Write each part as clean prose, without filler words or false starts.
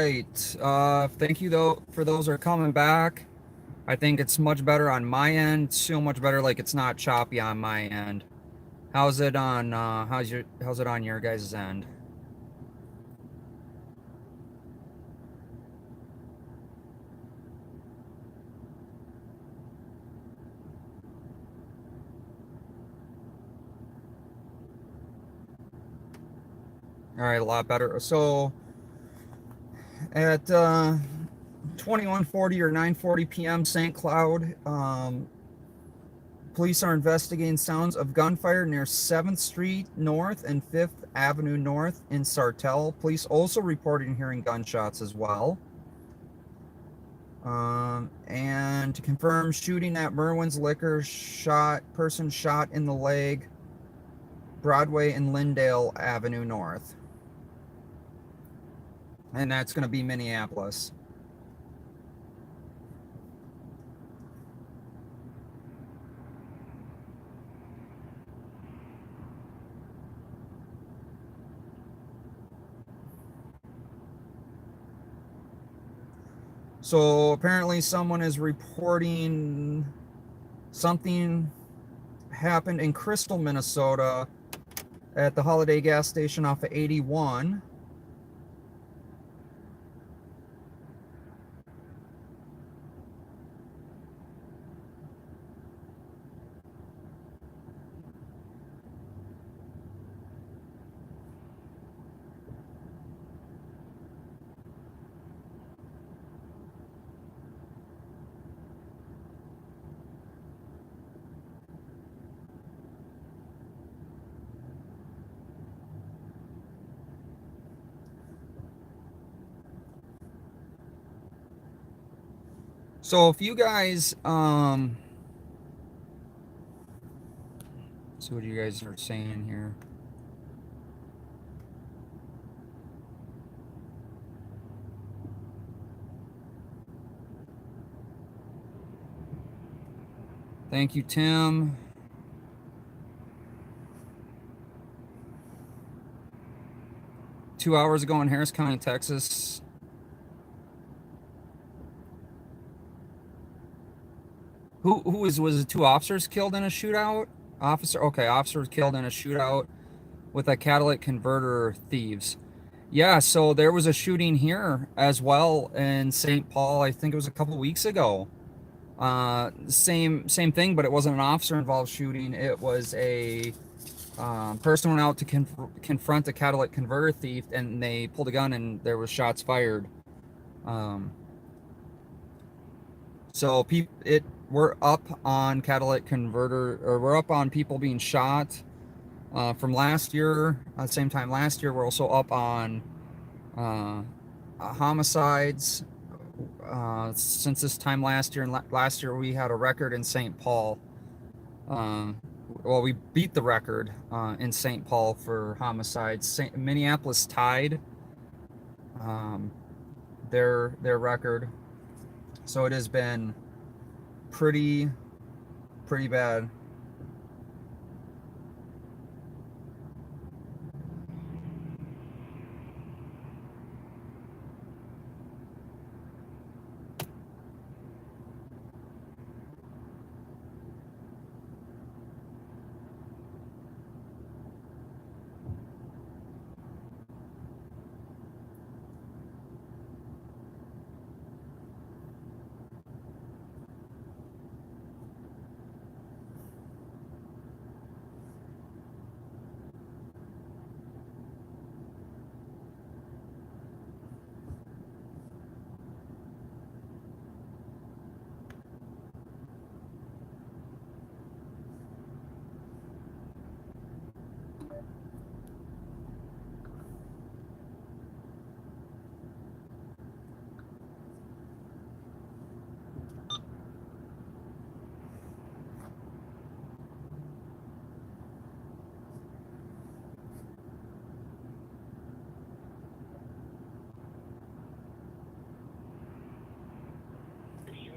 right. Thank you though for those who are coming back. I think it's much better on my end. So much better, like it's not choppy on my end. How's it on? How's it on your guys' end? All right, a lot better. So at 21:40 or 9:40 p.m. St. Cloud, police are investigating sounds of gunfire near 7th Street North and 5th Avenue North in Sartell. Police also reported hearing gunshots as well. And to confirm, shooting at Merwin's Liquor, person shot in the leg, Broadway and Lyndale Avenue North. And that's going to be Minneapolis. So apparently someone is reporting something happened in Crystal, Minnesota at the Holiday gas station off of 81. So if you guys, see what you guys are saying here. Thank you, Tim. Two hours ago in Harris County, Texas. Was it two officers killed in a shootout? Officer was killed in a shootout with a catalytic converter thieves. Yeah, so there was a shooting here as well in St. Paul. I think it was a couple weeks ago. Same thing, but it wasn't an officer involved shooting. It was a person went out to confront a catalytic converter thief, and they pulled a gun, and there was shots fired. So we're up on catalytic converter, or we're up on people being shot from last year. At the same time last year, we're also up on homicides since this time last year. And last year we had a record in St. Paul. Well, we beat the record in St. Paul for homicides. Minneapolis tied their record. So it has been pretty bad.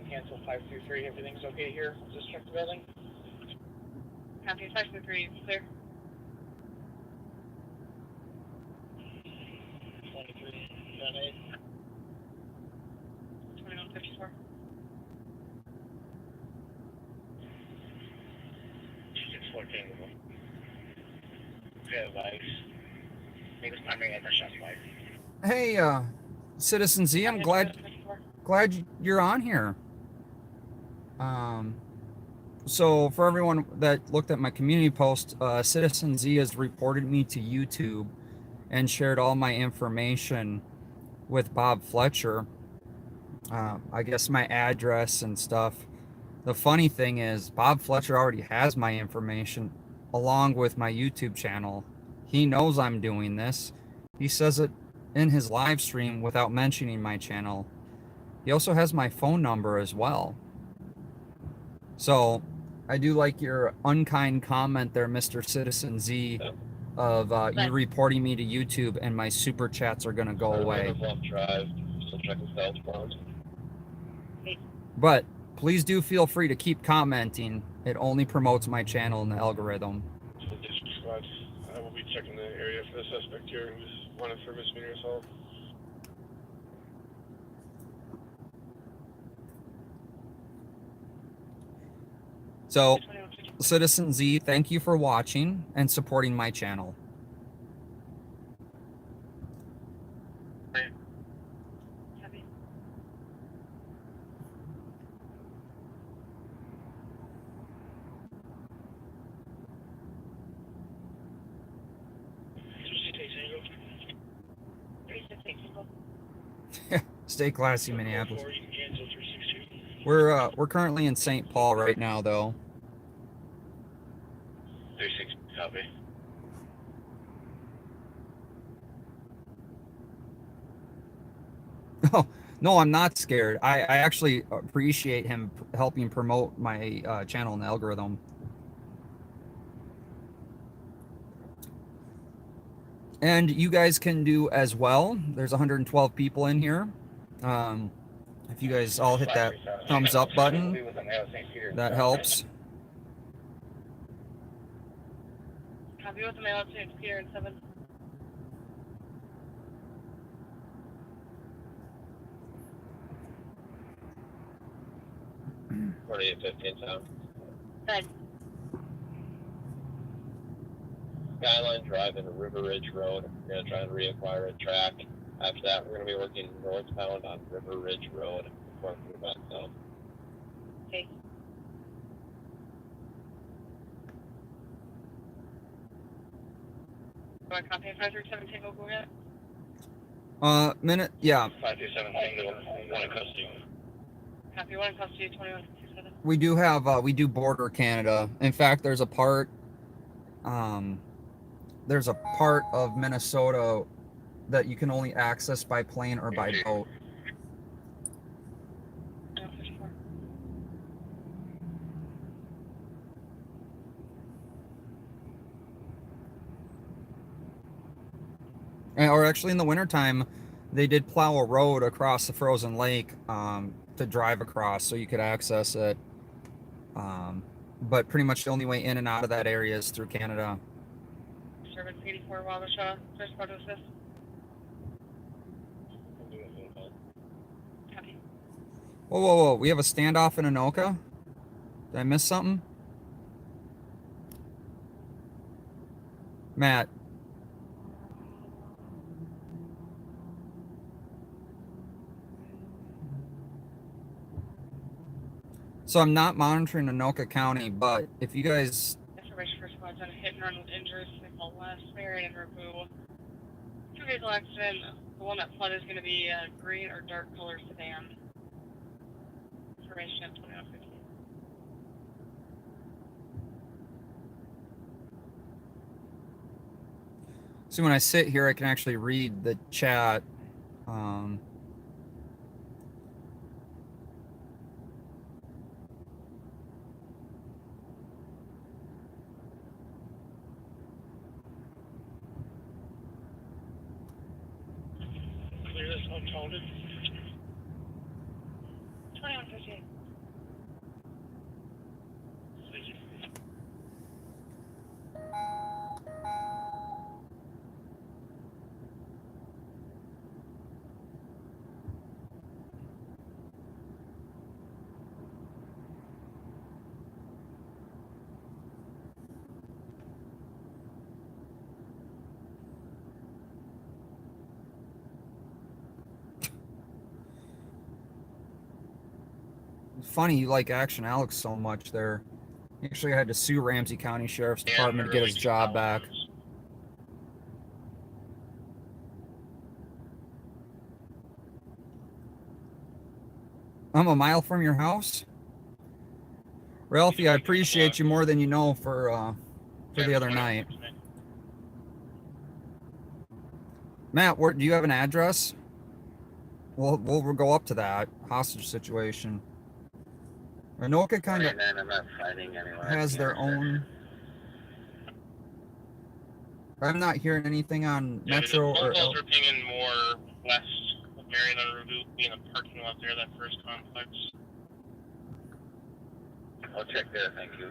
Cancel 533. Everything's okay here. Just check the building. Copy 533 is clear. 23, 10-8. 14. Yeah, Vice. He was primary at the Shotspotter. Hey, Citizen Z, I'm glad you're on here. So for everyone that looked at my community post, Citizen Z has reported me to YouTube and shared all my information with Bob Fletcher. I guess my address and stuff. The funny thing is, Bob Fletcher already has my information along with my YouTube channel. He knows I'm doing this. He says it in his live stream without mentioning my channel. He also has my phone number as well. So I do like your unkind comment there, Mr. Citizen Z, of you reporting me to YouTube and my super chats are going to go away. But please do feel free to keep commenting. It only promotes my channel in the algorithm. Squad, I will be checking the area for the suspect here who's wanted for misdemeanor assault. So, Citizen Z, thank you for watching and supporting my channel. Copy. Stay classy, Minneapolis. We're currently in St. Paul right now, though. 36, copy. Oh, no, I'm not scared. I actually appreciate him helping promote my channel in the algorithm. And you guys can do as well. There's 112 people in here. If you guys all hit that thumbs up button, that helps. Copy with the mail up to Peter and 7. Good. Skyline Drive into River Ridge Road. We're going to try and reacquire a track. After that, we're going to be working northbound on River Ridge Road before we move back south. Okay. Do I copy 537 Tango go yet? Minute, yeah. 527 Tango, one in custody. Copy 1 in custody, 2157. We do have, we do border Canada. In fact, there's a part of Minnesota that you can only access by plane or by boat. Or actually in the wintertime, they did plow a road across the frozen lake to drive across so you could access it. But pretty much the only way in and out of that area is through Canada. Service 84 Wabasha, first part of assist. Copy. Whoa, whoa, whoa. We have a standoff in Anoka? Did I miss something? Matt. So I'm not monitoring Anoka County, but if you guys... Information for squads on a hit and run with injuries, Nicole West, Marion, and Rabu. 2-vehicle accident. The one that flooded is going to be a green or dark color sedan. Information at 2150. See, when I sit here, I can actually read the chat. Clear this untaunted. 2158. Thank you. funny you like Action Alex so much there. He actually had to sue Ramsey County Sheriff's Department to get his job back. I'm a mile from your house? Ralphie, I appreciate you more than you know for the other night. Matt, do you have an address? We'll go up to that hostage situation. Anoka kind of has their own. I'm not hearing anything on Metro the or. phone calls are pinging more west of Marion and Review, being a parking lot there, that first complex. I'll check there, thank you.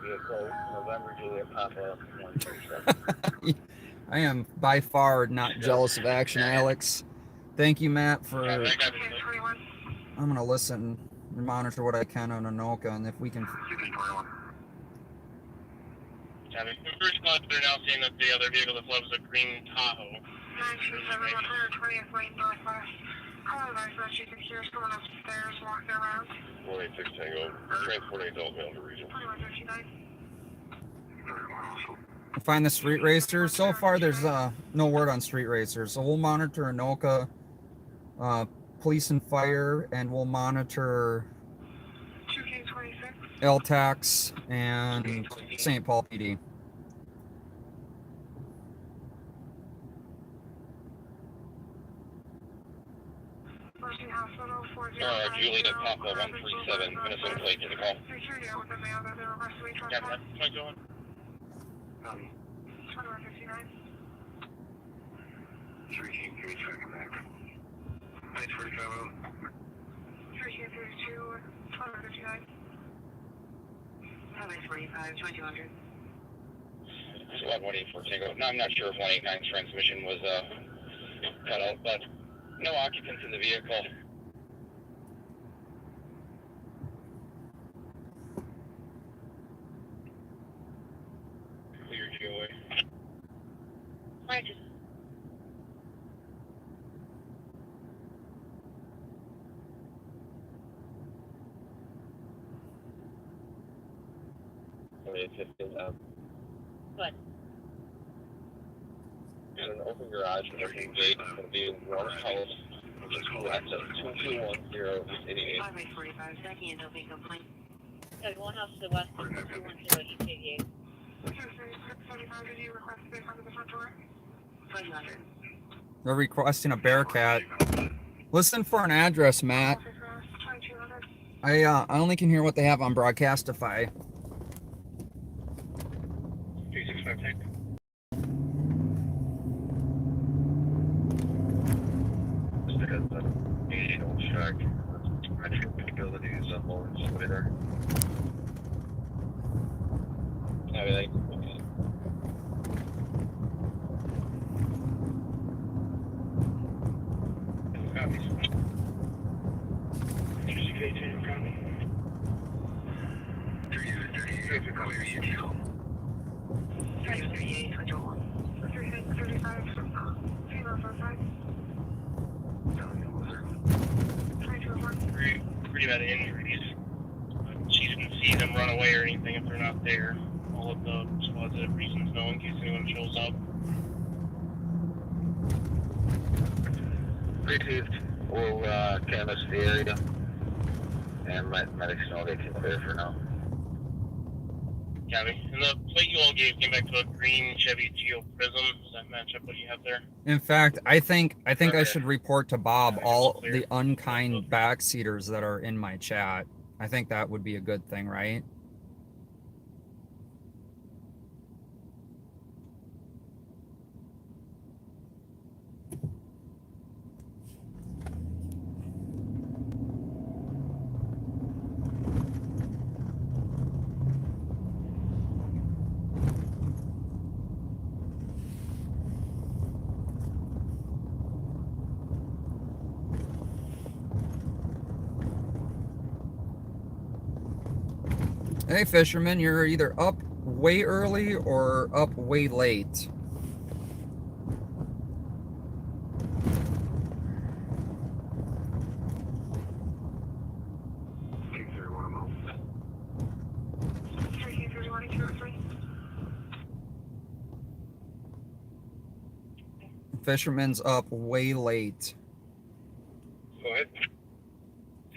Vehicle November Juliet Papa 137. I am by far not jealous of Action Alex. Thank you, Matt, for. I'm gonna listen and monitor what I can on Anoka, and if we can. The first class, they're now saying that the other vehicle that fled was a green Tahoe. 927 120th Lane Northwest. However, so that you can hear someone upstairs walking around. 186 Tango, transporting adult male to region. 2159. Find the street racer. So far, there's no word on street racers, so we'll monitor Anoka, police and fire, and we'll monitor 2K26. LTAX and St. Paul PD. Juliet Papa 137, Minnesota plate, get a call. Yeah, that's my going. 2159. 3 tracking back. 945. 332, 2159. 945, 2200. So 184 Tango. No, I'm not sure if 189's transmission was cut out, but no occupants in the vehicle. Clear GOA. Right. What? And an open garage with open gate will be one house, which is access 2210 545, second and open complaint. Okay, one house to the west of 210 EKVA. 23675, did you request space under the front door? 500. They're requesting a Bearcat. Listen for an address, Matt. 2200. I only can hear what they have on Broadcastify. 365 Tango. Additional check. Metro capabilities on Lawrence Twitter. Everything. Copies. CK Tango, copy. 338, 21. 3635, 045. 2201. Pretty bad injuries. She didn't see them run away or anything if they're not there. All of the squads have reasons know in case anyone shows up. Received. We'll canvass the area and let medics know they can clear for now. Copy. And the plate you all gave came back to a green Chevy Geo Prism. Does that match up what you have there? In fact, I think I Okay. should report to Bob all Clear. the unkind backseaters that are in my chat. I think that would be a good thing, right? Hey, fisherman, you're either up way early or up way late. Fisherman's up way late. Go ahead.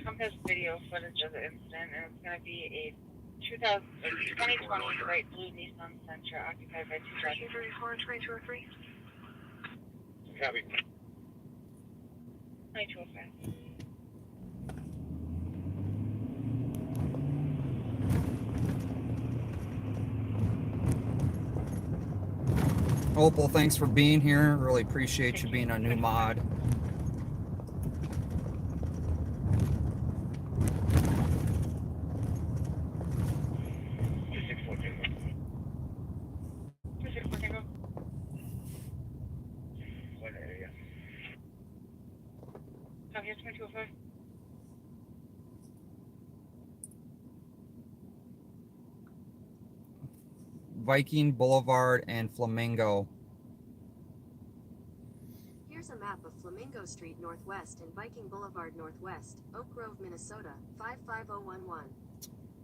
Trump has video footage of the incident, and it's going to be a 2020 bright blue Nissan Sentra occupied by two drivers. 2203. Copy. 2205. Opal, thanks for being here. Really appreciate you being a new mod. Here's 2205. Viking Boulevard and Flamingo. Here's a map of Flamingo Street Northwest and Viking Boulevard Northwest, Oak Grove, Minnesota, 55011.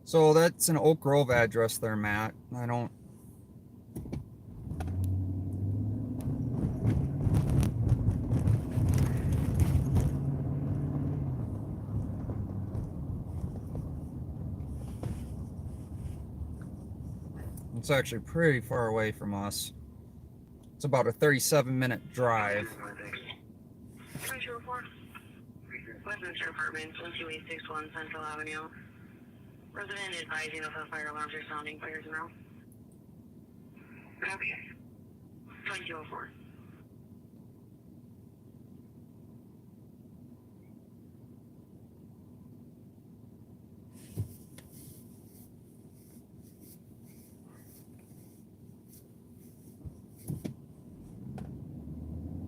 So that's an Oak Grove address there, Matt. I don't... It's actually pretty far away from us. It's about a 37-minute drive. 2204. Westminster Apartments, 1261 Central Avenue. Resident advising of the fire alarms are sounding. Fires in row. Okay. 2204.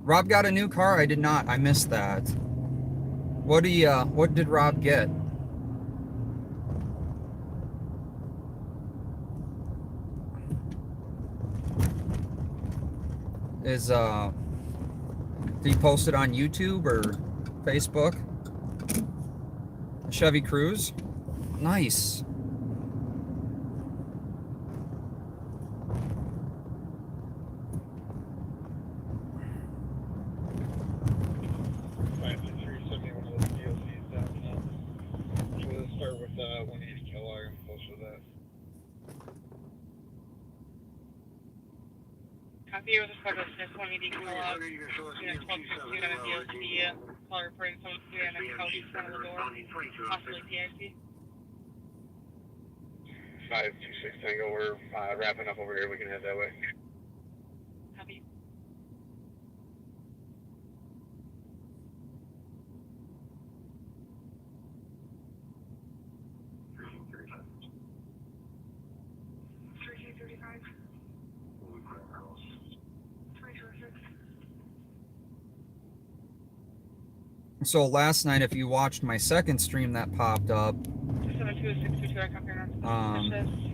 Rob got a new car? I did not. I missed that. What did Rob get? Did he post it on YouTube or Facebook? A Chevy Cruze? Nice. Copy with respect to this one meeting call out. Unit 1262 on a DOC. Call reporting someone sitting on a couch in front of the door. Possibly PIC. 526 Tango, we're wrapping up over here. We can head that way. Copy. So last night, if you watched my second stream that popped up, 272 I copy on suspicious.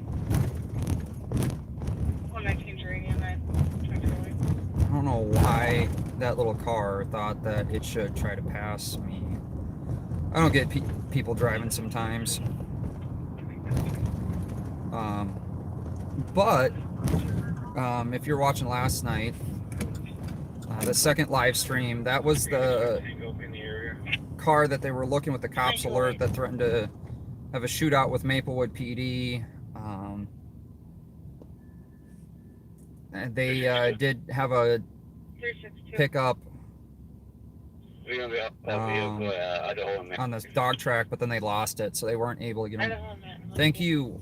119 geranium at 2208. I don't know why that little car thought that it should try to pass me. I don't get people driving sometimes. But if you're watching last night, the second live stream, that was the car that they were looking with the cops alert that threatened to have a shootout with Maplewood PD. And they did have a pickup on this dog track, but then they lost it, so they weren't able to get in. Thank you,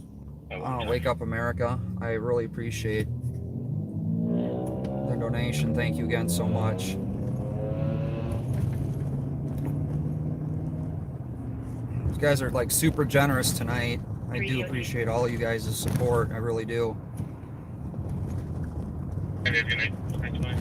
Wake Up America. I really appreciate the donation. Thank you again so much. You guys are like super generous tonight. I do appreciate all of you guys' support. I really do. Good night. Thanks, bye.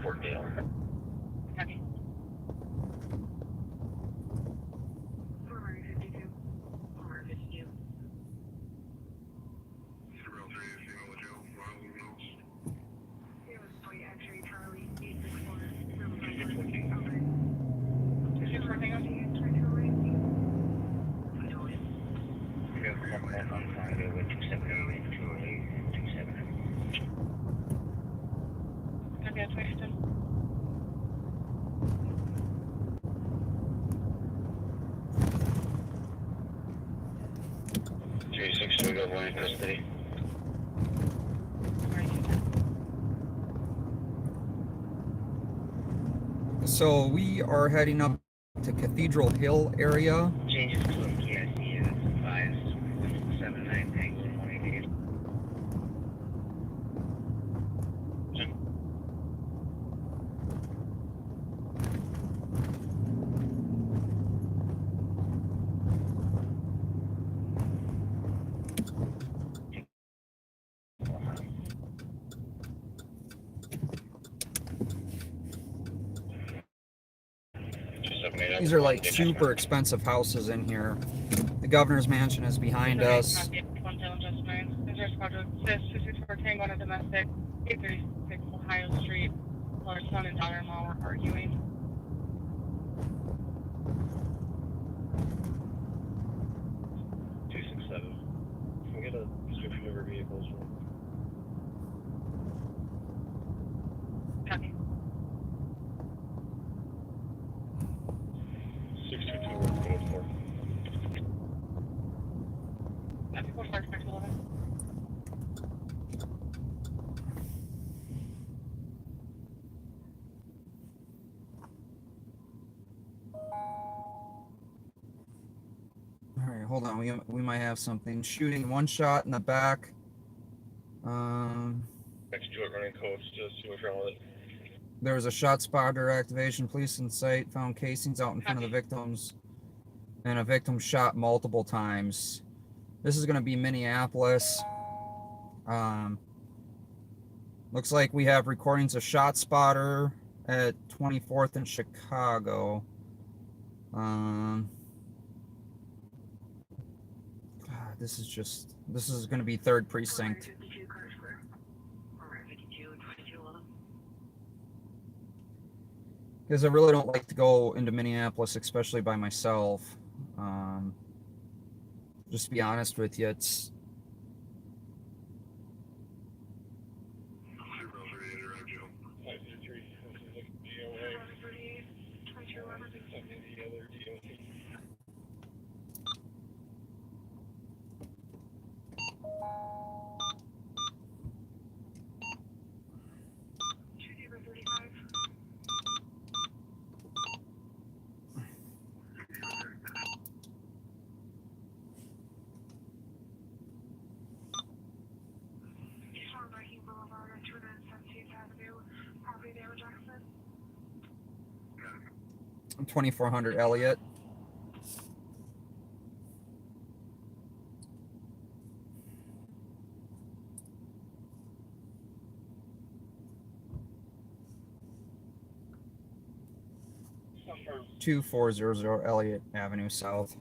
Fort Dale. Copy. 452. 452. Copy, that's Washington. We got one in custody. So we are heading up to Cathedral Hill area. Changes to a PIC is 579 Tango 188. These are like super expensive houses in here. The governor's mansion is behind us. Copy, 1 Is there scheduled 264 Tango on a domestic, 836 Ohio Street, where son and daughter-in-law were arguing. Can we get a description of her vehicles? Copy. 622 Copy, 4511. All right, hold on. We might have something. Shooting, one shot in the back. Next to it, running codes, just see what's wrong with it. There was a Shotspotter activation. Police in sight found casings out in front of the victims, and a victim shot multiple times. This is going to be Minneapolis. Looks like we have recordings of Shotspotter at 24th and Chicago. God, this is going to be 3rd Precinct. Because I really don't like to go into Minneapolis, especially by myself. Just to be honest with you, it's... Boulevard on 217th Avenue, property damage accident. 2400 Elliot. Number 2400 Elliot Avenue South.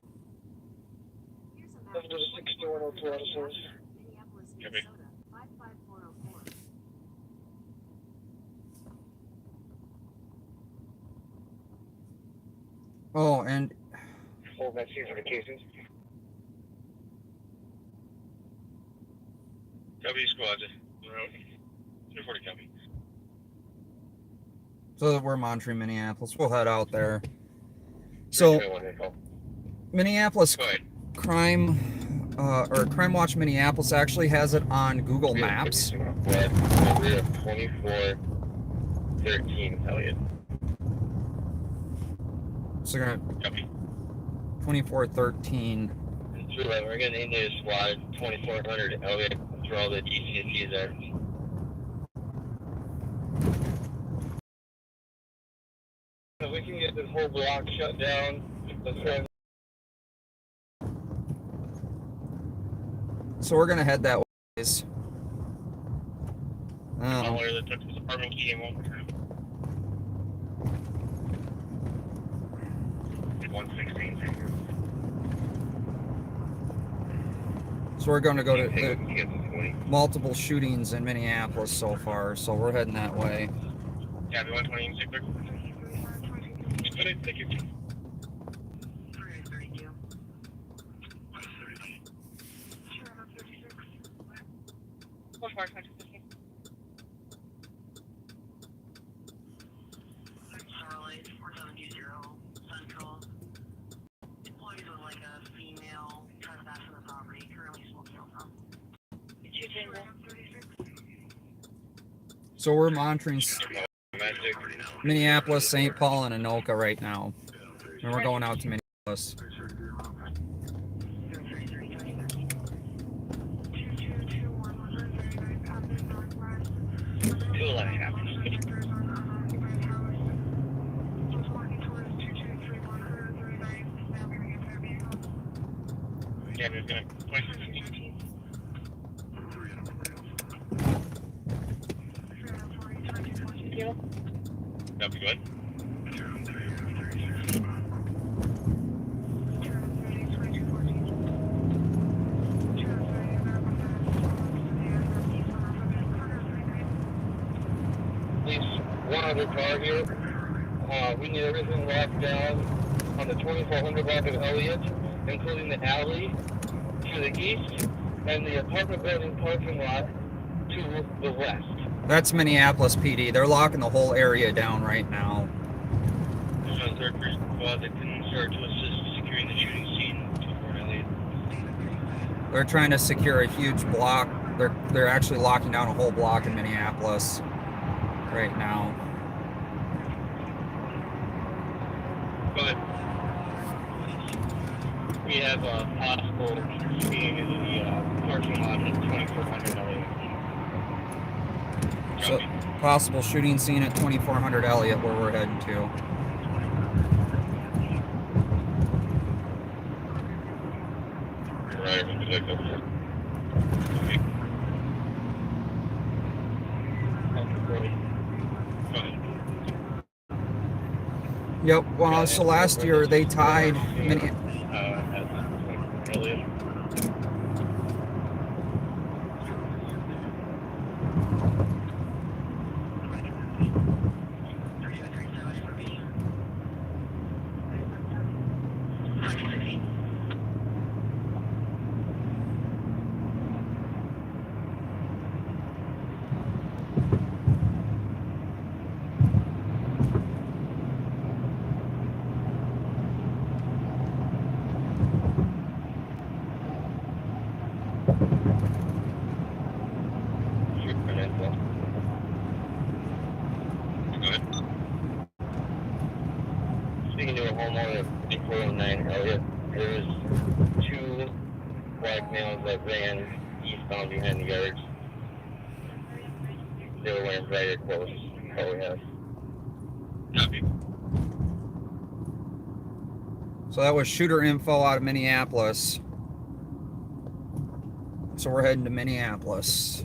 Here's a map. That's the 6102 out of service. Minneapolis, Copy. Minnesota, 55404. Oh, and Full vaccines for the casings. copy squad. Route 340 copy. so we're monitoring Minneapolis. We'll head out there. So, Minneapolis Go ahead. Crime Watch Minneapolis actually has it on Google Maps. 2413 Elliot. So we're gonna Copy. 2413. We're gonna need a squad 2400 Elliot. That's where all the GCSEs are. If we can get this whole block shut down, let's run. So we're gonna head that way. Caller that took his apartment key and won't return it. 116. So we're going to go to He gets a 20. multiple shootings in Minneapolis so far, so we're heading that way. Copy 120 in Sigler. Good, thank you. 32. What's more, 2015? Starlight 4720 Central. Employees with like a female trespassing the property, currently smoking from. 210. So we're monitoring Magic. Minneapolis, St. Paul, and Anoka right now. And we're going out to Minneapolis. Yeah, we're gonna 2015. That'd be good. Please, one other car here. We need everything locked down on the 2400 block of Elliot, including the alley to the east and the apartment building parking lot to the west. That's Minneapolis PD. They're locking the whole area down right now. There's a third person squad that can start to assist securing the shooting scene to Fort Elliott. They're trying to secure a huge block. They're actually locking down a whole block in Minneapolis right now. Go ahead. We have a possible shooting in the parking lot at 2400 Elliott. So, possible shooting scene at 2400 Elliott, where we're heading to. Right, would you like that? Go ahead. Yep. Well, so last year they tied At Elliott. Speaking to a homeowner at 409 Elliott, there was two black males that ran eastbound behind the yards. They were wearing brighter clothes. That's all we have. Copy. So that was shooter info out of Minneapolis. So we're heading to Minneapolis.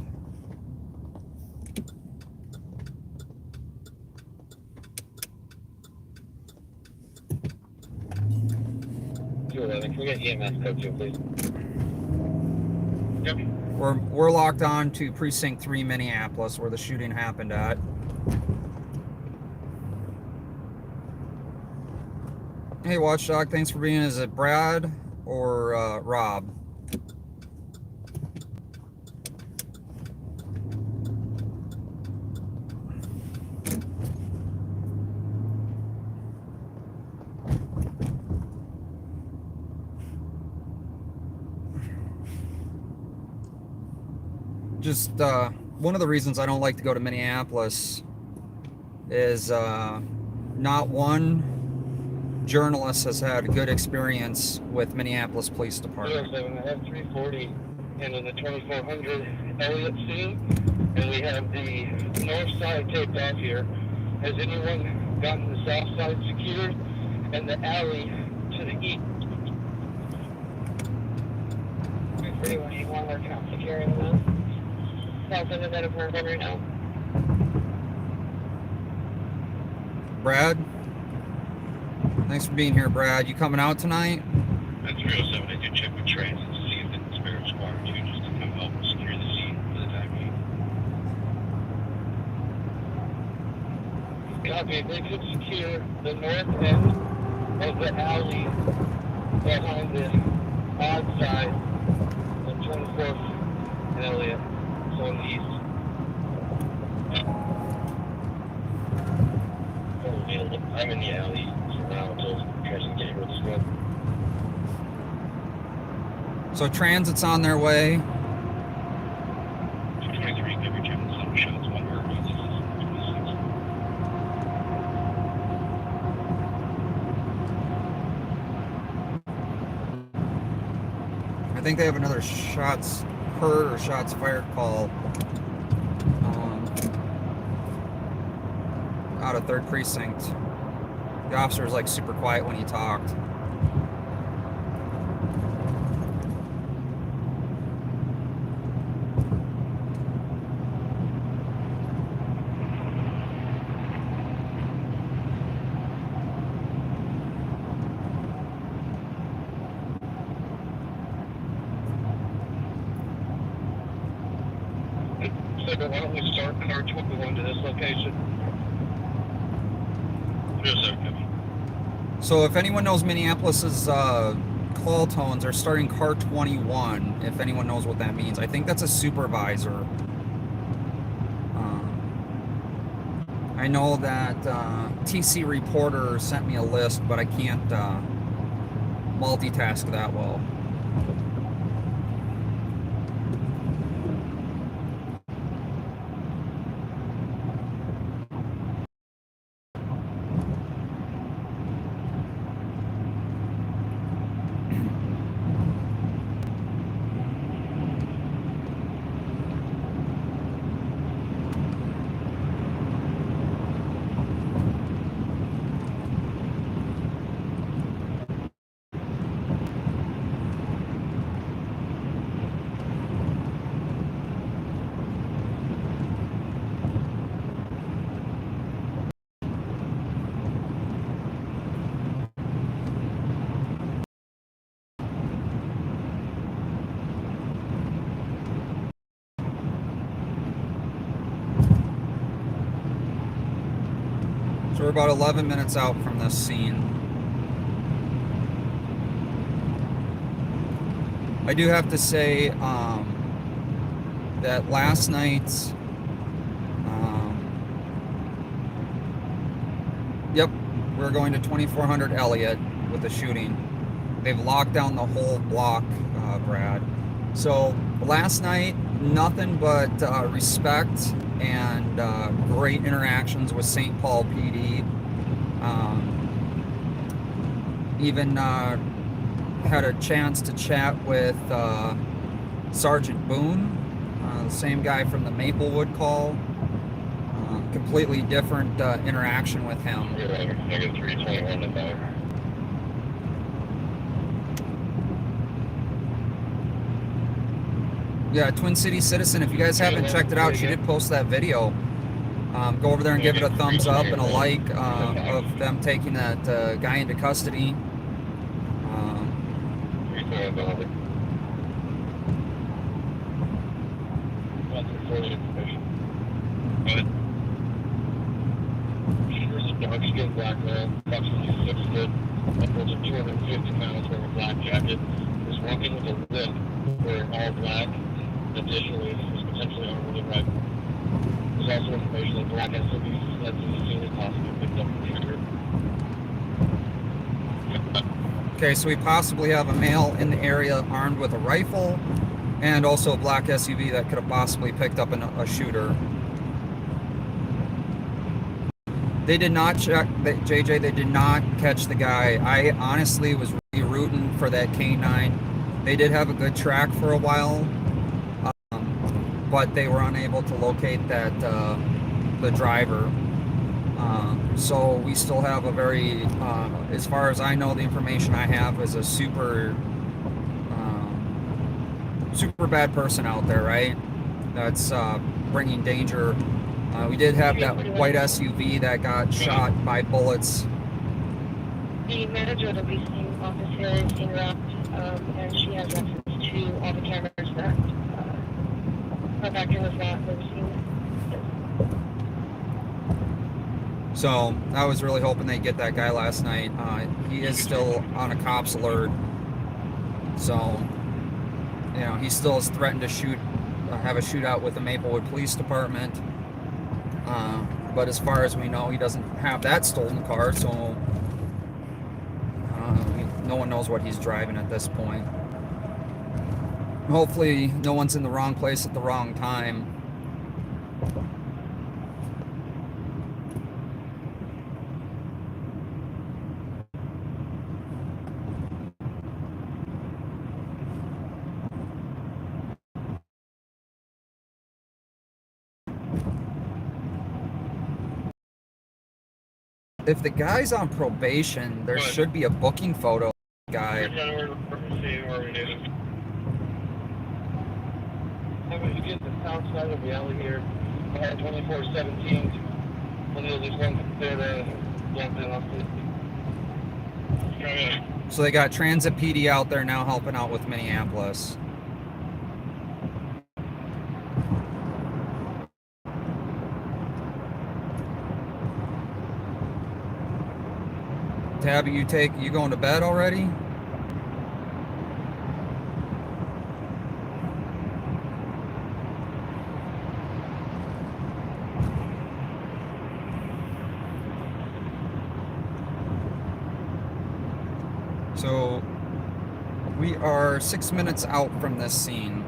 Can we get EMS code 2, please? Copy. We're locked on to Precinct 3 Minneapolis, where the shooting happened at. Hey, Watchdog, thanks for being. Is it Brad or Rob? Just one of the reasons I don't like to go to Minneapolis is not one journalist has had a good experience with Minneapolis Police Department. 07, I have 340 and in the 2400 Elliott scene, and we have the north side taped off here. Has anyone gotten the south side secured and the alley to the east? 34181, we're count securing the south end of that apartment right now. Brad? Thanks for being here, Brad. You coming out tonight? At 307, I did check with transit to see if the spare squad 2 just to come help secure the scene for the time being. Copy. They could secure the north end of the alley behind the odd side of 24th and Elliot, so on the east. I'm in the alley, so now until transit get here with the squad. So transit's on their way. 223, coverage having some shots, 1 word, 26. I think they have another shots heard or shots fired call out of 3rd Precinct. The officer was like super quiet when he talked. So why don't we start car 21 to this location? 307, copy. So if anyone knows Minneapolis's call tones, are starting car 21, if anyone knows what that means. I think that's a supervisor. I know that TC Reporter sent me a list, but I can't multitask that well. So we're about 11 minutes out from this scene. I do have to say that last night, yep, we're going to 2400 Elliot with the shooting. They've locked down the whole block, Brad. So last night, nothing but respect and great interactions with St. Paul PD. Even had a chance to chat with Sergeant Boone, the same guy from the Maplewood call. Completely different interaction with him. Negative 321 to 5. Yeah, Twin City Citizen, if you guys haven't checked it out, she did post that video. Go over there and give it a thumbs up and a like of them taking that guy into custody. Here's a dark-skinned black man, approximately 6 foot, upwards of 250 pounds, wearing a black jacket, is walking with a limp, wearing all black. Additionally, is potentially armed with a rifle. There's also information that black SUVs led to the scene and possibly picked up the trigger. Okay, so we possibly have a male in the area armed with a rifle and also a black SUV that could have possibly picked up a shooter. They did not check, JJ, they did not catch the guy. I honestly was really rooting for that K9. They did have a good track for a while, but they were unable to locate that the driver. So we still have a very, as far as I know, the information I have is a super bad person out there, right? That's bringing danger. We did have that white SUV that got shot by bullets. The manager of the leasing office here is seen around, and she has access to all the cameras that our backer was not noticing. So I was really hoping they'd get that guy last night. He is still on a cops alert. So, you know, he still has threatened to have a shootout with the Maplewood Police Department. But as far as we know, he doesn't have that stolen car, so no one knows what he's driving at this point. Hopefully no one's in the wrong place at the wrong time. If the guy's on probation, there should be a booking photo guy. We're seeing where we need it. I'm going to get the south side of the alley here. I had 2417. When there's this one there that jumped in off the. So they got Transit PD out there now helping out with Minneapolis. Tabby, you going to bed already? So we are 6 minutes out from this scene.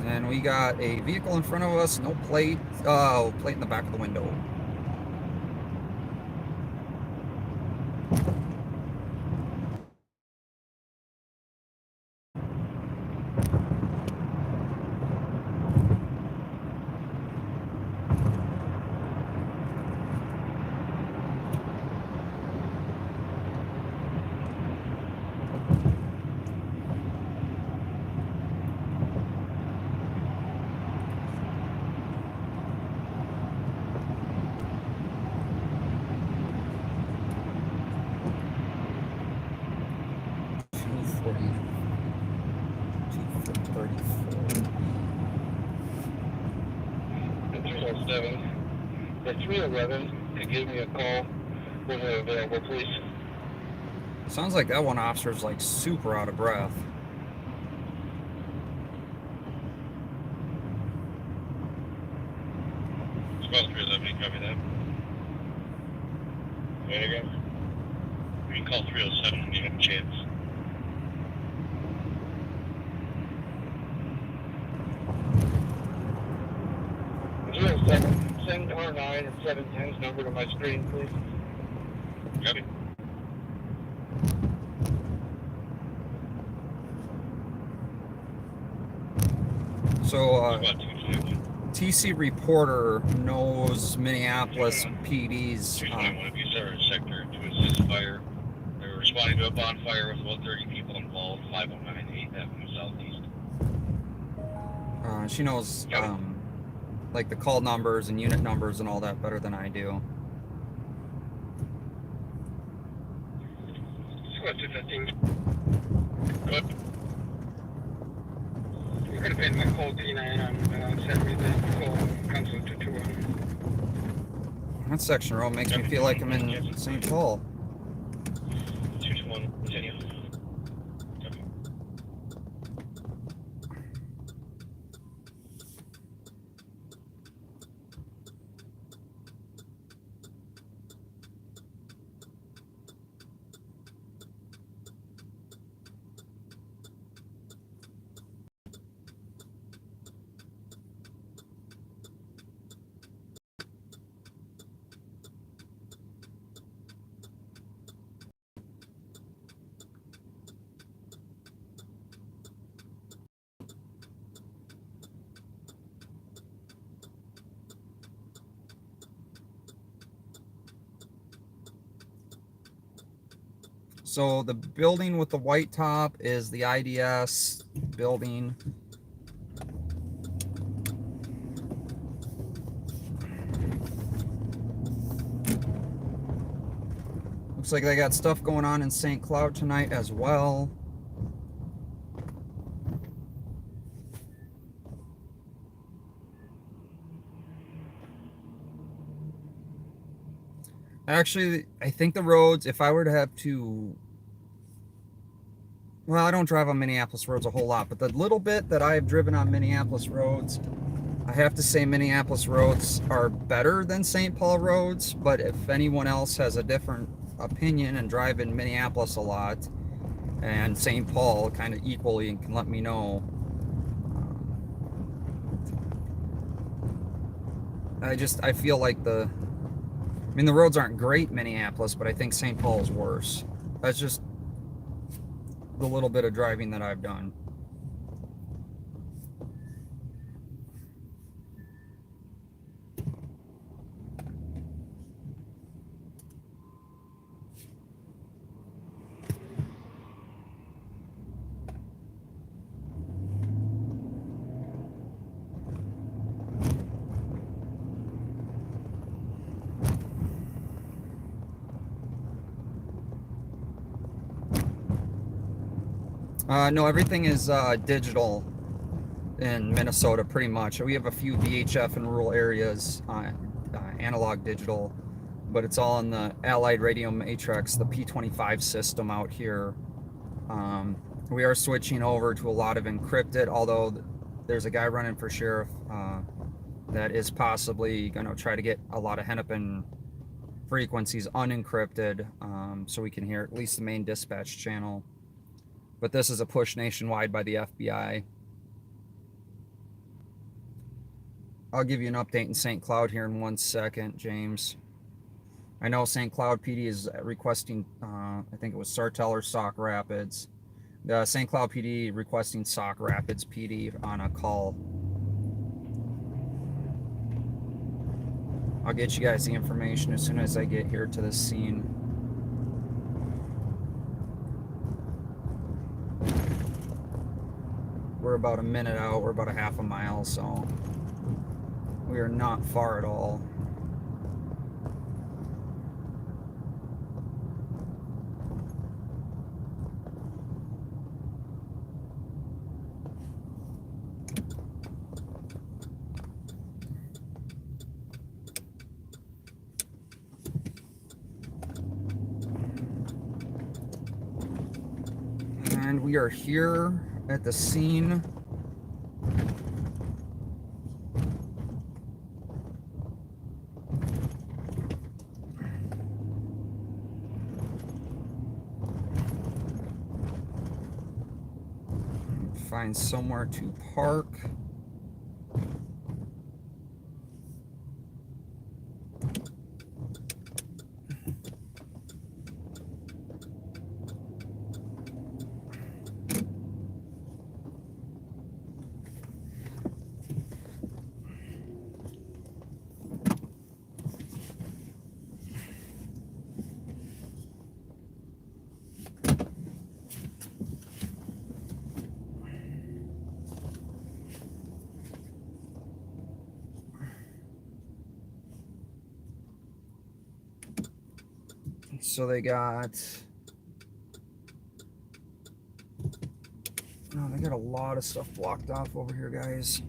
And we got a vehicle in front of us, no plate, plate in the back of the window. The 311 to give me a call when they're available, please. Sounds like that one officer's like super out of breath. Squad 311, copy that. There you go. We can call 307 when you have a chance. Send R9 and 710's number to my screen, please. Copy. So, TC reporter knows Minneapolis PD's. 221 of East Sector to assist fire. They were responding to a bonfire with about 30 people involved, 509 8th Avenue Southeast. She knows, like the call numbers and unit numbers and all that better than I do. Squad 215. Good. You're going to pay my call D9 on send me the call council to 2. That section road makes me feel like I'm in St. Paul. 221, continue. Copy. So the building with the white top is the IDS building. Looks like they got stuff going on in St. Cloud tonight as well. Actually, I think the roads, if I were to have to... Well, I don't drive on Minneapolis roads a whole lot, but the little bit that I have driven on Minneapolis roads, I have to say Minneapolis roads are better than St. Paul roads, but if anyone else has a different opinion and drive in Minneapolis a lot, and St. Paul kind of equally, and can let me know. I feel like the roads aren't great in Minneapolis, but I think St. Paul is worse. That's just the little bit of driving that I've done. No, everything is digital in Minnesota, pretty much. We have a few VHF in rural areas, analog digital, but it's all in the Allied Radio Matrix, the P25 system out here. We are switching over to a lot of encrypted, although there's a guy running for sheriff that is possibly going to try to get a lot of Hennepin frequencies unencrypted, so we can hear at least the main dispatch channel. But this is a push nationwide by the FBI. I'll give you an update in St. Cloud here in 1 second, James. I know St. Cloud PD is requesting, I think it was Sartell or Sauk Rapids. The St. Cloud PD requesting Sauk Rapids PD on a call. I'll get you guys the information as soon as I get here to this scene. We're about a minute out, we're about a half a mile, so we are not far at all. And we are here at the scene. Find somewhere to park. So they got, oh, they got a lot of stuff blocked off over here, guys.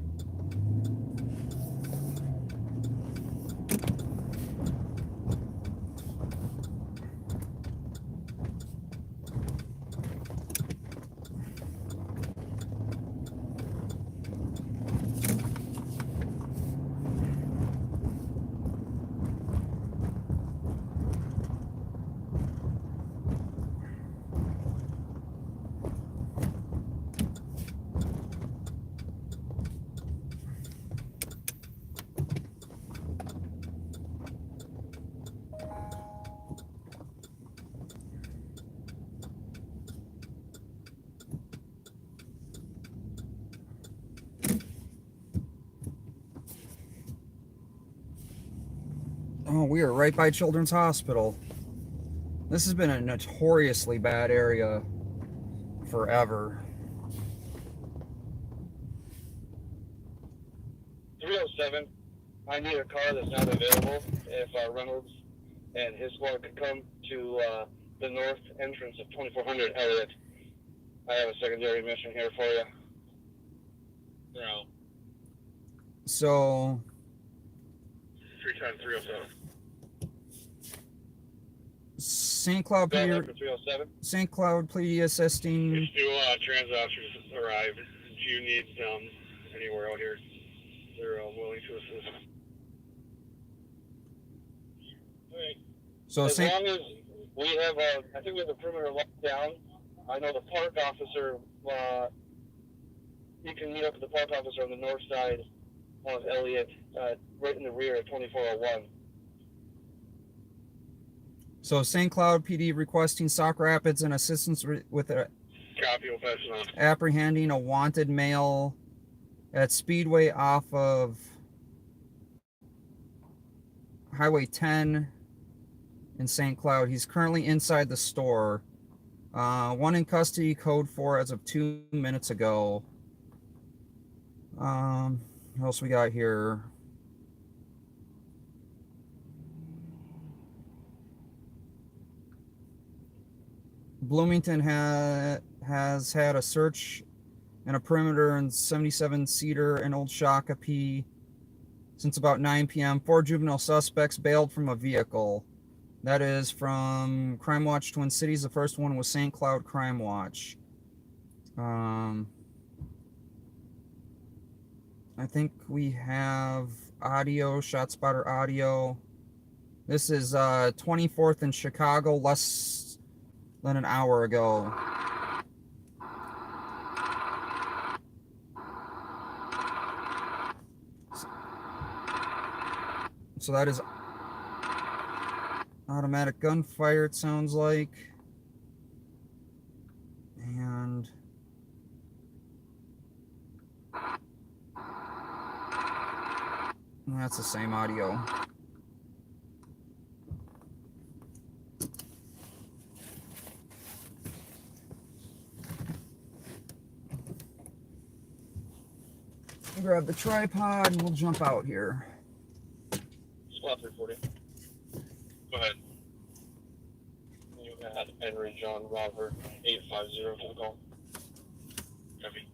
Oh, we are right by Children's Hospital. This has been a notoriously bad area forever. 307. I need a car that's not available. If Reynolds and his squad could come to the north entrance of 2400 Elliot. I have a secondary mission here for you. No. So 3 times 307. St. Cloud Go ahead PD, for 307. St. Cloud PD assisting. There's 2 transit officers arrived. If you need anywhere out here, they're willing to assist. Alright. So As St. long as we have I think we have the perimeter locked down. I know the park officer, you can meet up with the park officer on the north side of Elliot, right in the rear at 2401. So St. Cloud PD requesting Sauk Rapids and assistance with Copy, will pass it on. apprehending a wanted male at Speedway off of Highway 10 in St. Cloud. He's currently inside the store. One in custody, code 4 as of 2 minutes ago. What else we got here? Bloomington has had a search and a perimeter in 77 Cedar and Old Shakopee since about 9 p.m. 4 juvenile suspects bailed from a vehicle. That is from Crime Watch Twin Cities. The first one was St. Cloud Crime Watch. I think we have audio, Shotspotter audio. This is 24th in Chicago, less than an hour ago. So that is automatic gunfire, it sounds like. And that's the same audio. Grab the tripod and we'll jump out here. Squad 340. Go ahead. You had Henry John Robert 850 to the call. Copy.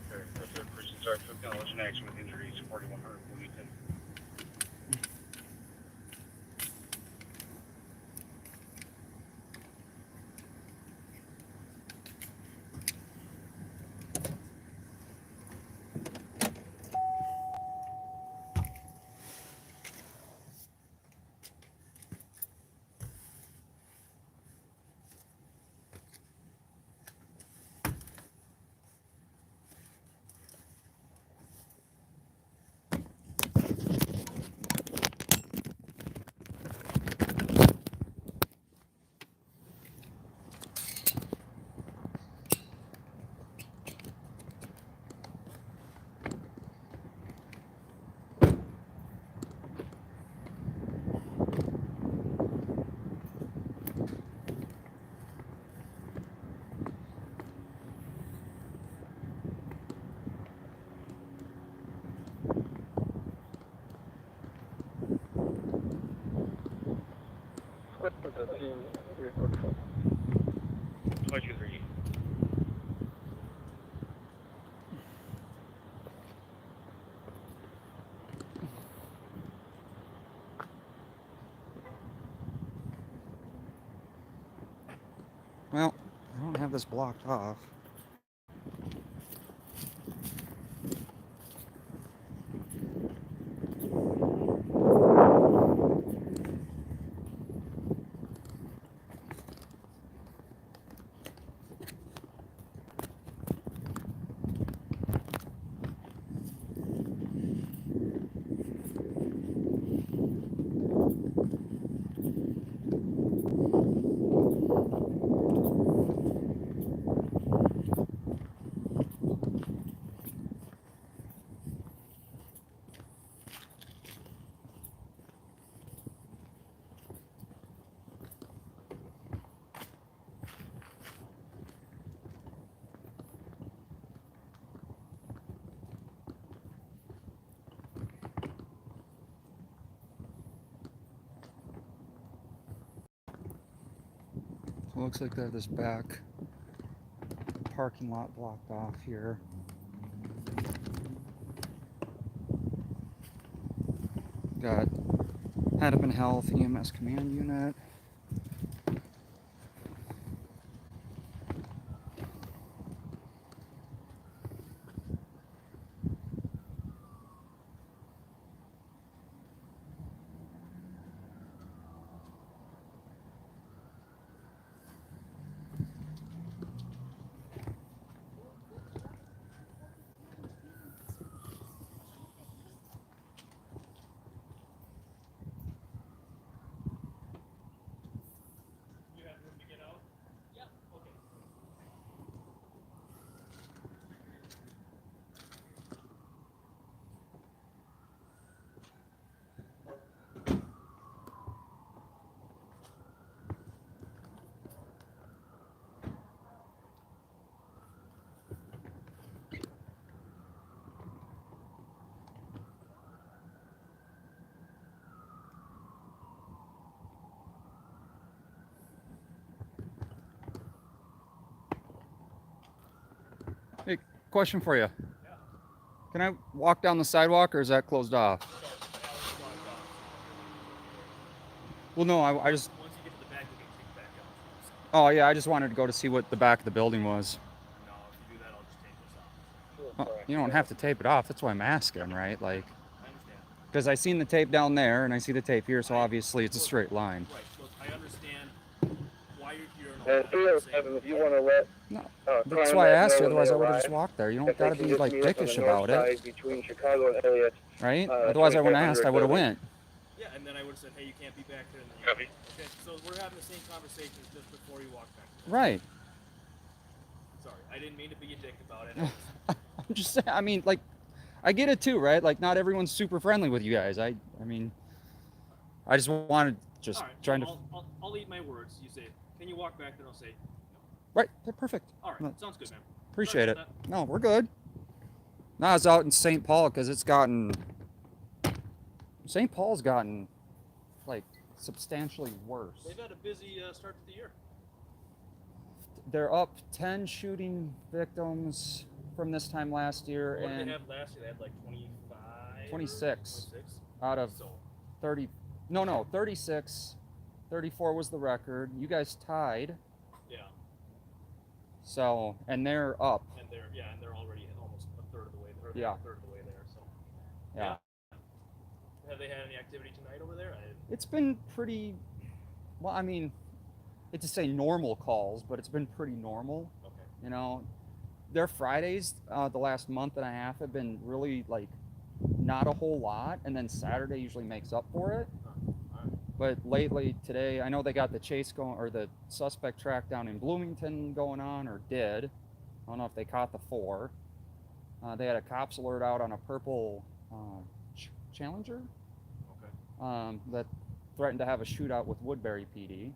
Third person starts to acknowledge an action with injuries, 4100 Bloomington. Well, I don't have this blocked off. Looks like they have this back parking lot blocked off here. Got Head Up Health EMS Command Unit. Hey, question for you. Yeah. Can I walk down the sidewalk, or is that closed off? Well, no, I just... Once you get to the back, you can kick back out. Oh, yeah, I just wanted to go to see what the back of the building was. No, if you do that, I'll just take this off. Well, you don't have to tape it off. That's why I'm asking, right? Like, I understand. because I seen the tape down there, and I see the tape here, so obviously it's a straight line. Right, look, I understand why you're here and all And that. 307, if you want to let... No, that's Crime why I Lab asked you. know when Otherwise, they I would have arrive, just walked there. You if don't they got to can be just like meet us on dickish the north about it, side between Chicago and Elliot. right? Otherwise, I wouldn't have asked. I would have went. Yeah, and then I would have said, hey, you can't be back there. Copy. Okay, so we're having the same conversation just before you walk back there. Right. Sorry, I didn't mean to be a dick about it. I'm just saying. I mean, like, I get it too, right? Like, not everyone's super friendly with you guys. I mean, I just wanted just All right, trying well, to. I'll eat my words. You say, can you walk back there? I'll say, Right. They're perfect. all right, No, sounds good, man. appreciate Sorry it. about No, we're good. No, I was out in St. Paul because it's gotten. St. Paul's gotten, like, substantially worse. They've had a busy start to the year. They're up 10 shooting victims from this time last year, What did and they have last year? They had like 25? 26 26? out of So, 30. No, 36. 34 was the record. You guys tied. yeah. So, and they're up. And they're already almost a third of the way there. Yeah. A third of the way there, so. Yeah. Have they had any activity tonight over there? It's been pretty, well, I mean, it's to say normal calls, but it's been pretty normal. Okay. You know, their Fridays, the last month and a half have been really, like, not a whole lot. And then Saturday usually makes up for it. Alright. But lately, today, I know they got the chase going, or the suspect track down in Bloomington going on, or did. I don't know if they caught the 4. They had a cops alert out on a purple Challenger Okay. that threatened to have a shootout with Woodbury PD. Seems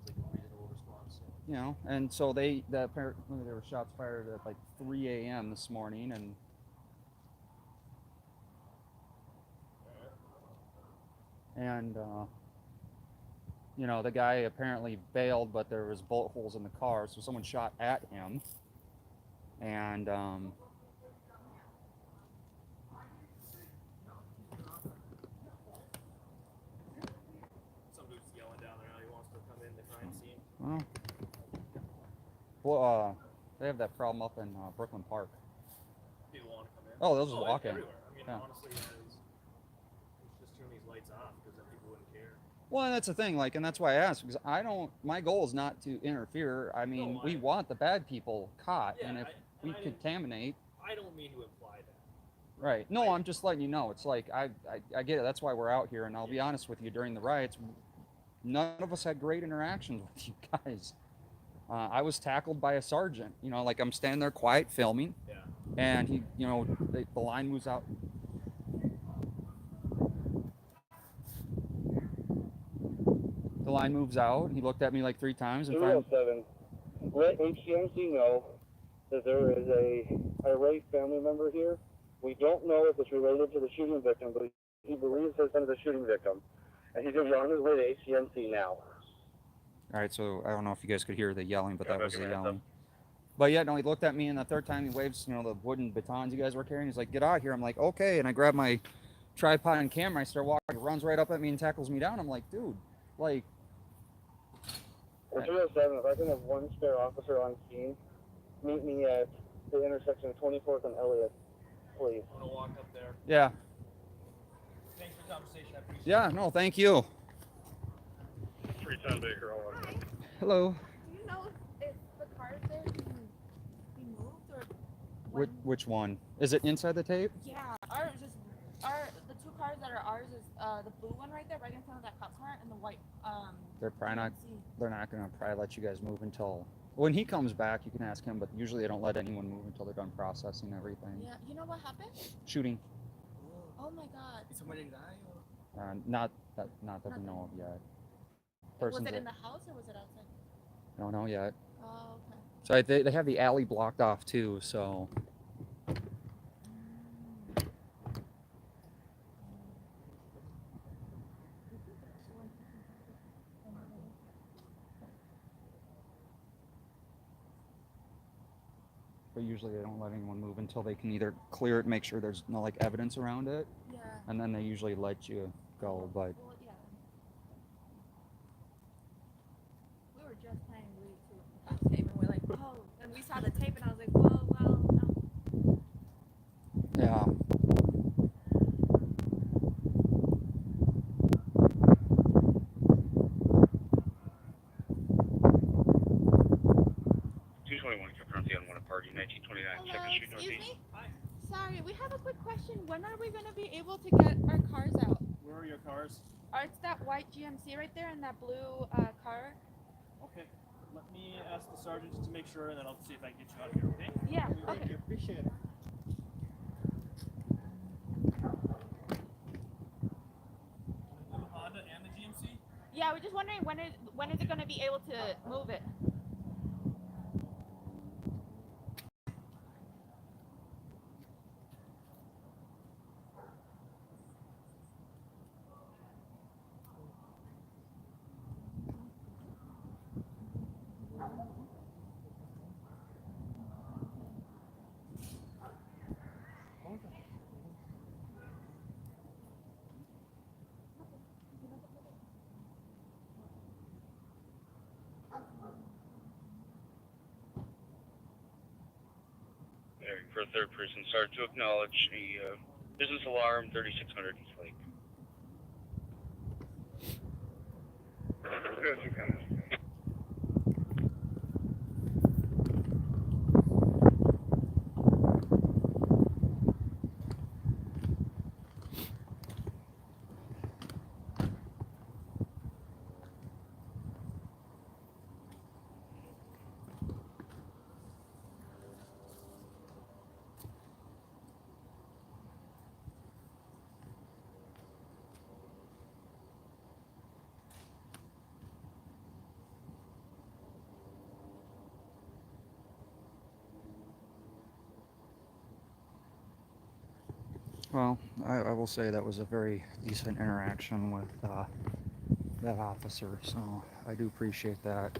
like a reasonable response. You know, and so apparently there were shots fired at like 3 a.m. this morning, and you know, the guy apparently bailed, but there was bullet holes in the car, so someone shot at him, and Some dude's yelling down there how he wants to come in the crime scene. well, they have that problem up in Brooklyn Park. People want to come in. Oh, they'll just walk in. Everywhere. I mean, Yeah. honestly, it's just turn these lights off because then people wouldn't care. Well, and that's the thing, like, and that's why I asked, because my goal is not to interfere. I mean, No, we want the bad people caught, Yeah, and if we I didn't- contaminate, I don't mean to imply that. right? No, I'm just letting you know. It's like, I get it. That's why we're out here, and I'll be honest with you, during the riots, none of us had great interactions with you guys. I was tackled by a sergeant, you know, like I'm standing there quiet filming, Yeah. and he, you know, the line moves out. The line moves out. He looked at me like 3 times and finally, 307, let HCMC know that there is a irate family member here. We don't know if it's related to the shooting victim, but he believes his son is a shooting victim. And he's going to be on his way to HCMC now. All right, so I don't know if you guys could hear the yelling, but that was the give me a heads yelling. But yeah, no, he looked at me, and the third time he waves, you know, the wooden batons you guys were carrying. He's like, "Get out of here!" I'm like, "Okay," and I grab my tripod and camera. I start walking. He runs right up at me and tackles me down. I'm like, "Dude, like." Well, 307, if I can have one spare officer on scene, meet me at the intersection of 24th and Elliot, please. I'm gonna walk up there. Yeah. Thanks for the conversation. I appreciate it. Yeah. No, thank you. 310 Baker, all Hi. Hello. Do you know if the cars there can be moved or Which one? Is it inside the tape? Yeah, the two cars that are ours is the blue one right there, right in front of that cop car, and the white. They're probably not. GMC. They're not gonna probably let you guys move until when he comes back. You can ask him, but usually they don't let anyone move until they're done processing everything. Yeah, you know what happened? Shooting. Oh my God. Is somebody die or? Not that we know of yet. Was it in the house or was it outside? Don't know yet. Oh, okay. So they have the alley blocked off too. So. But usually they don't let anyone move until they can either clear it, make sure there's no like evidence around it, Yeah. and then they usually let you go. But Well, yeah. We were just playing Wii too with that tape, and we're like, oh, and we saw the tape, and I was like, whoa, well, no. yeah. Party 1929 Hello, Second Street excuse Northeast. me? Hi. Sorry, we have a quick question. When are we going to be able to get our cars out? Where are your cars? It's that white GMC right there and that blue car. Okay. Let me ask the sergeant just to make sure, and then I'll see if I can get you out of here, okay? Yeah, Thank okay. you. Appreciate it. The Honda and the GMC? Yeah, we're just wondering when is it going to be able to move it? For a third person, start to acknowledge the business alarm 3600 East Lake. Good, you can. Well, I will say that was a very decent interaction with that officer, so I do appreciate that.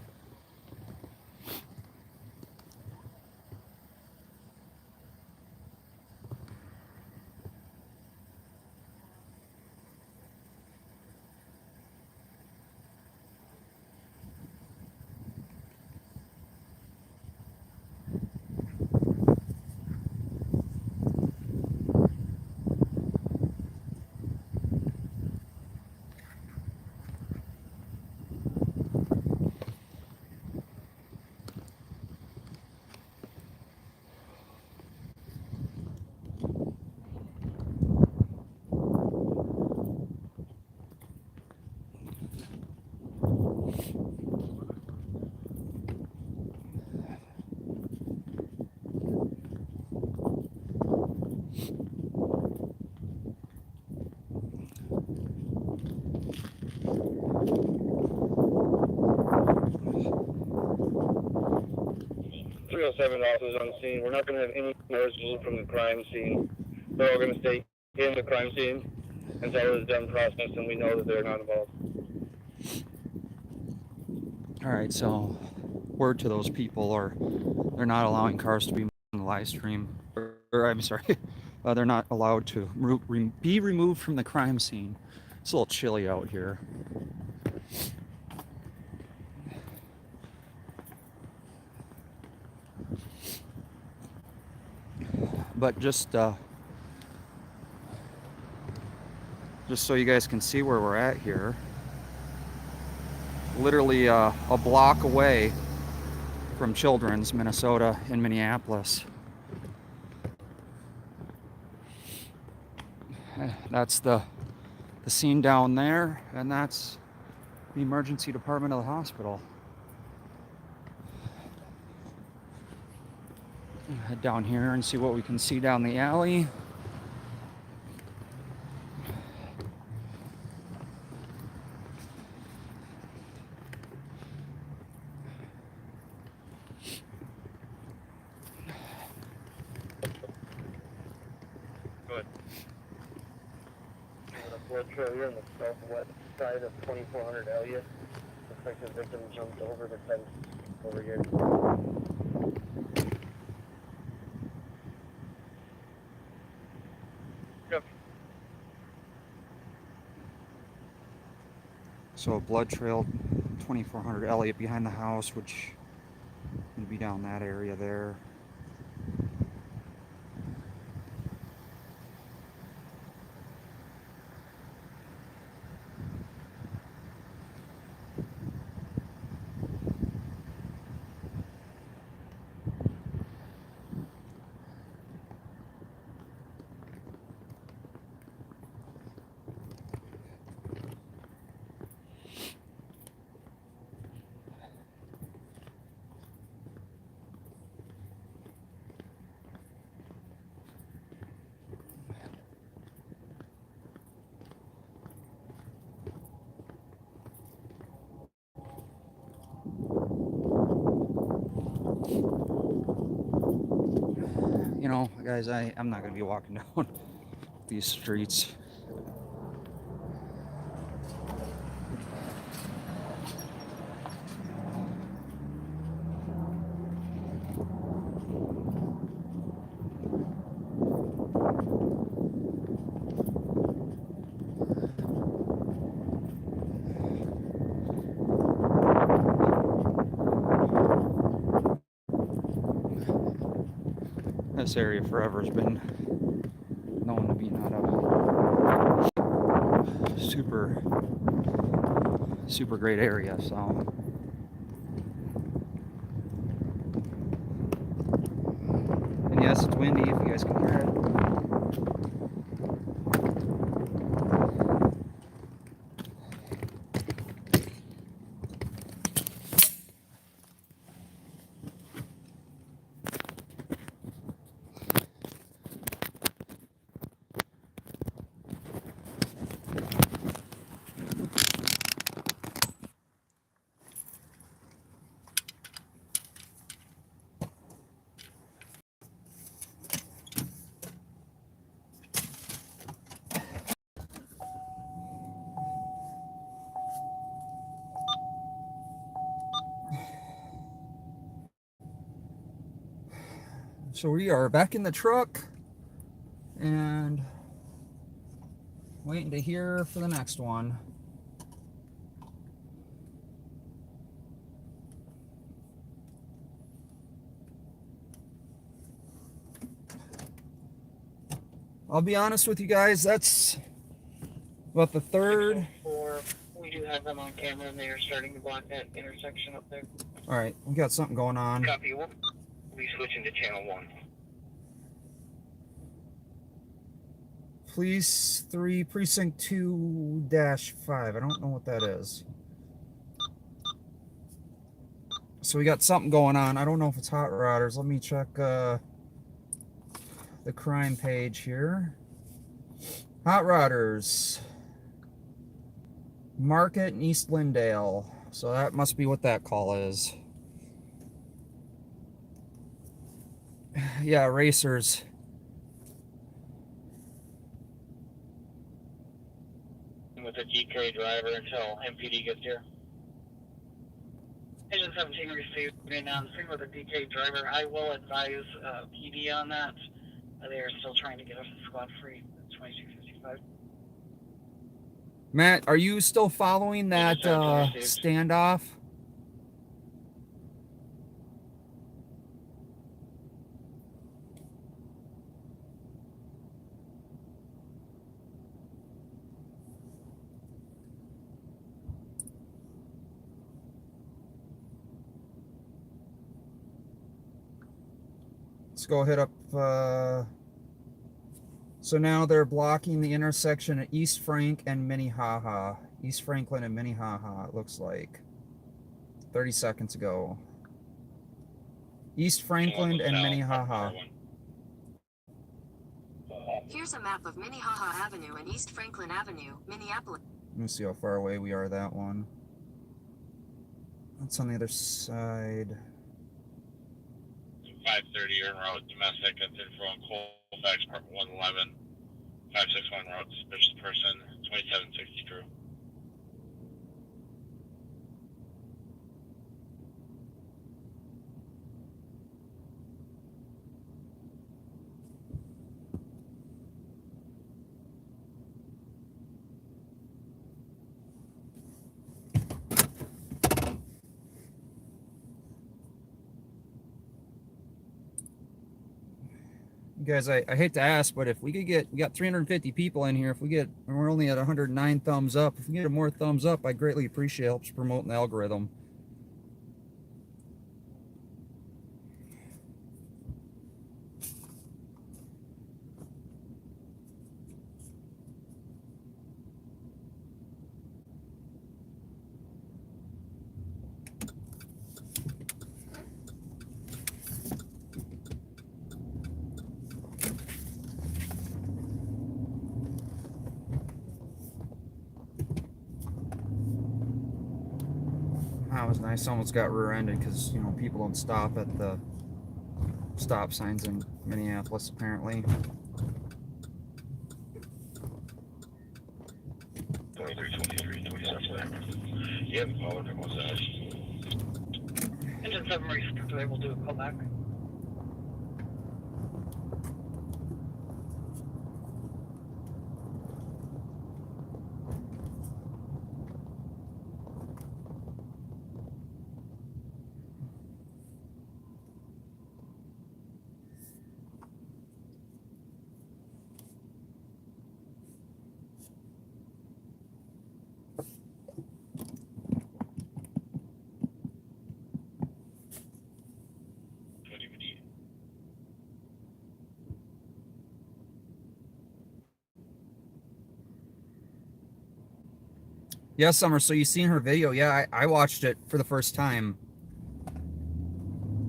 Officers on scene. We're not going to have any noise from the crime scene. They're all going to stay in the crime scene until it's done processed and we know that they're not involved. All right, so word to those people, or they're not allowing cars to be moved in the live stream, or I'm sorry, they're not allowed to be removed from the crime scene. It's a little chilly out here. But just so you guys can see where we're at here, literally a block away from Children's, Minnesota, in Minneapolis. That's the scene down there, and that's the emergency department of the hospital. Head down here and see what we can see down the alley. Good. A blood trail here on the southwest side of 2400 Elliot. Looks like the victim jumped over the fence over here. Yep. So a blood trail, 2400 Elliot behind the house, which would be down that area there. You know, guys, I'm not going to be walking down these streets. This area forever has been known to be not a super great area, so and yes, it's windy if you guys can hear it. So we are back in the truck and waiting to hear for the next one. I'll be honest with you guys, that's about the third. We do have them on camera and they are starting to block that intersection up there. All right, we got something going on. Copy. We'll be switching to channel 1. Police 3, Precinct 2-5. I don't know what that is. So we got something going on. I don't know if it's hot rodders. Let me check the crime page here. Hot rodders. Market in East Lindale. So that must be what that call is. Yeah, racers. With a DK driver until MPD gets here. Engine 17 received being on scene with a DK driver. I will advise PD on that. They are still trying to get us a squad free at 2255. Matt, are you still following that standoff? Let's go hit up. So now they're blocking the intersection at East Frank and Minnehaha. East Franklin and Minnehaha, it looks like. 30 seconds ago. East Franklin and Minnehaha. Here's a map of Minnehaha Avenue and East Franklin Avenue, Minneapolis. Let me see how far away we are, that one. That's on the other side. 530 en route, domestic at info on Colfax, Part 111. 561 en route, suspicious person, 2760 crew. Guys, I hate to ask, but if we could get, we got 350 people in here. If we get, and we're only at 109 thumbs up. If we get more thumbs up, I greatly appreciate it. Helps promoting the algorithm. That was nice. Almost got rear-ended because, you know, people don't stop at the stop signs in Minneapolis, apparently. 2323, yeah, caller, what's that? Engine 7 received, they will do a callback. Yeah, Summer, so you seen her video? Yeah, I watched it for the first time.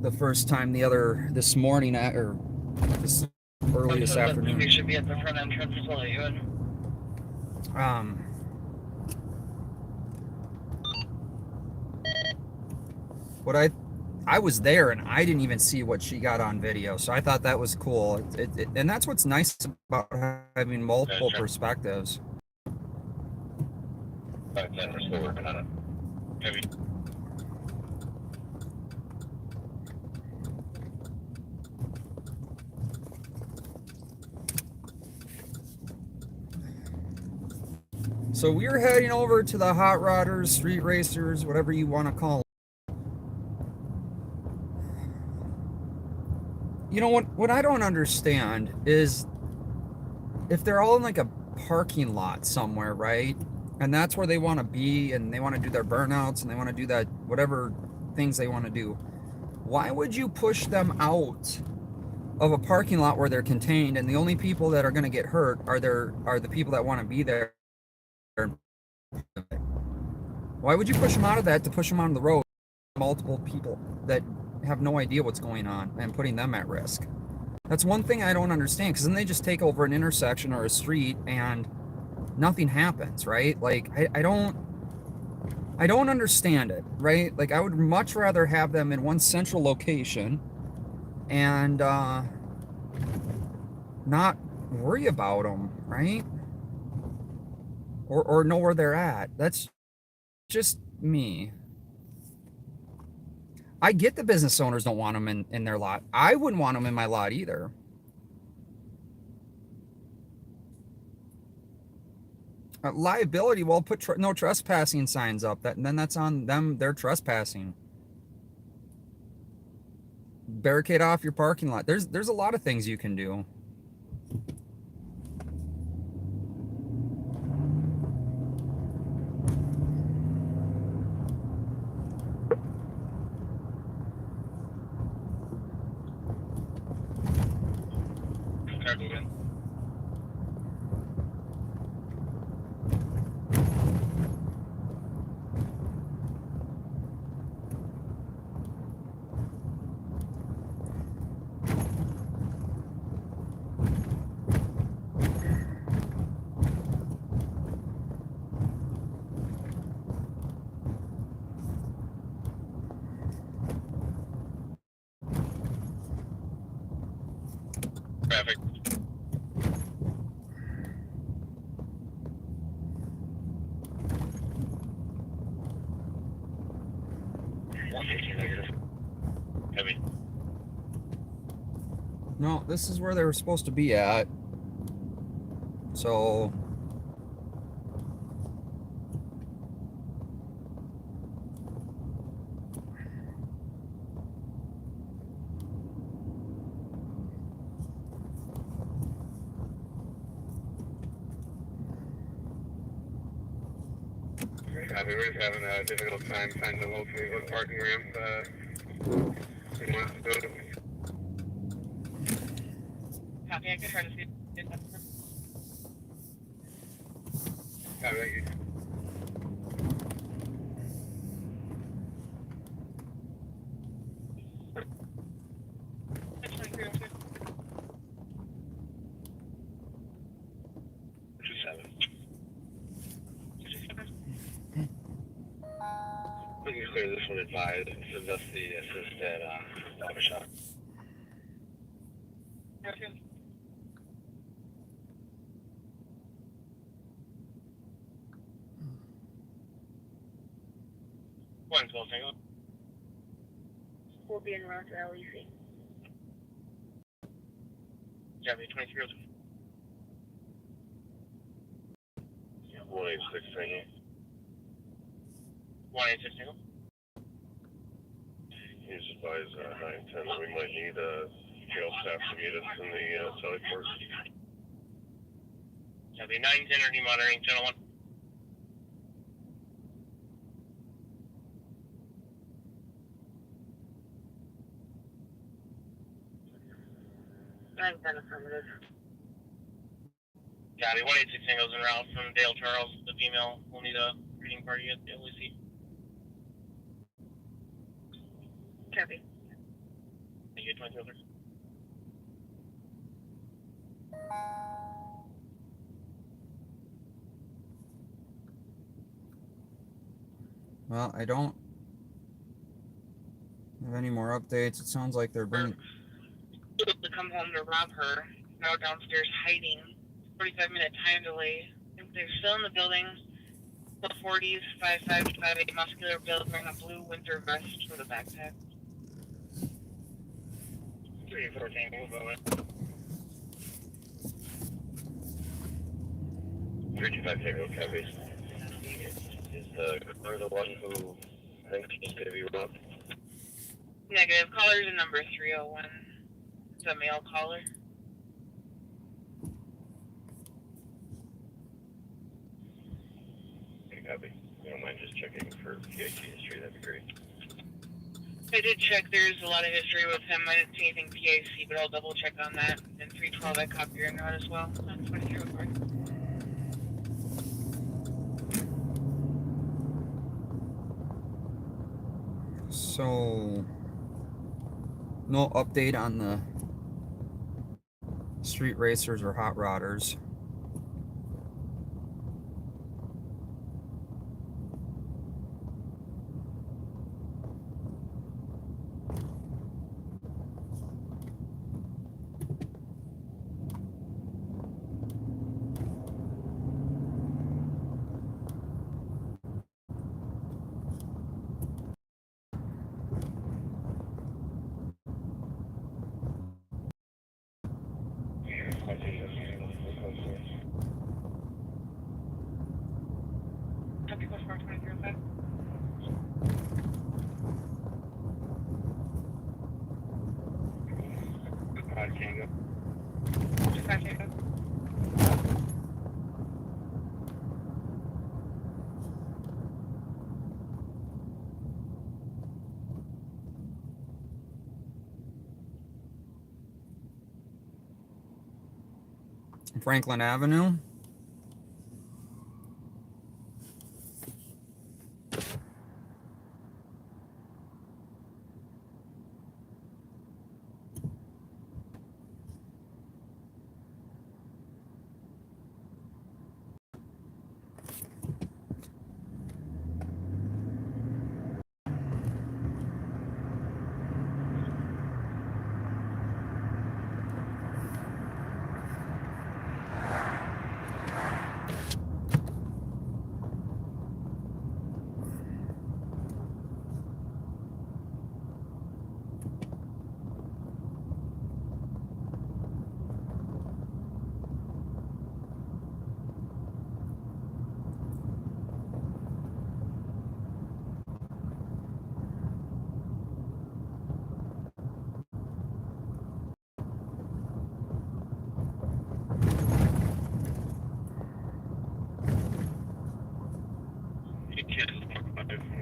This morning, or this early this afternoon. We should be at the front entrance as well, you in? What I was there and I didn't even see what she got on video, so I thought that was cool. And that's what's nice about having multiple perspectives. 510, we're still working on it. Heavy. So we're heading over to the hot rodders, street racers, whatever you want to call them. You know what I don't understand is if they're all in like a parking lot somewhere, right? And that's where they want to be, and they want to do their burnouts, and they want to do that whatever things they want to do. Why would you push them out of a parking lot where they're contained, and the only people that are going to get hurt are the people that want to be there? Why would you push them out of that to push them onto the road? Multiple people that have no idea what's going on and putting them at risk. That's one thing I don't understand, because then they just take over an intersection or a street and nothing happens, right? Like I don't understand it, right? Like I would much rather have them in one central location and not worry about them, right? Or know where they're at. That's just me. I get the business owners don't want them in their lot. I wouldn't want them in my lot either. Liability, well, put no trespassing signs up. Then that's on them. They're trespassing. Barricade off your parking lot. There's a lot of things you can do. Traffic. Heavy. No, this is where they were supposed to be at. So We're just having a difficult time finding a local parking ramp. In one of the buildings. Copy, I can try to see. Thank you. We can clear this one advised. That's the assist at Gunshot. One 12 single. We'll be en route to LEC. Copy, 23. 186 single. 186 single. He's advised 910 that we might need jail staff to meet us in the Sally Port. Copy, 910 are demonitoring channel 1. I've been affirmative. Copy, 186 singles en route from Dale Charles. The female will need a greeting party at the LEC. Copy. Thank you, 23. well, I don't have any more updates. It sounds like they're bringing. To come home to rob her. Now downstairs hiding. 45-minute time delay. If they're still in the building. The 40s, 5558 muscular build, wearing a blue winter vest with a backpack. 314, move over. 325 Tango Copy. Is the car the one who thinks he's going to be robbed? Negative. Caller's in number 301. It's a male caller. Okay, copy. You don't mind just checking for PIC history, that'd be great. I did check. There's a lot of history with him. I didn't see anything PIC, but I'll double check on that. And 312, I copy your note as well. That's 23 report. So no update on the street racers or hot rodders. 42305. 5 Tango. 5 Tango. Franklin Avenue.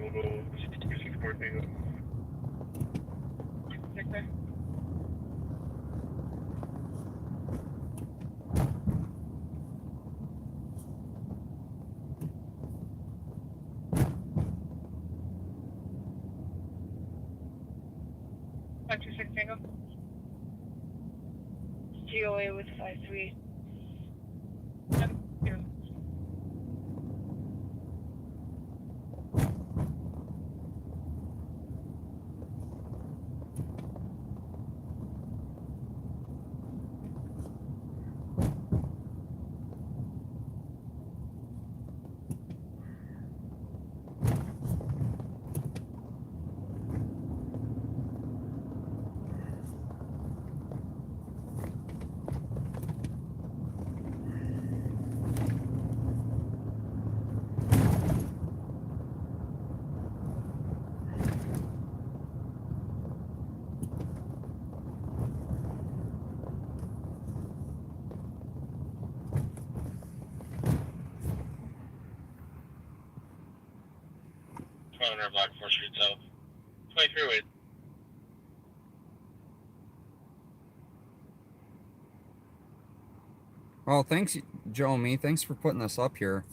We'll go 64 Tango. 6 there. Five 2 6 Tango. GOA with 5-3. Here. Block 4th Street South. 23 wait. Well, thanks, Joe. Thanks for putting this up here.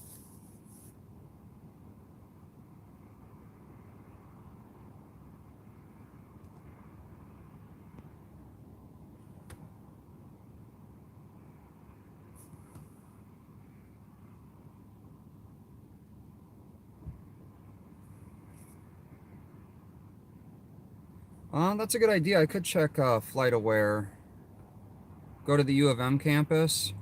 That's a good idea. I could check FlightAware. Go to the U of M campus.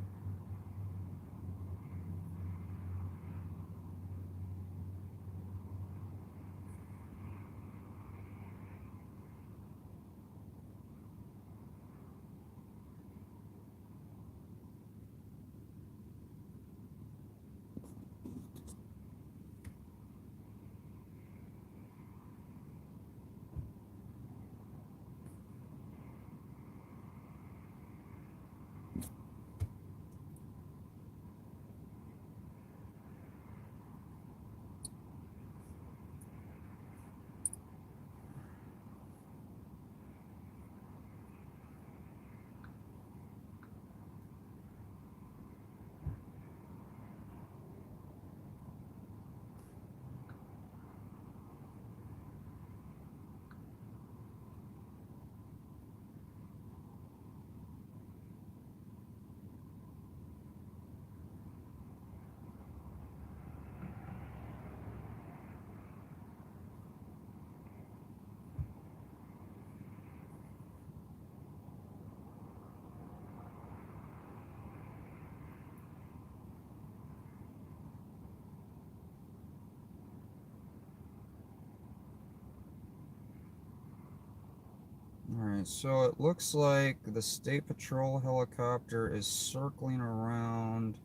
Alright, so it looks like the State Patrol helicopter is circling around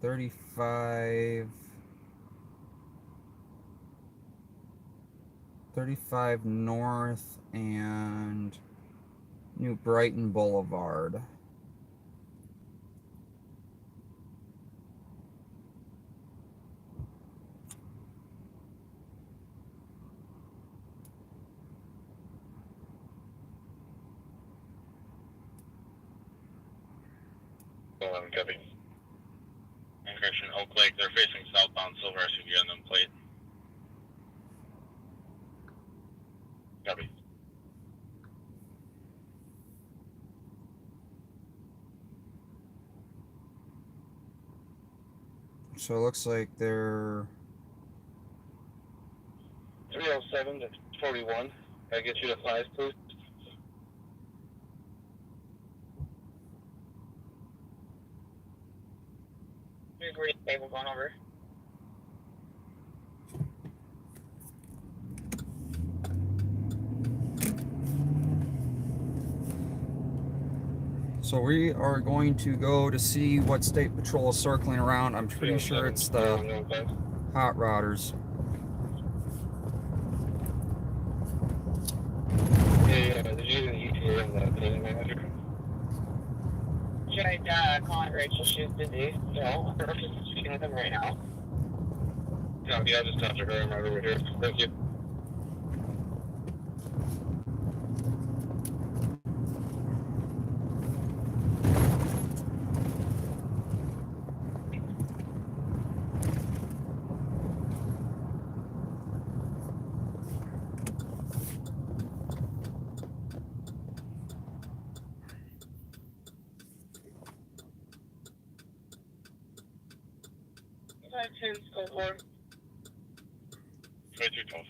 35 35 North and New Brighton Boulevard. Copy. And correction, Oak Lake, they're facing southbound Silver SUV on them plate. Copy. So it looks like they're 307 to 41. Can I get you to 5, please? Here's stable going over. So we are going to go to see what state patrol is circling around. I'm pretty sure it's the hot rodders. Yeah, did you get an ETA on the building manager? Tried calling Rachel. She's busy, so I don't know if she's speaking with him right now. Yeah, I just talked to her. I'm right over here. Thank you. Go for 2212.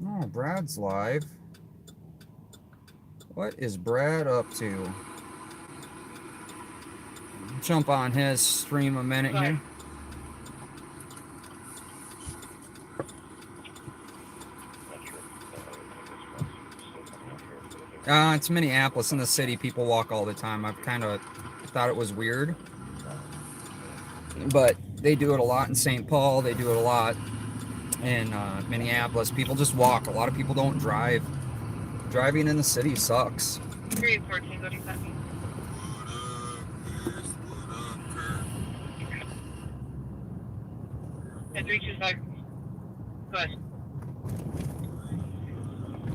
Oh, Brad's live. What is Brad up to? Jump on his stream a minute here. It's Minneapolis in the city. People walk all the time. I've kind of thought it was weird, but they do it a lot in St. Paul. They do it a lot in Minneapolis. People just walk. A lot of people don't drive. Driving in the city sucks. 314, go to copy. And 325. Go ahead.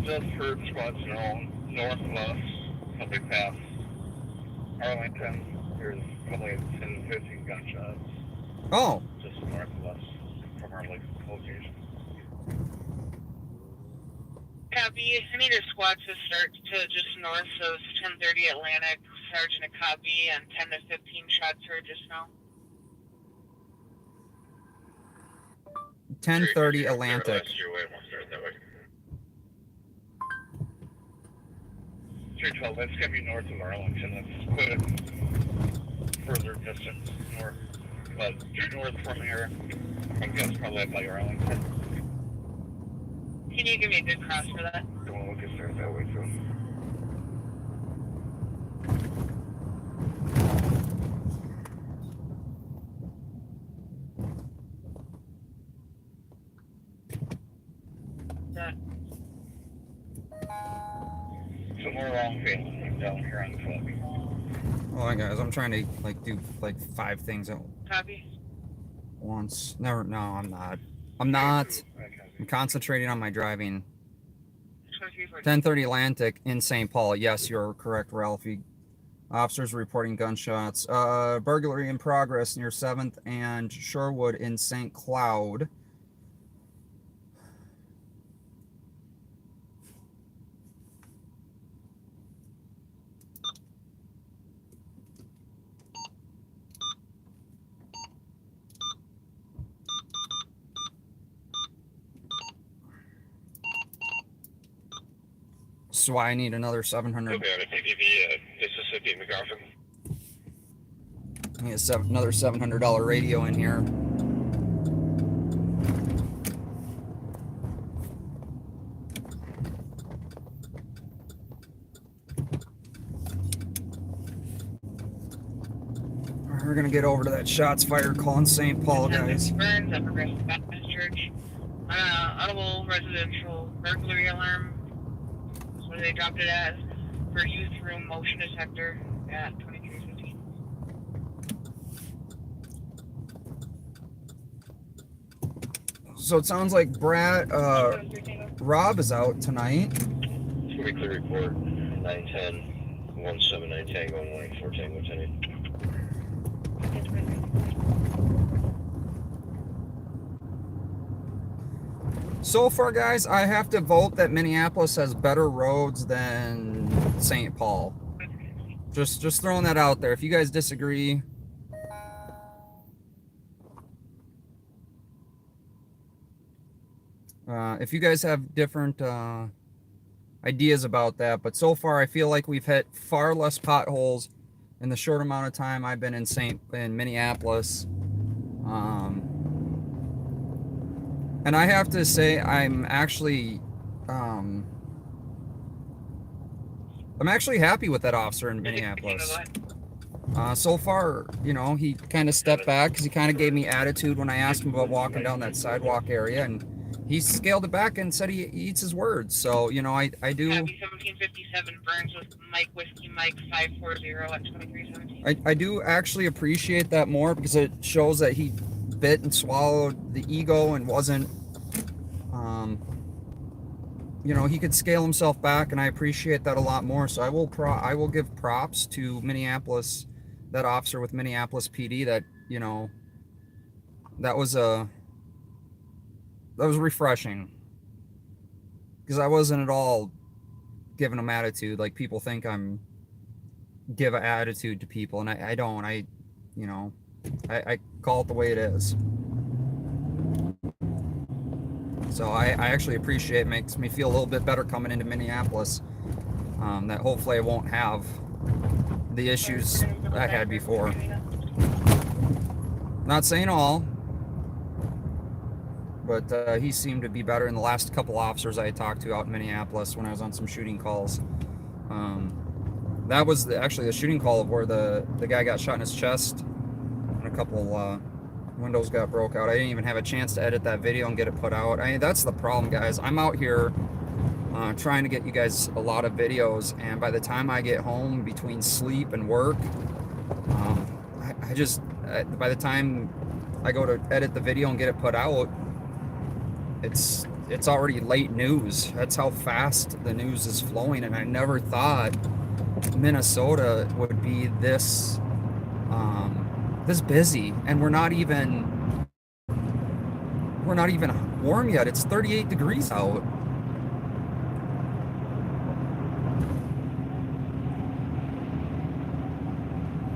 Just heard spots now, north of us, probably past Arlington. There's probably 10, 15 gunshots. Oh. Just north of us from our location. Copy. I need a squad to start to just north of 1030 Atlantic. Sergeant a copy and 10 to 15 shots heard just now. 1030 Atlantic. 312, that's going to be north of Arlington. That's quite a further distance north. But due north from here, I guess probably up by Arlington. Can you give me a good cross for that? Don't want to look at there that way, too. Somewhere along Phelan, down here on the club. Hold on, guys. I'm trying to do 5 things at Copy. once. No, I'm not. I'm concentrating on my driving. 1030 Atlantic in St. Paul. Yes, you're correct, Ralphie. Officers reporting gunshots. Burglary in progress near 7th and Sherwood in St. Cloud. So I need another 700. Okay, Mississippi, McGoffin. I need another $700 radio in here. We're gonna get over to that shots fired call in St. Paul, guys. Burns at Progressive Baptist Church. Audible residential burglary alarm. That's what they dropped it as. For youth room motion detector at 2315. So it sounds like Rob is out tonight. 3 clear report, 910, 179 Tango, 184 Tango, 10. So far, guys, I have to vote that Minneapolis has better roads than St. Paul. Just throwing that out there. If you guys disagree, if you guys have different ideas about that, but so far I feel like we've hit far less potholes in the short amount of time I've been in Minneapolis. And I have to say, I'm actually happy with that officer in Minneapolis. So far, you know, he kind of stepped back because he kind of gave me attitude when I asked him about walking down that sidewalk area, and he scaled it back and said he eats his words. So, you know, I do. Happy 1757 Burns with Mike Whiskey Mike 540 at 2317. I do actually appreciate that more because it shows that he bit and swallowed the ego and wasn't, you know, he could scale himself back, and I appreciate that a lot more. So I will give props to Minneapolis, that officer with Minneapolis PD. That, you know, that was refreshing, because I wasn't at all giving him attitude like people think I'm give an attitude to people, and I don't. You know, I call it the way it is. So I actually appreciate it. Makes me feel a little bit better coming into Minneapolis, that hopefully I won't have the issues I had before. Not saying all, but he seemed to be better in the last couple officers I had talked to out in Minneapolis when I was on some shooting calls. That was actually the shooting call of where the guy got shot in his chest and a couple windows got broke out. I didn't even have a chance to edit that video and get it put out. I mean, that's the problem, guys. I'm out here trying to get you guys a lot of videos, and by the time I get home between sleep and work, by the time I go to edit the video and get it put out, it's already late news. That's how fast the news is flowing, and I never thought Minnesota would be this busy, and we're not even warm yet. It's 38 degrees out.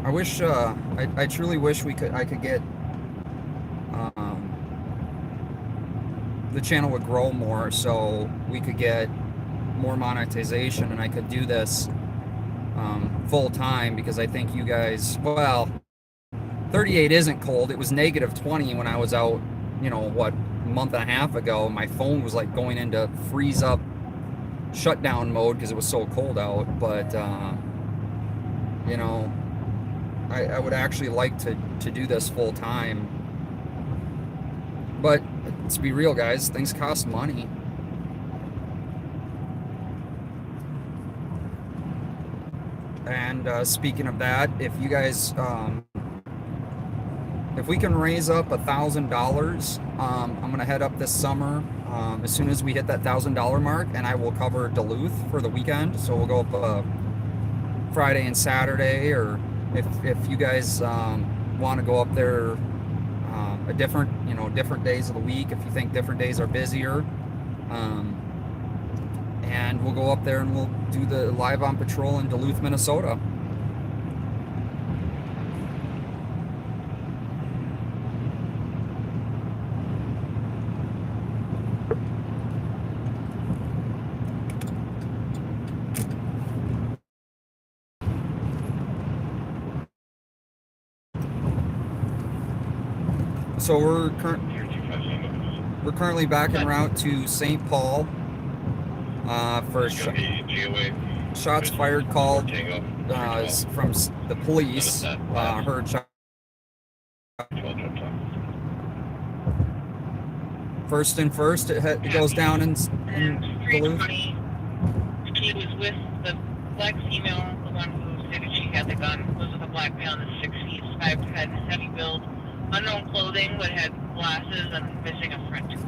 I wish I truly wish I could get the channel would grow more so we could get more monetization, and I could do this full time, because I think you guys, well, 38 isn't cold. It was negative 20 when I was out, you know, what, a month and a half ago. My phone was like going into freeze up shutdown mode because it was so cold out. But you know, I would actually like to do this full time, but let's be real, guys, things cost money. And speaking of that, if you guys if we can raise up $1,000, I'm gonna head up this summer as soon as we hit that $1,000 mark, and I will cover Duluth for the weekend. So we'll go up Friday and Saturday, or if you guys want to go up there a different days of the week, if you think different days are busier, and we'll go up there and we'll do the Live on Patrol in Duluth, Minnesota. So we're currently back en route to St. Paul for shots fired called from the police. Heard First and first, it goes down in And Duluth. 320, she was with the black female, the one who stated she had the gun, was with a black male in the 60s, 5'10", heavy build, unknown clothing, but had glasses and missing a front tooth.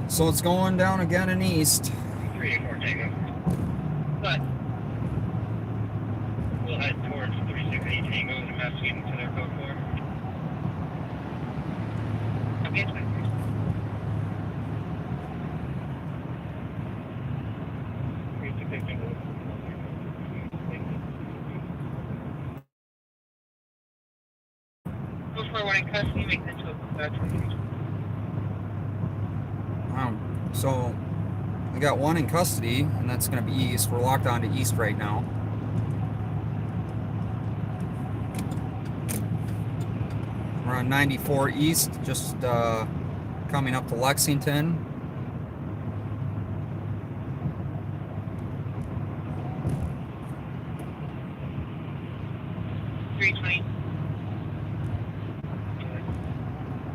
So it's going down again in east. 384 Tango. But We'll head towards 368 Tango and investigate into their code 4. okay, it's fine. Go for one in custody, make it into a 23. So we got one in custody, and that's going to be east. We're locked on to east right now. We're on 94 east, just coming up to Lexington.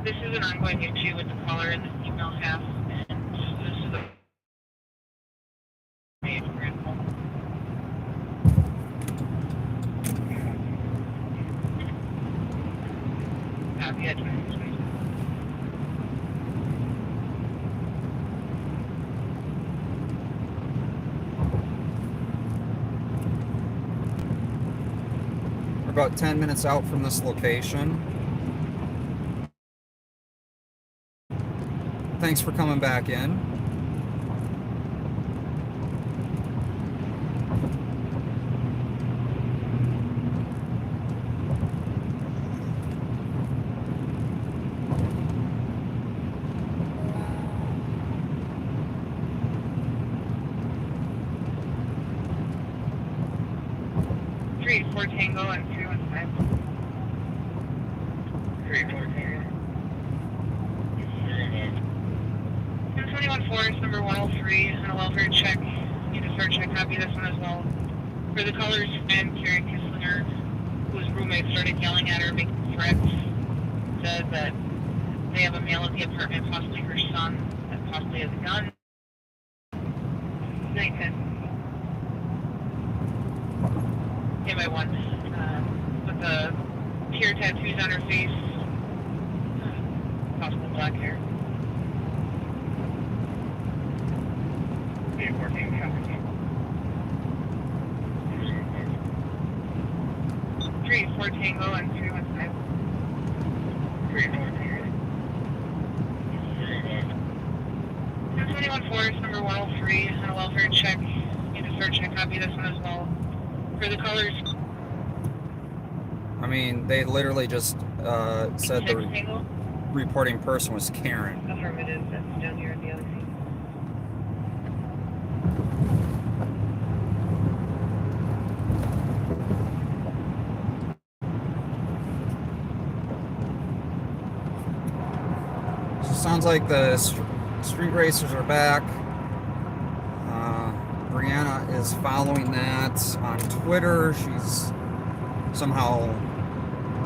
This is an ongoing issue with the caller in the female half, and this is a main critical. Copy at 23. We're about 10 minutes out from this location. Thanks for coming back in. Three, 4 Tango and 315. 384 Tango. 21-4 is number 103 on a welfare check. Need a search check. Copy this one as well. For the caller's friend, Karen Kisslinger, whose roommate started yelling at her, making threats, said that they have a male at the apartment, possibly her son, that possibly has a gun. 910. Hit by one. With the tear tattoos on her face. Possible black hair. 314 copy. 3-4 Tango and 315. 314. 21-4 is number 103 on a welfare check. Need a search check. Copy this one as well. For the callers. I mean, they literally just said the Tango. reporting person was Karen. Affirmative. That's down here at the other scene. So sounds like the street racers are back. Brianna is following that on Twitter. She's somehow...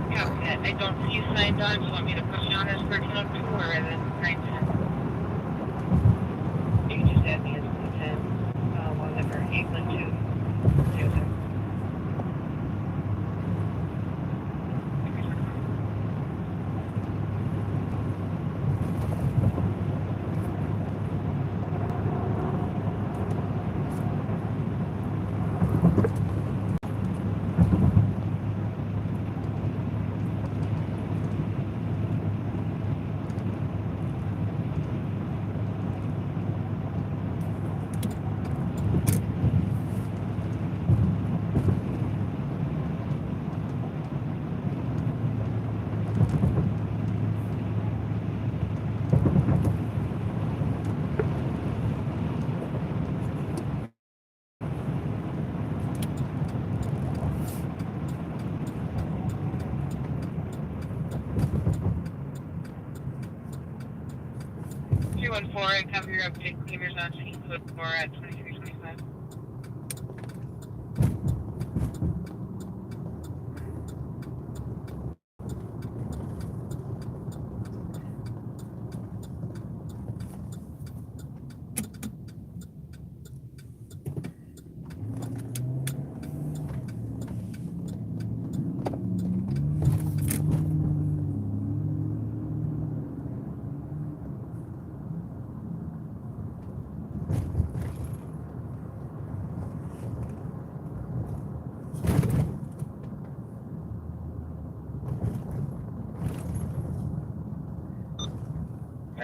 Yeah, I don't see you signed on. You want me to push you on as 1302 or as 910? You can just add me as 10. Whatever. England 2. I cover your update cleaners on scene code 4 at 2325.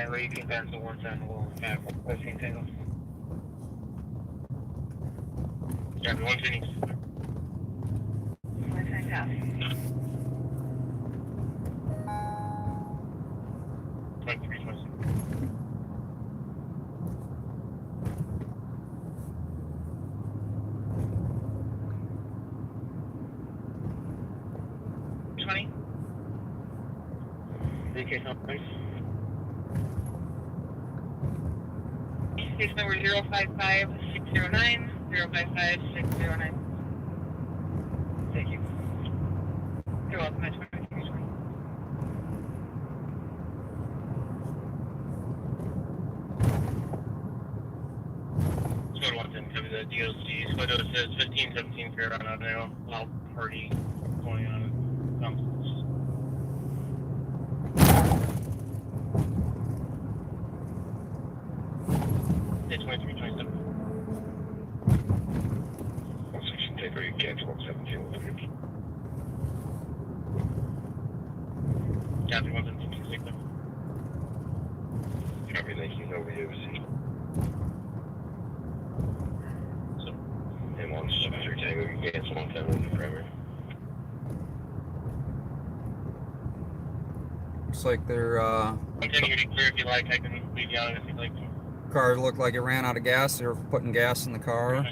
Tango, you can cancel 110 and 15 Tango. Yeah, 110. 110 pass. 23, 26. DK something. Case number 055609, 055609. Thank you. You're welcome, at 2320. Squad 110, copy that. DOC. Squad notice says 1517 Fairground Avenue. Loud party going on. It's 23, 27. 116 Tango, you can cancel 117. Copy 117, 26. Copy, thank you. Over you. So, And 173 Tango, you can cancel 110 forever. Looks like their 110, you're clear if you like. I can leave you out if you'd like to. car looked like it ran out of gas. They were putting gas in the car.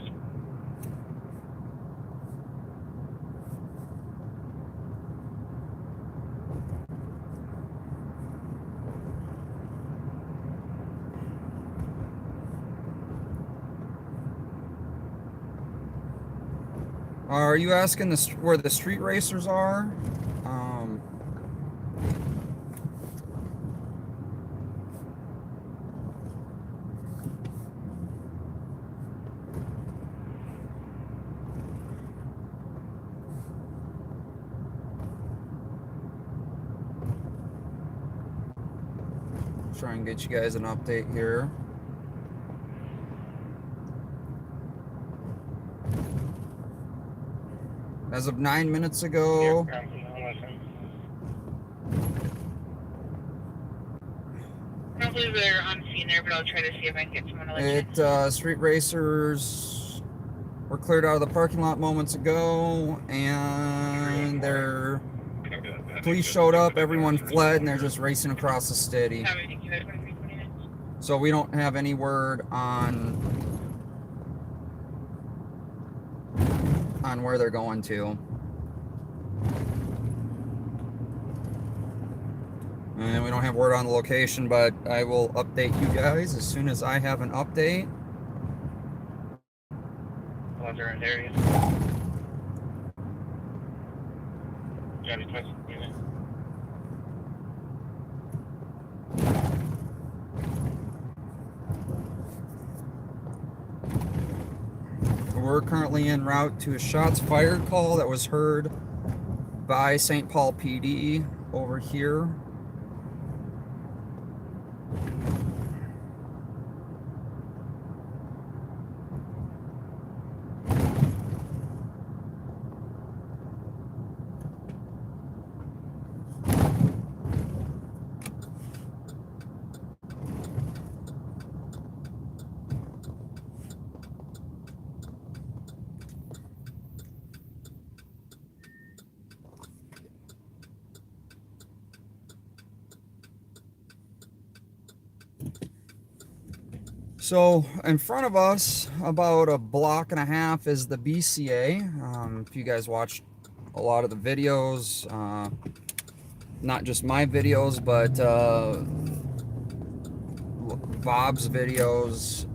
Are you asking where the street racers are? Try and get you guys an update here. As of 9 minutes ago, Yeah, Probably they're on scene there, but I'll try to see if I can get someone to let you. street racers were cleared out of the parking lot moments ago, and their police showed up, everyone fled, and they're just racing across the city. Copy, thank you, at 2329. So we don't have any word on where they're going to. And we don't have word on the location, but I will update you guys as soon as I have an update. ones are in the area. Copy 26. We're currently en route to a shots fired call that was heard by St. Paul PD over here. So in front of us, about a block and a half, is the BCA. If you guys watched a lot of the videos, not just my videos, but Bob's videos,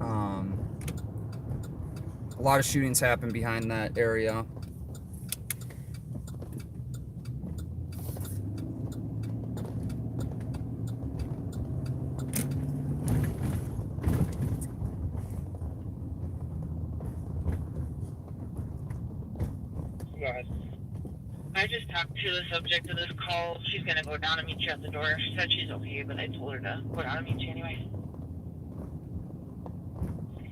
a lot of shootings happen behind that area. Go ahead. I just talked to the subject of this call. She's gonna go down and meet you at the door. She said she's okay, but I told her to go down and meet you anyway.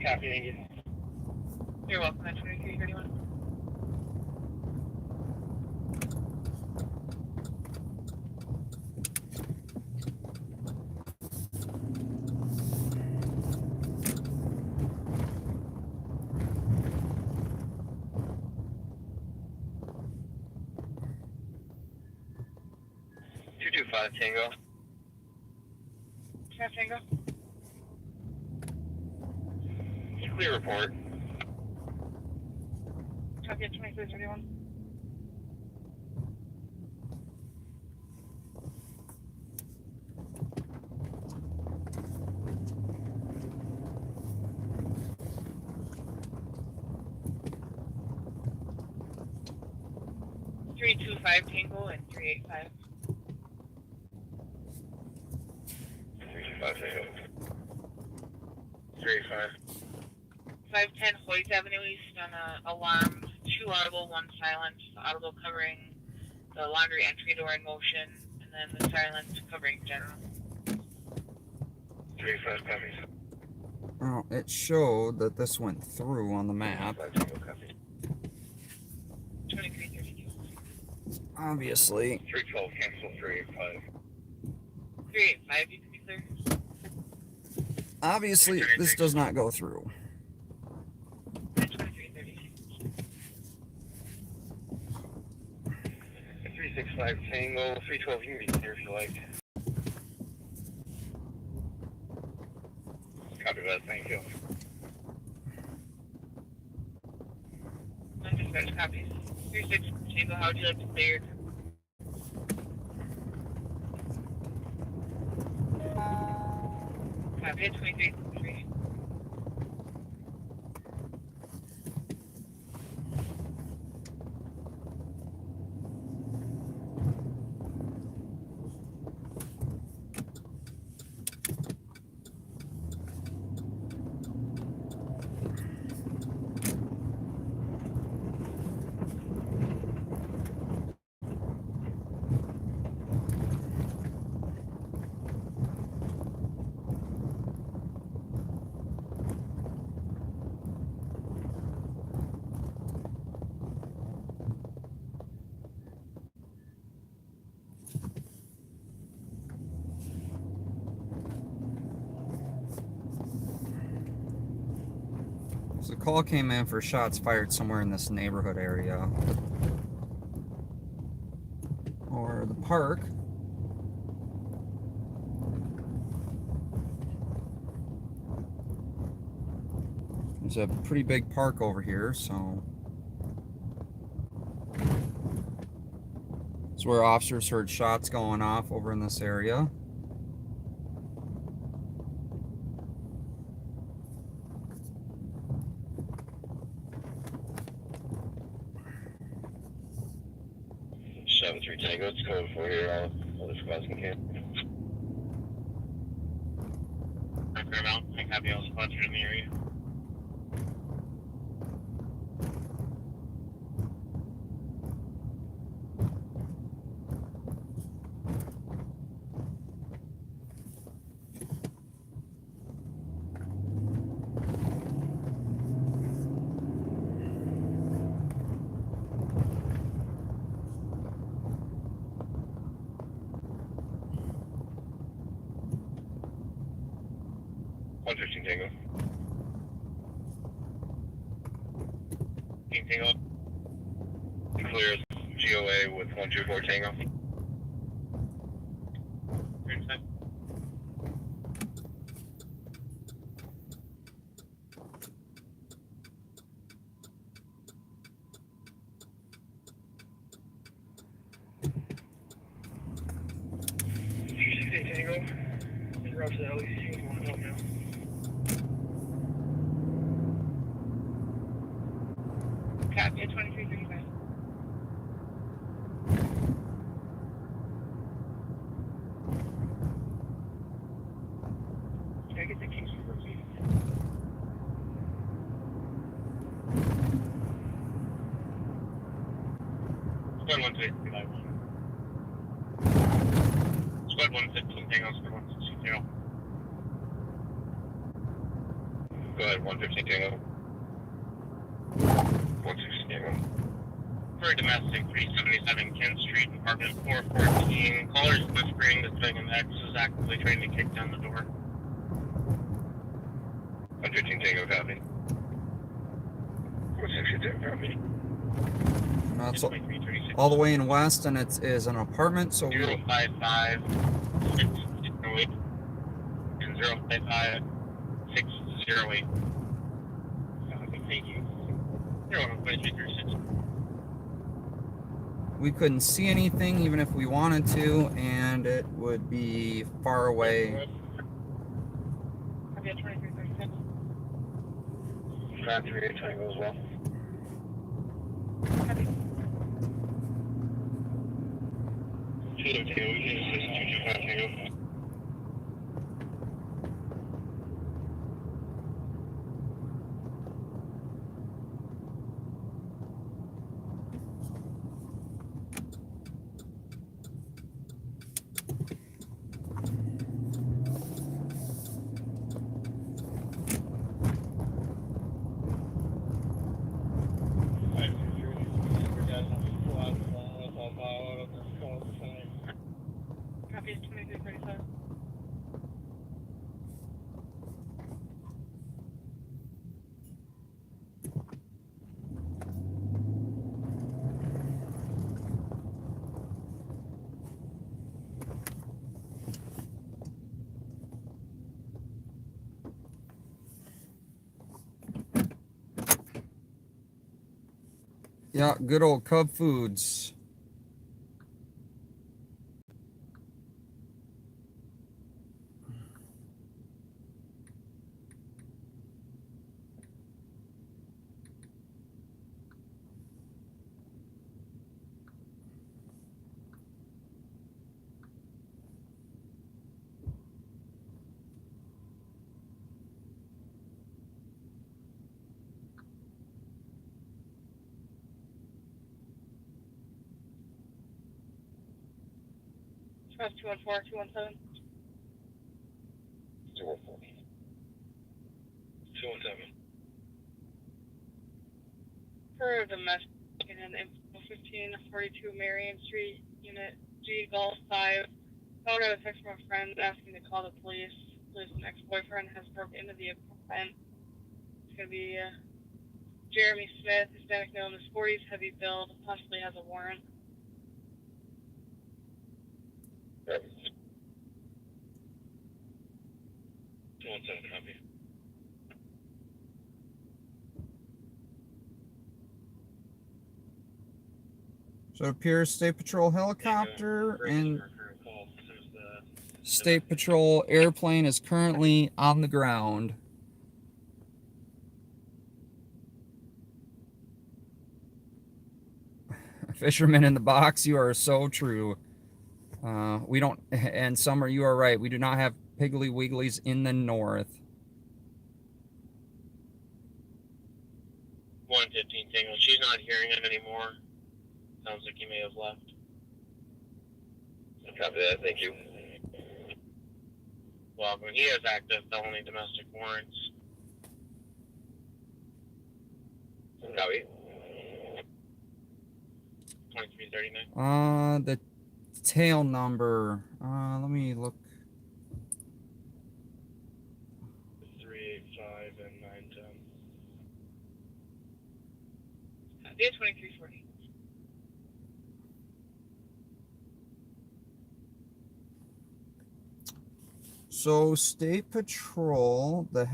Copy, thank you. You're welcome at 2331. 5 Tango. 5 Tango. Clear report. Copy at 2331. Three 2-5 Tango and 385. 325 Tango. 385. 510 Hoyt Avenue East on alarm, 2 audible, 1 silent. The audible covering the laundry entry door in motion, and then the silent covering general. 385 copies. Oh, it showed that this went through on the map. 5 Tango copy. 2332. Obviously. 312 cancel 385. 385, you can be clear. Obviously, this does not go through. 2330. 365 Tango. 312, you can be clear if you like. Copy that, thank you. Dispatch copies. 36 Tango, how would you like to clear? Copy at 2333. So the call came in for shots fired somewhere in this neighborhood area. Or the park. There's a pretty big park over here, so it's where officers heard shots going off over in this area. Tango, it's code 4 here, all the squads can camp. Paramount, I have the squads in the area. Tango. Tango. Clear GOA with 124 Tango. Inside. Tango. You're up to the LEC if you want to help now. Copy at 2335. Can I get the keys for me? Squad 135. Squad 115 Tango, Squad 116 Tango. Go ahead, 115 Tango. 116 Tango. For domestic, 377 Kent Street, apartment 414. Callers whispering that Megan X is actively trying to kick down the door. 115 Tango, copy. 116 Tango, copy. That's 2336. all the way in west, and it is an apartment. So 055 608 and 055 608. Thank you. 2336. we couldn't see anything even if we wanted to, and it would be far away. Copy at 2336. Ground 3820 goes well. Copy. Kilo Tango, we can assist 225 Tango. Copy at 2337. Yeah, good old Cub Foods. Press 214, 217. 217. For domestic in 1542 Marion Street, Unit G, Golf 5. Phone out a text from a friend asking to call the police. Police and ex-boyfriend has broken into the apartment. It's going to be Jeremy Smith, Hispanic male in his 40s, heavy build, possibly has a warrant. 217, copy. So it appears State Patrol helicopter and State Patrol airplane is currently on the ground. Fisherman in the box, you are so true. We don't, and Summer, you are right. We do not have Piggly Wigglies in the north. 115 Tango. She's not hearing it anymore. Sounds like he may have left. Copy that, thank you. Well, when he has active felony domestic warrants. Copy. 2339. The tail number. Let me look. 385 and 910. Copy at 2340. So State Patrol, the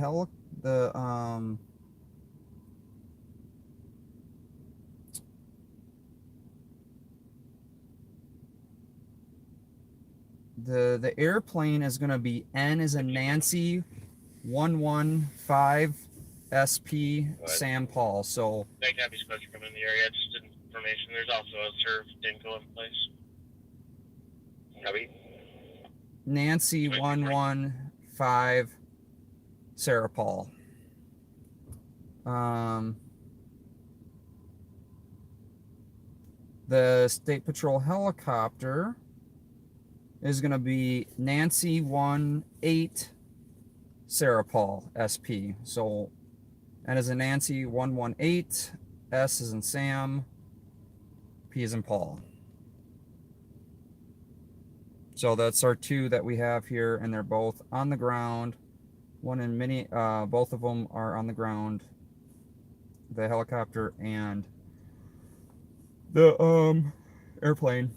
airplane is going to be N as in Nancy 115 SP Sam Paul. So Thank you, Happy Special coming in the area. Just information. There's also a serve Dinko in place. Copy. Nancy 115 Sarah Paul. The State Patrol helicopter is going to be Nancy 18 Sarah Paul SP. So N is in Nancy 118, S is in Sam, P is in Paul. So that's our two that we have here, and they're both on the ground. One in both of them are on the ground. The helicopter and The airplane.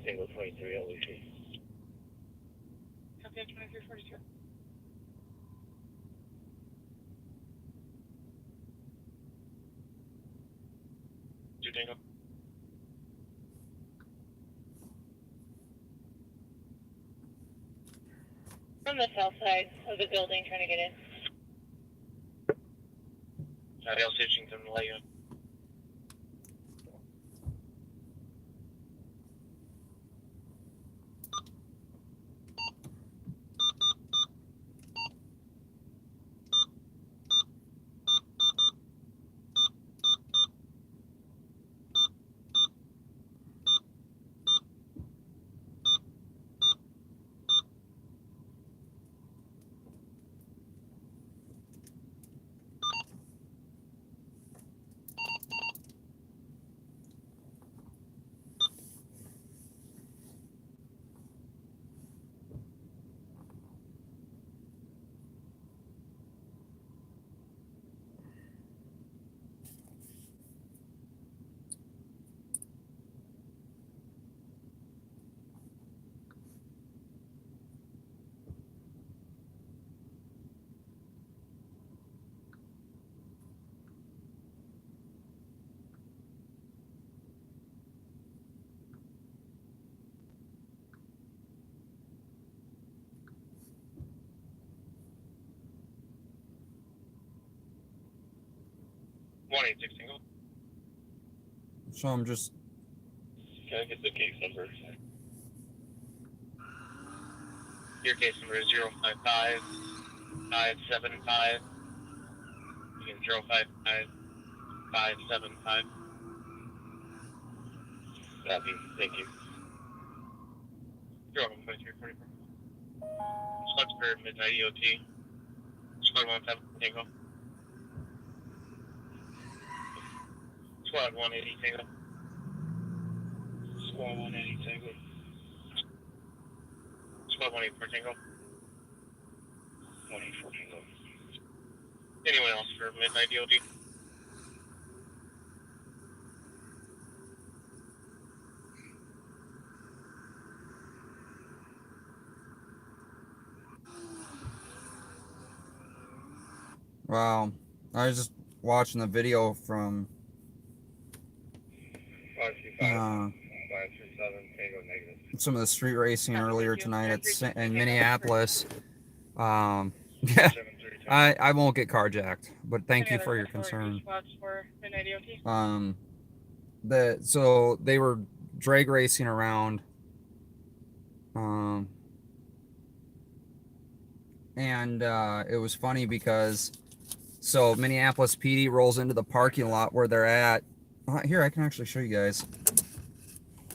Single 23 LEC. Copy on 2342. Two Tango. From the south side of the building, trying to get in. Dale Stitchington, Leia. One 86 Tango. So I'm just. Can I get the case number? Your case number is 055 575. Again, 055 575. Copy. Thank you. You're welcome, 2344. Squad for midnight EOT. Squad 17 Tango. Squad 180 Tango. Squad 180 Tango. Squad 184 Tango. 184 Tango. Anyone else for midnight EOT? Wow. I was just watching the video from 525 537 Tango negative. some of the street racing earlier tonight in Minneapolis. Yeah, I won't get carjacked, but thank you for your concern. So they were drag racing around, and it was funny because so Minneapolis PD rolls into the parking lot where they're at. Here, I can actually show you guys.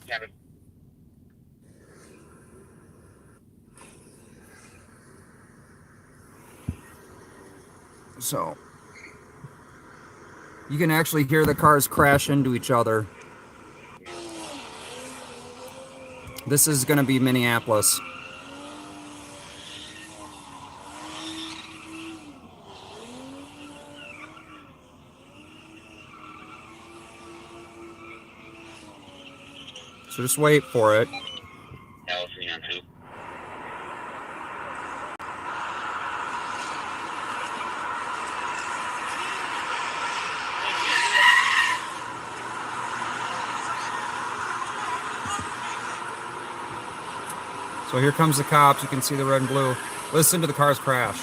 Cabin. So you can actually hear the cars crash into each other. This is going to be Minneapolis. So just wait for it. Allison, on 2. So here comes the cops. You can see the red and blue. Listen to the cars crash.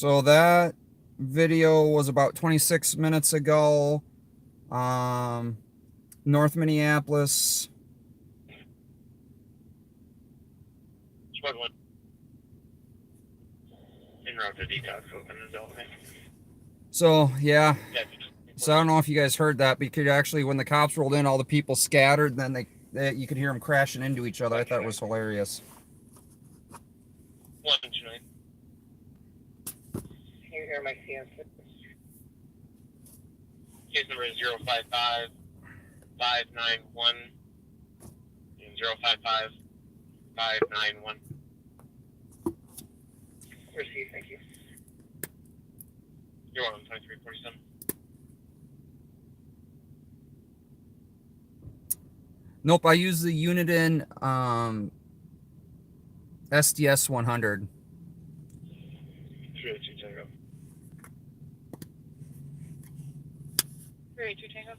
So that video was about 26 minutes ago. North Minneapolis. Squad 1. En route to detox, open the zone. So, yeah. Yeah, So I don't know if you guys heard that, but you could actually, when the cops rolled in, all the people scattered, and then you could hear them crashing into each other. I thought it was hilarious. 129. Can you hear my CNC? Case number is 055 591 and 055 591. Received, thank you. You're on 2347. Nope, I use the Uniden SDS 100. 382 Tango. 382 Tango.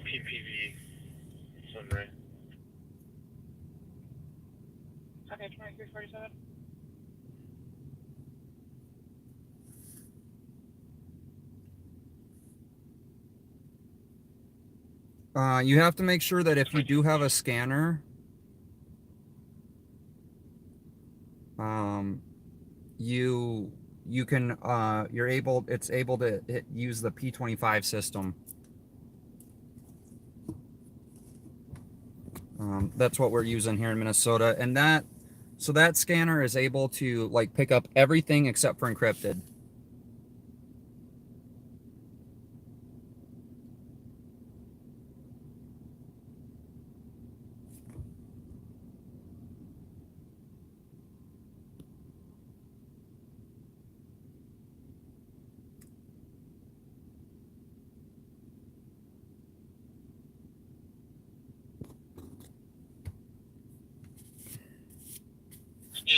PPV Sunray. Okay, 2347. You have to make sure that if you do have a scanner, you can it's able to use the P25 system. That's what we're using here in Minnesota, and that scanner is able to like pick up everything except for encrypted.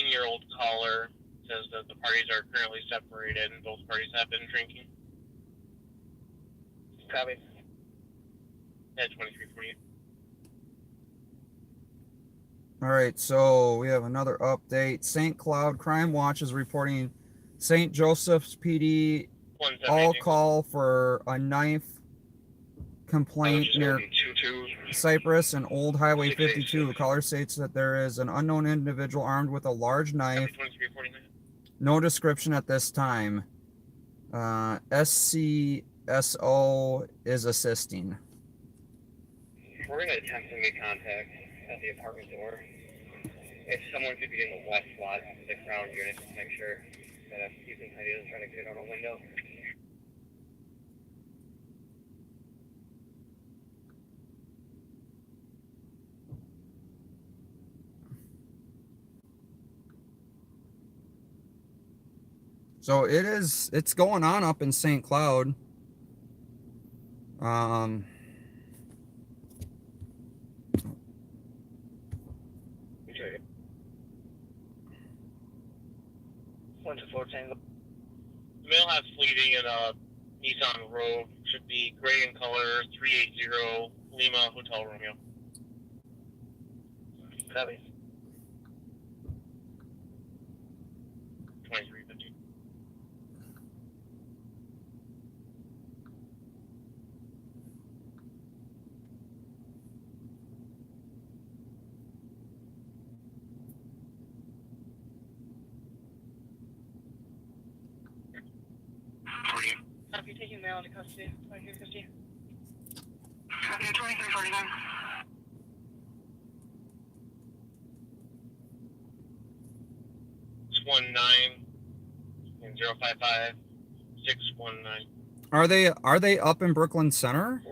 Year-old caller says that the parties are currently separated and both parties have been drinking. Copy. At 2348. All right, so we have another update. St. Cloud Crime Watch is reporting St. Joseph's PD all call for a knife complaint near Cypress and Old Highway 52. Caller states that there is an unknown individual armed with a large knife. No description at this time. SCSO is assisting. We're going to attempt to make contact at the apartment door. If someone could be in the west lot of the crown unit to make sure that he's inside, he isn't trying to get out a window. So it's going on up in St. Cloud. Okay. 1 to 4 Tango. Male has fleeting in a Nissan Rogue, should be gray in color, 380 Lima Hotel Romeo. Copy. 2350. Copy, taking male into custody. 2350. Copy, 2349. It's 19 and 055 619. Are they up in Brooklyn Center?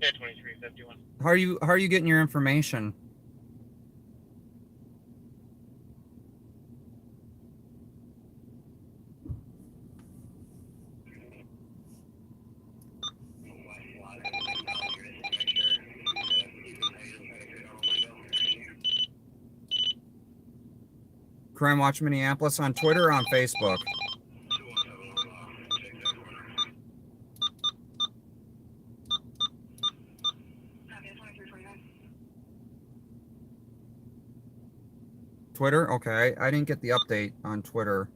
Yeah, 2351. How are you getting your information? Crime Watch Minneapolis on Twitter or on Facebook? Twitter? Okay, I didn't get the update on Twitter.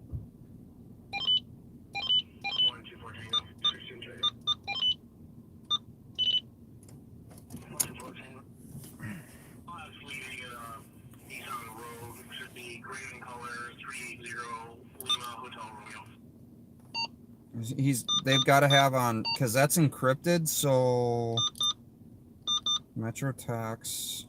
They've got to have on, because that's encrypted, so Metro Tax.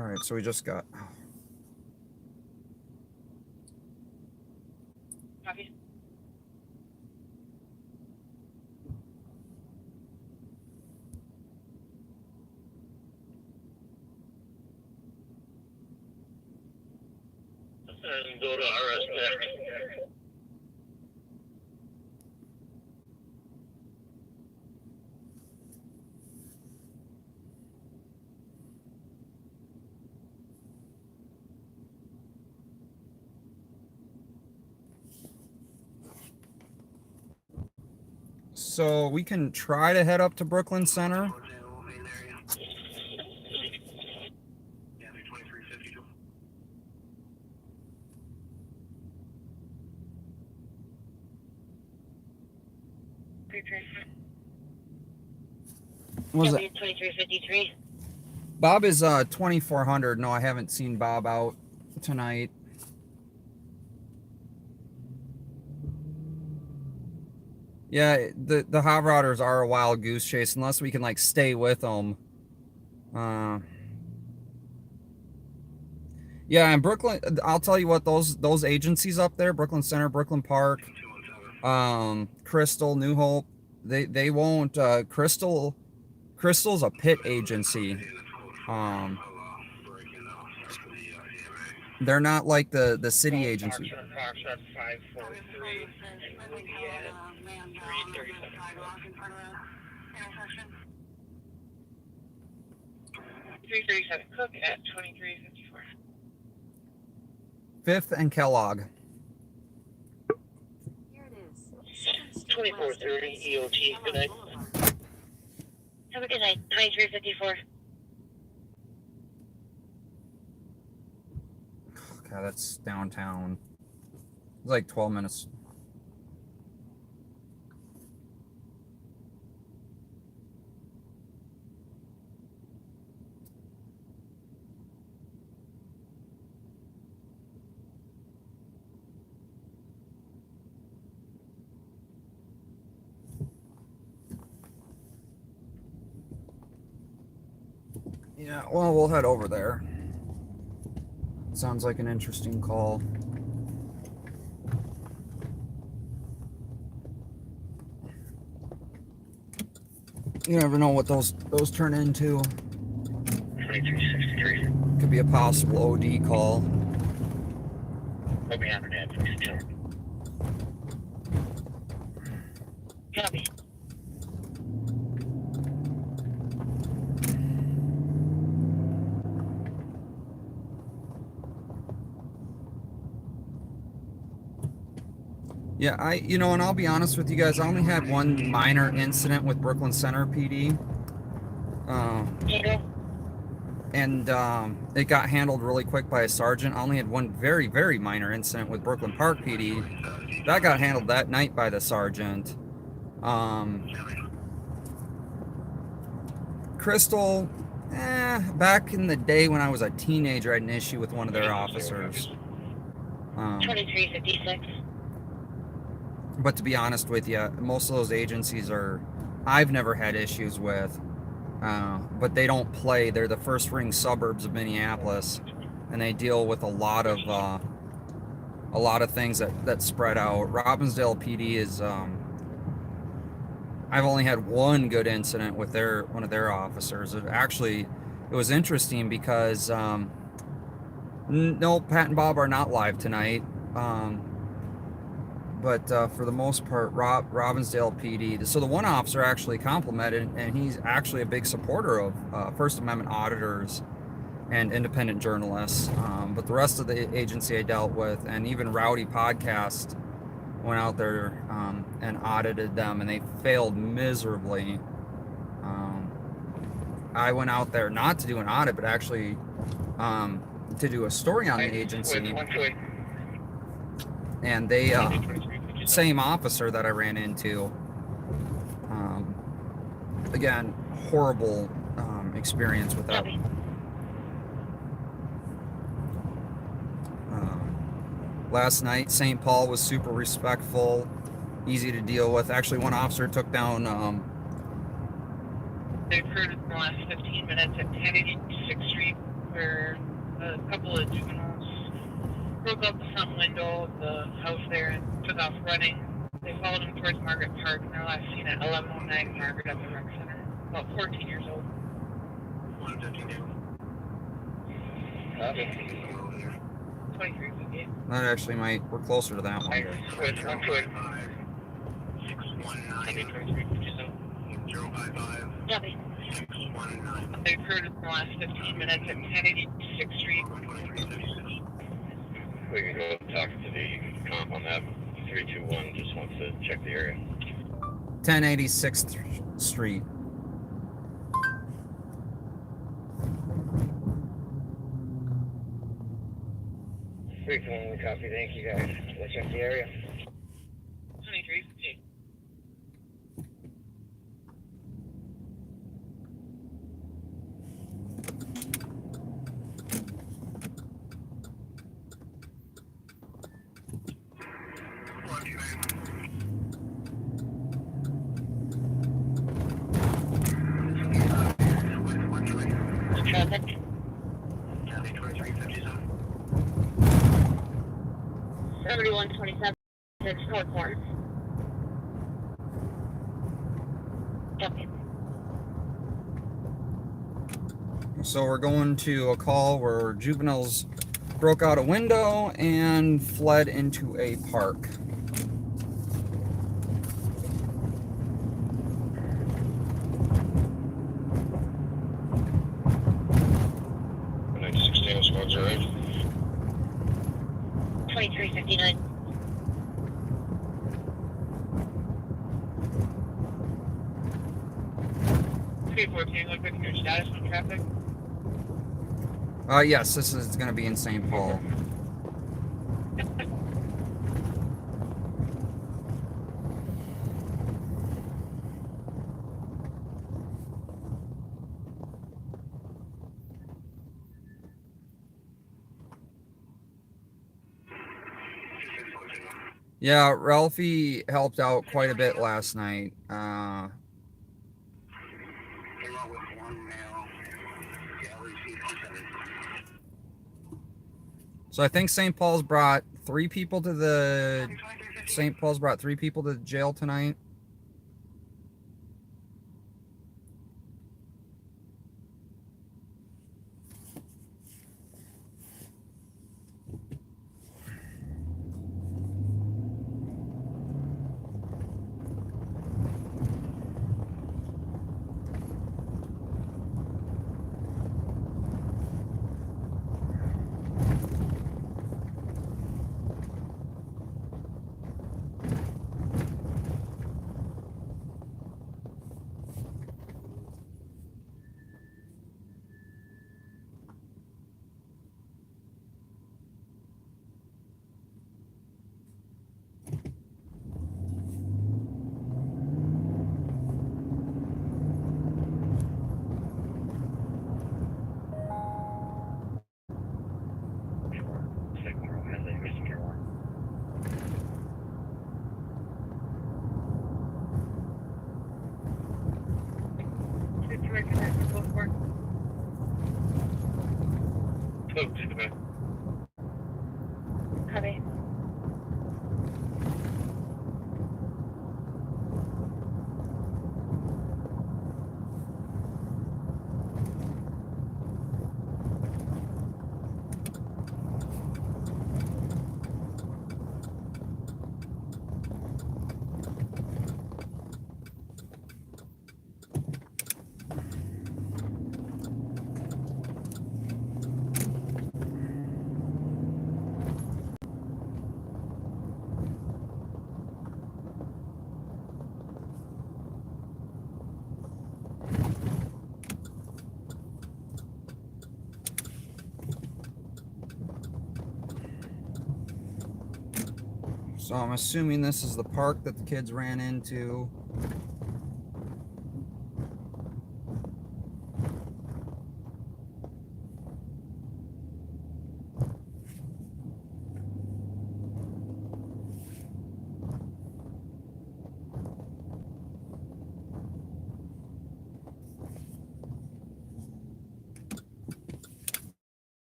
All right, so we just got. Copy. And go to RS Tech. So we can try to head up to Brooklyn Center. Was it 2353? Bob is 2400. No, I haven't seen Bob out tonight. Yeah, the hot rodders are a wild goose chase unless we can like stay with them. Yeah, and Brooklyn, I'll tell you what, those agencies up there, Brooklyn Center, Brooklyn Park, Crystal, New Hope, they won't. Crystal's a pit agency. They're not like the city agency. 337 Cook at 2354. 5th and Kellogg. Here it is. 2430 EOT. Good night. Have a good night. 2354. Okay, that's downtown. It's like 12 minutes. Yeah, well, we'll head over there. Sounds like an interesting call. You never know what those turn into. 2363. Could be a possible OD call. Let me have an ad, please. Copy. Yeah, and I'll be honest with you guys, I only had one minor incident with Brooklyn Center PD. And it got handled really quick by a sergeant. I only had one very, very minor incident with Brooklyn Park PD. That got handled that night by the sergeant. Crystal, back in the day when I was a teenager, I had an issue with one of their officers. 2356. But to be honest with you, most of those agencies I've never had issues with, but they don't play. They're the first ring suburbs of Minneapolis, and they deal with a lot of things that spread out. Robbinsdale PD is, I've only had one good incident with one of their officers. It was interesting because, no, Pat and Bob are not live tonight. But for the most part, Robbinsdale PD. So the one officer actually complimented, and he's actually a big supporter of First Amendment auditors and independent journalists. But the rest of the agency I dealt with, and even Rowdy Podcast, went out there and audited them, and they failed miserably. I went out there not to do an audit, but actually to do a story on the agency. And they, same officer that I ran into, again, horrible experience with that. Last night, St. Paul was super respectful, easy to deal with. Actually, one officer took down. They've heard in the last 15 minutes at 1086th Street, where a couple of juveniles broke out the front window of the house there and took off running. They followed them towards Margaret Park, and they're last seen at 1109 Margaret at the rec center. About 14 years old. 152. Copy. 2358. That actually we're closer to that one. Switch, one switch. 055. Copy. They've heard in the last 15 minutes at 1086th Street. We can go talk to the comp on that. 321 just wants to check the area. 1086th Street. Frequently copy, thank you guys. Let's check the area. 2358. Traffic. 7127. 6 Northmore. Copy. So we're going to a call where juveniles broke out a window and fled into a park. Squads are right. 2359. Look at your status on traffic. Yes, this is going to be in St. Paul. Yeah, Ralphie helped out quite a bit last night. So I think St. Paul's brought 3 people to the jail tonight. Direct attack to both work. Oh, take it back. Copy. So I'm assuming this is the park that the kids ran into.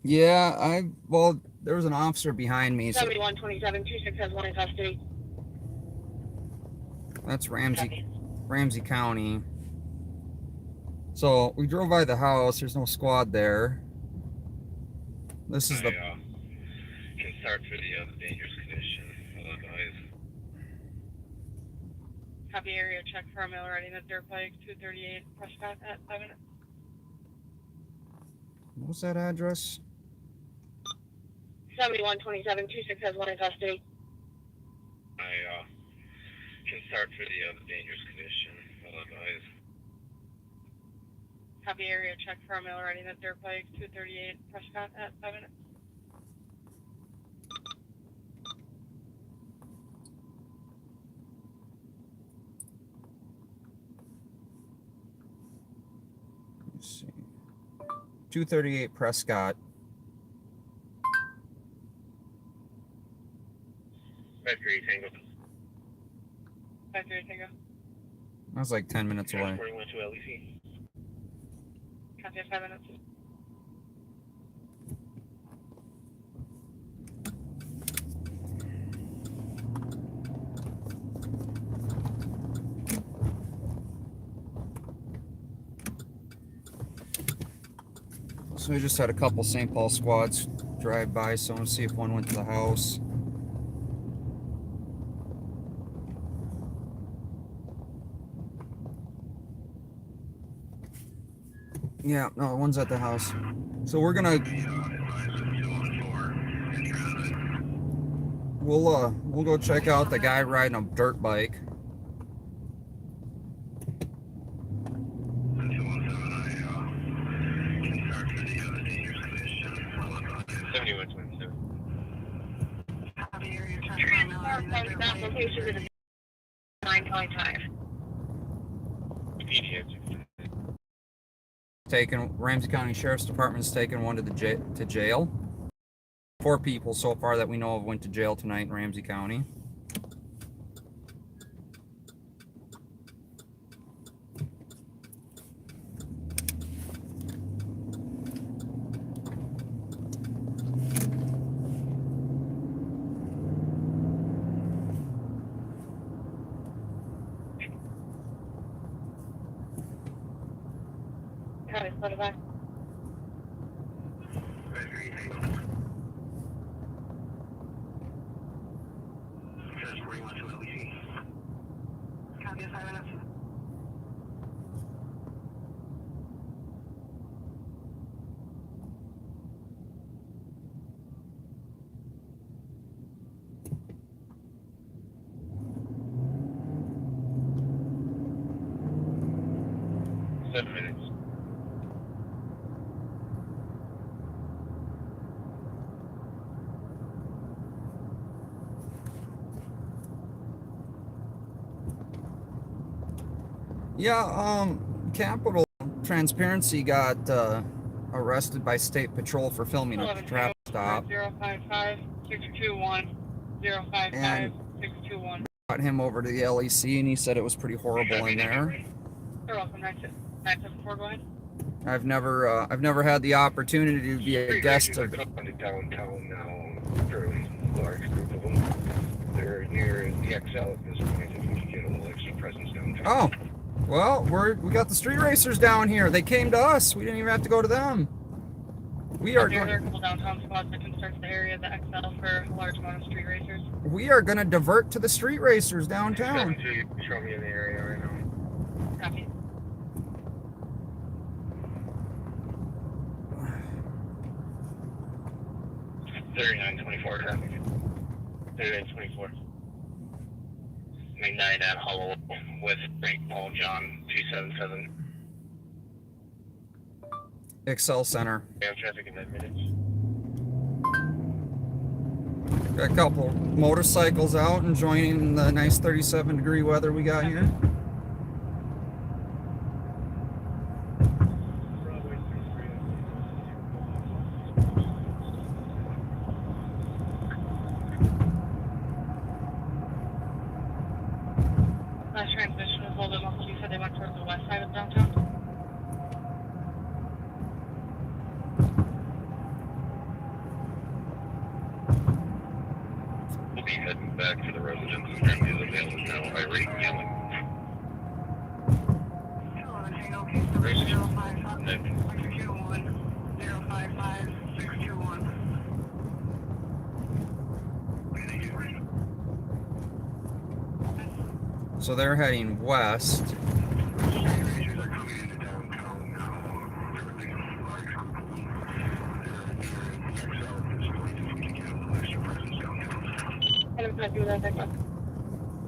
Yeah, well, there was an officer behind me. So 7127, 26 has one in custody. that's Ramsey County. So we drove by the house. There's no squad there. This is the. Can start for the dangerous condition. Copy area check for a male riding a dirt bike, 238 Prescott at 5 minutes. What's that address? 7127, 26 has one in custody. Can start for the dangerous condition. Copy area check for a male riding a dirt bike, 238 Prescott at 5 minutes. Let's see. 238 Prescott. 53 Tango. 53 Tango. That was like 10 minutes away. Transporting went to LEC. Copy at 5 minutes. So we just had a couple St. Paul squads drive by, so I'm gonna see if one went to the house. Yeah, no, one's at the house. So we're gonna we'll go check out the guy riding a dirt bike. 2127. Transform from that location to the 925. Immediate. Taken, Ramsey County Sheriff's Department's taken one to jail. 4 people so far that we know of went to jail tonight in Ramsey County. County Spotify. Minutes. Yeah, Capital Transparency got arrested by State Patrol for filming a traffic stop. 055 621 055 621. Brought him over to the LEC, and he said it was pretty horrible in there. You're welcome. 974, go ahead. I've never had the opportunity to be a guest of. Downtown now, fairly large group of them. They're near the XL at this point. If we can get a little extra presence downtown. Oh, well, we got the street racers down here. They came to us. We didn't even have to go to them. We are. There are a couple downtown squads that can search the area, the XL, for a large amount of street racers. We are going to divert to the street racers downtown. Show me in the area right now. Copy. $39.24 traffic. $39.24. 9 at Hollow with Frank Paul John 277. Excel Center. We have traffic in 9 minutes. Got a couple motorcycles out enjoying the nice 37-degree weather we got here. Last transmission was a little bit muffled. You said they went towards the west side of downtown? We'll be heading back to the residence. Apparently the male is now irate and yelling. So they're heading west.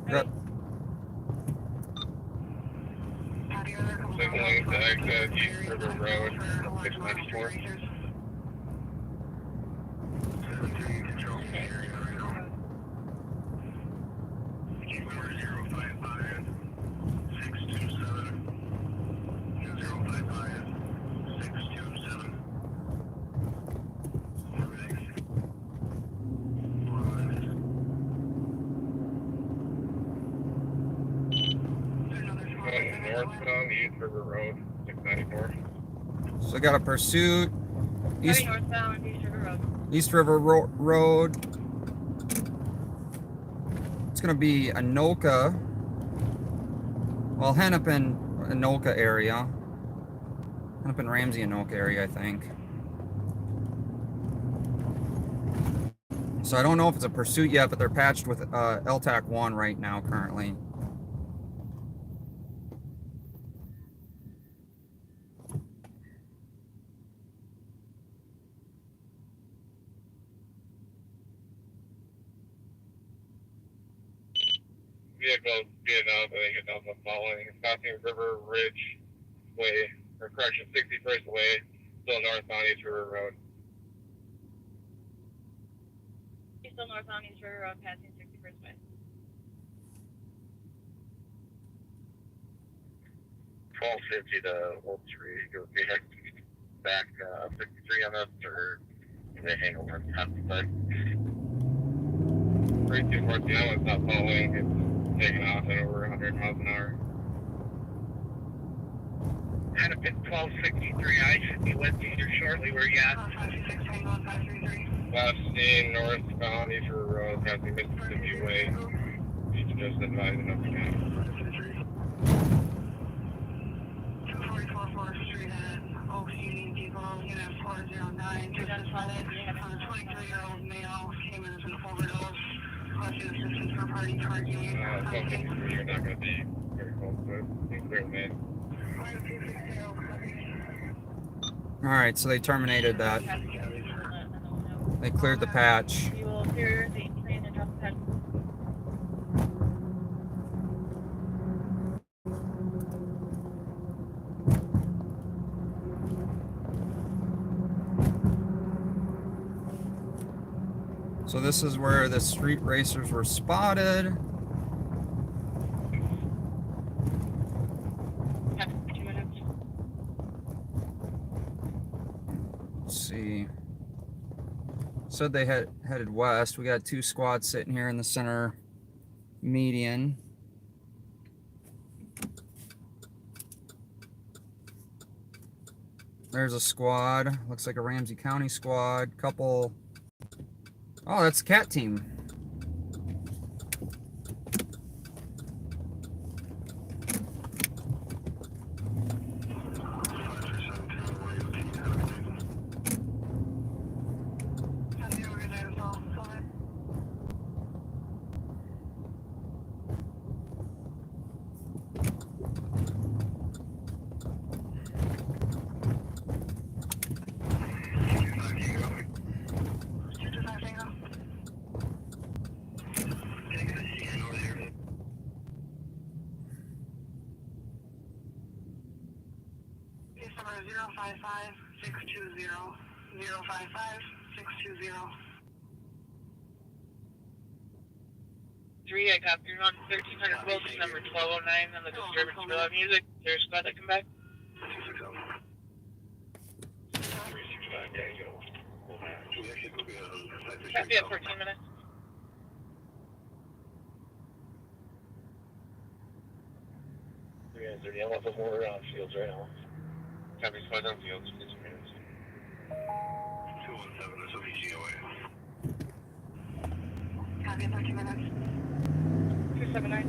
Yep. Signaling to exit East River Road, 694. Northbound East River Road, 694. So we got a pursuit. East, Northbound East River Road. East River Road. It's going to be Anoka. Well, Hennepin, Anoka area. Hennepin, Ramsey, Anoka area, I think. So I don't know if it's a pursuit yet, but they're patched with LTAC 1 right now, currently. Vehicle being out, I think it's also following. Crossing River Ridge Way, or correction, 61st Way, still northbound East River Road. He's still north on East River Road, passing 61st Way. 1250 to Old Tree. Go back 53 on us, or they hang over on the top side. 3240, it's not following. It's taking off at over 100 miles an hour. Kind of been 1263. I should be with you here shortly. Where you at? Westing, northbound, East River Road, passing Mississippi Way. He's just advising us again. 244 Street at Oak Union Depot, unit 409. Just decided on a 23-year-old male came in as an overdose. Requested assistance for party parking. 1253, you're not going to be very close to it. You clear the main. All right, so they terminated that. They cleared the patch. You will clear the train and drop the patch. So this is where the street racers were spotted. Let's see. Said they headed west. We got 2 squads sitting here in the center median. There's a squad. Looks like a Ramsey County squad. Couple. Oh, that's the cat team. Case number 055620. 055620. 3, I copy. You're on 1300 Wilson, number 1209 on the disturbance for loud music. Is there a squad that come back? Copy at 14 minutes. You guys are yelling for more on fields right now. Copy, squad on fields, 15 minutes. 217, this will be GOA. Copy at 13 minutes. 279.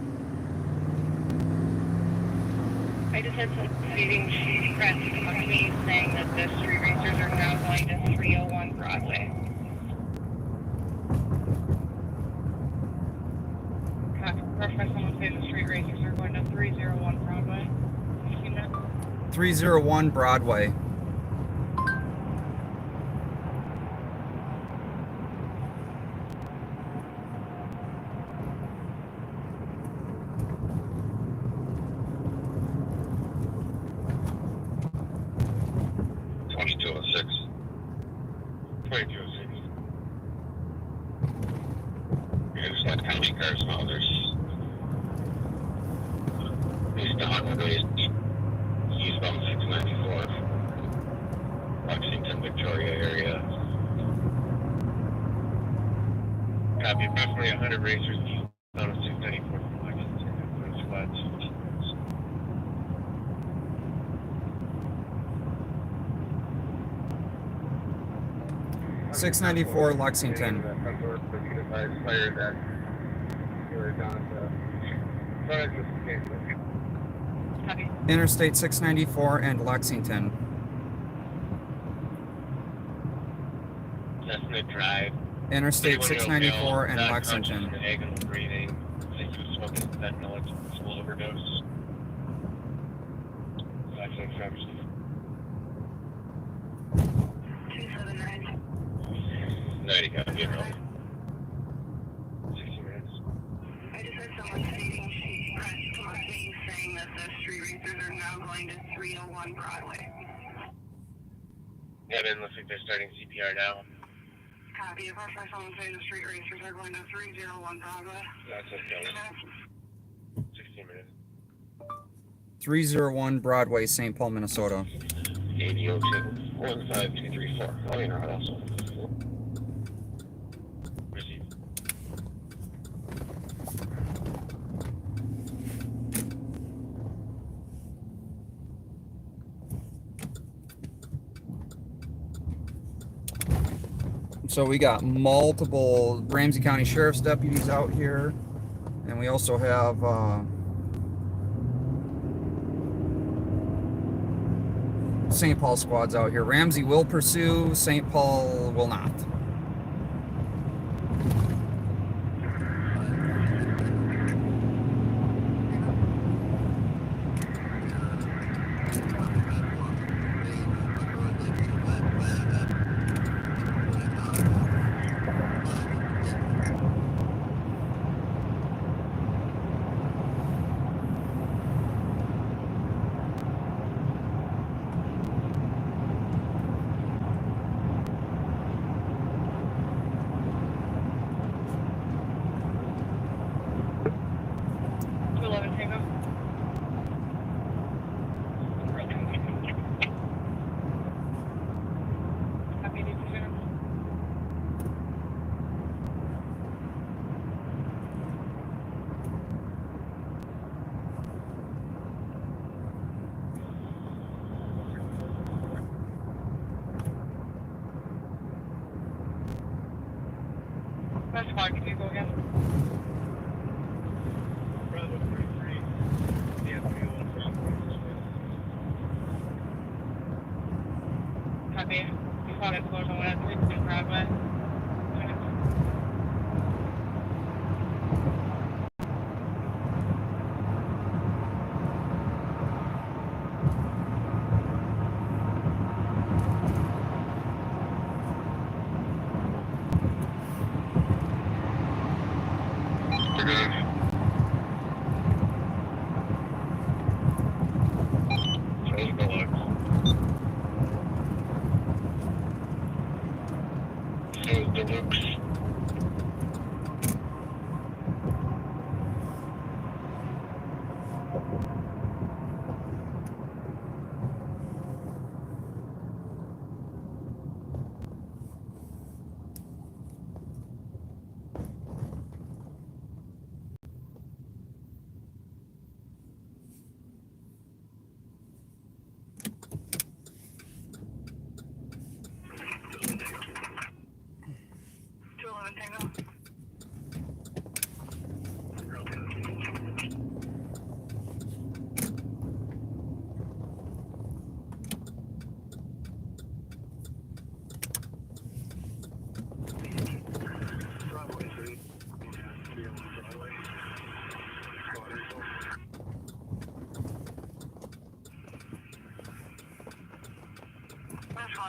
I just had some saving sheet press come to me saying that the street racers are now going to 301 Broadway. Reference someone saying the street racers are going to 301 Broadway. 15 minutes. 301 Broadway. There's like county cars now. There's eastbound 694, Lexington, Victoria area. Copy, approximately 100 racers eastbound 694 from Lexington. Squad 694 Lexington. Interstate 694 and Lexington. Chestnut Drive. Interstate 694 and Lexington. Agonal breathing. Think he was smoking fentanyl. It's a full overdose. Lexington Travis. 279. 90, copy, bro. 60 minutes. I just heard someone stating she pressed marking saying that the street racers are now going to 301 Broadway. Yeah, it looks like they're starting CPR now. Copy. If I someone saying the street racers are going to 301 Broadway. That's okay. 16 minutes. 301 Broadway, St. Paul, Minnesota. 8002 15234. Oh, you're not also. Receive. So we got multiple Ramsey County Sheriff's deputies out here, and we also have St. Paul squads out here. Ramsey will pursue, St. Paul will not. That's fine. Can you go again? Bravo 33. Yeah, 301 Broadway. Copy. You found explosion on 302 Broadway.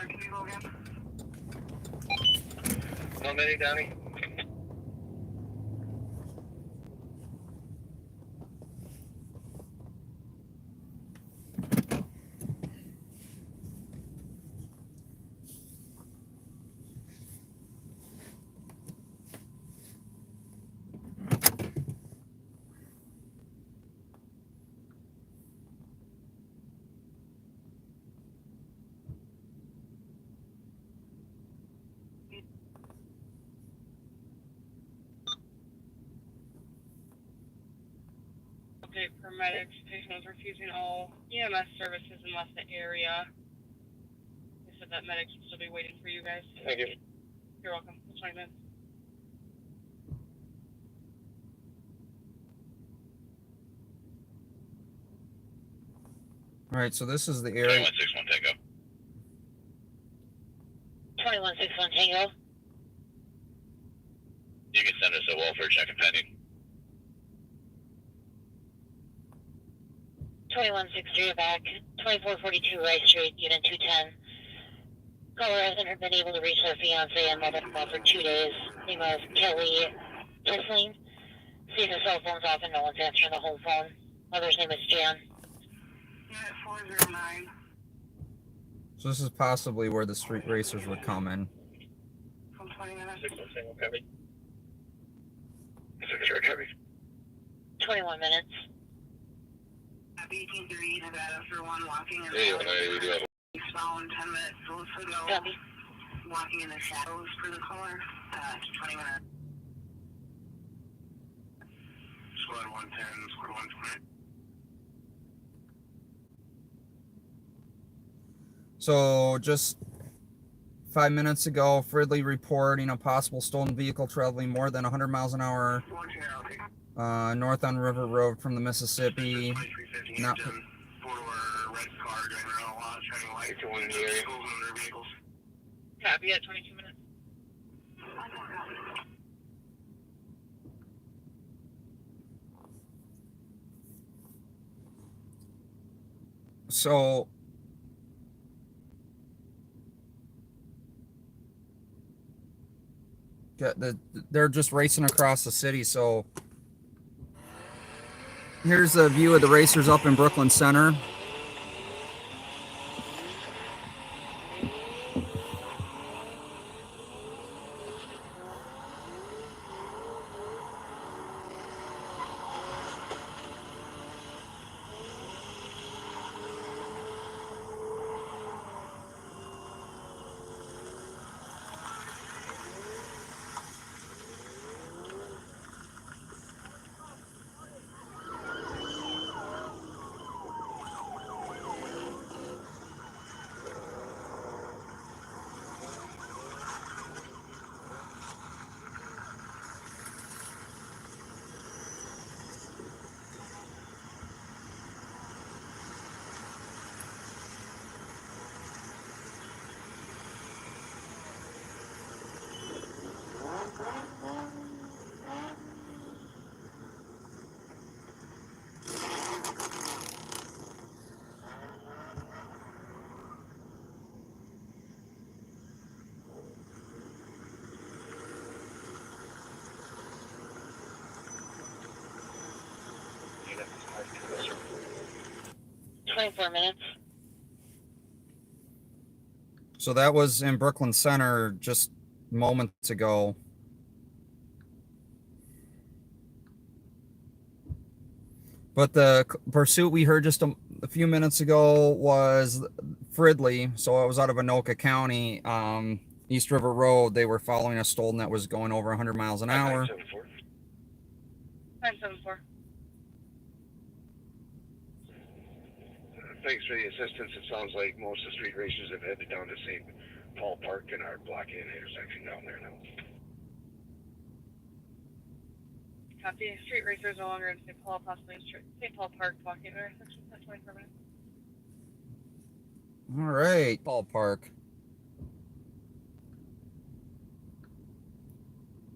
Can you go again? How many, Donnie? Update paramedics. Patient was refusing all EMS services in the area. They said that medics will still be waiting for you guys. Thank you. You're welcome. 20 minutes. All right, so this is the area. 2161 Tango. 2161 Tango. You can send us a welfare check and pending. 2163 back. 2442 Rice Street, Unit 210. Caller hasn't been able to reach her fiance and mother-in-law for 2 days. Name of Kelly Kissling. Sees the cell phone's off and no one's answering the home phone. Mother's name is Jan. Unit 409. So this is possibly where the street racers would come in. From 20 minutes. single copy. 6 copy. 21 minutes. 1830 Nevada for one walking in Yeah, we do have found 10 minutes ago. Copy. Walking in the shadows for the caller. 20 minutes. Squad 110, squad 120. So just 5 minutes ago, Fridley reporting a possible stolen vehicle traveling more than 100 miles an hour north on River Road from the Mississippi. Not Four-door red car driving around a lot, shining lights in the area. Vehicles. Copy at 22 minutes. So they're just racing across the city. So here's a view of the racers up in Brooklyn Center. Unit 5 24 minutes. So that was in Brooklyn Center just moments ago. But the pursuit we heard just a few minutes ago was Fridley, so it was out of Anoka County, East River Road. They were following a stolen that was going over 100 miles an hour. 974. Thanks for the assistance. It sounds like most of the street racers have headed down to St. Paul Park and are blocking an intersection down there now. Copy. Street racers no longer in St. Paul, possibly in St. Paul Park, walking intersection at 24 minutes. All right, ballpark.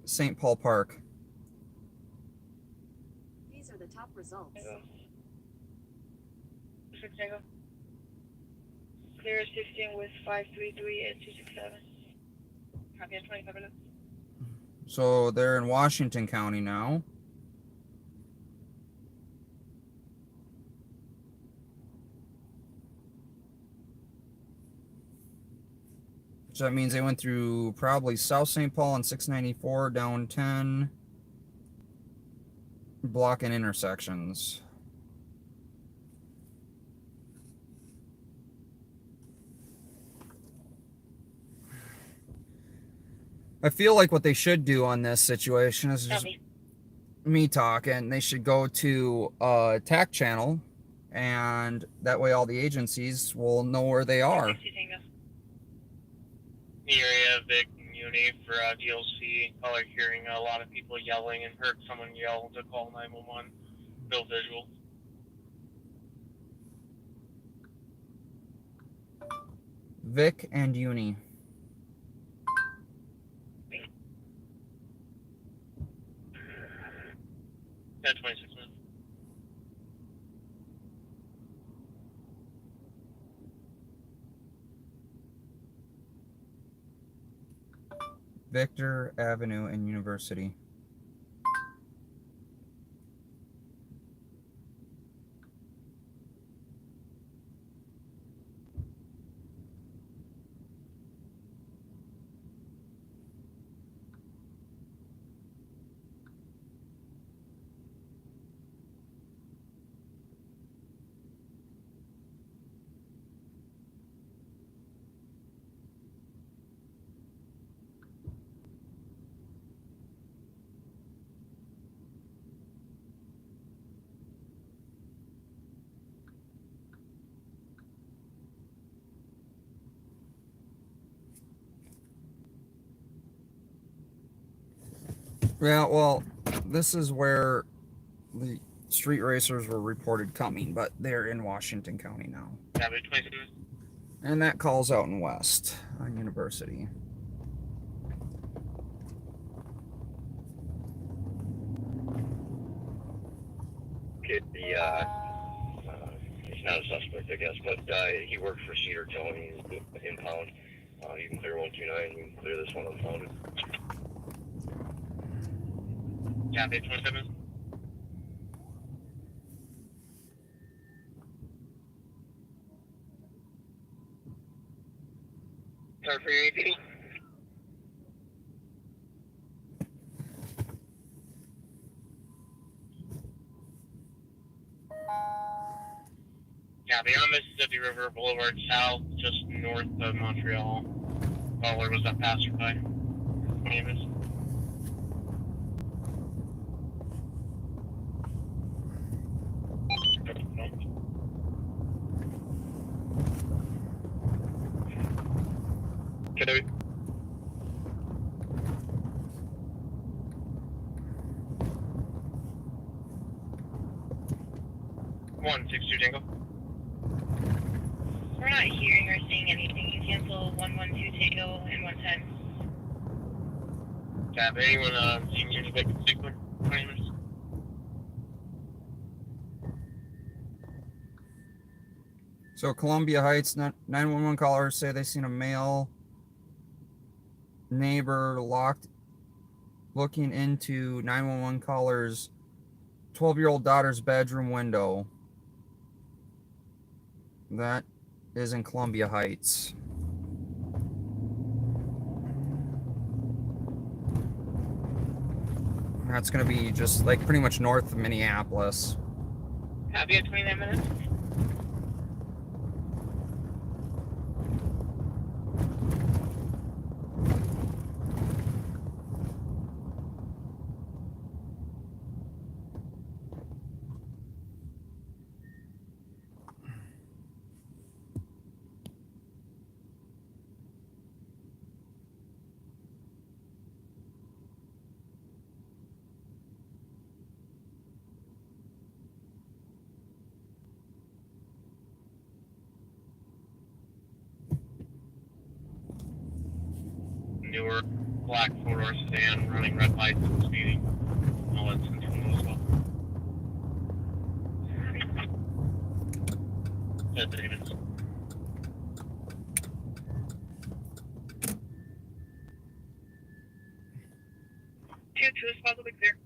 St. Paul Park. These are the top results. 6 Tango. Clear 16 with 533 and 267. Copy at 25 minutes. So they're in Washington County now. So that means they went through probably South St. Paul on 694 down 10, blocking intersections. I feel like what they should do on this situation is just me talking. They should go to a TAC channel, and that way all the agencies will know where they are. The area of Vic and Uni for DLC. Caller hearing a lot of people yelling and heard someone yell to call 911. No visual. Vic and Uni. Yeah, 26 minutes. Victor Avenue and University. Yeah, well, this is where the street racers were reported coming, but they're in Washington County now. Copy, 27. And that call's out in West on University. Okay, he's not a suspect, I guess, but he worked for Cedar County. He's impound. You can clear 129. You can clear this one unfounded. Copy, 27. Sorry for your AP. Copy, on Mississippi River Boulevard South, just north of Montreal. Caller was a passerby. Name is. Okay. 162 Tango. We're not hearing or seeing anything. You cancel 112 Tango and 110. Copy, anyone seeing any vacant sequence? 20 minutes. So Columbia Heights 911 callers say they seen a male neighbor looking into 911 caller's 12-year-old daughter's bedroom window. That is in Columbia Heights. That's going to be just like pretty much north of Minneapolis. Copy at 29 minutes. Newer black four-door sedan running red lights and speeding. All that's controlled as well. That's 30 minutes. 2-2 spots will be clear.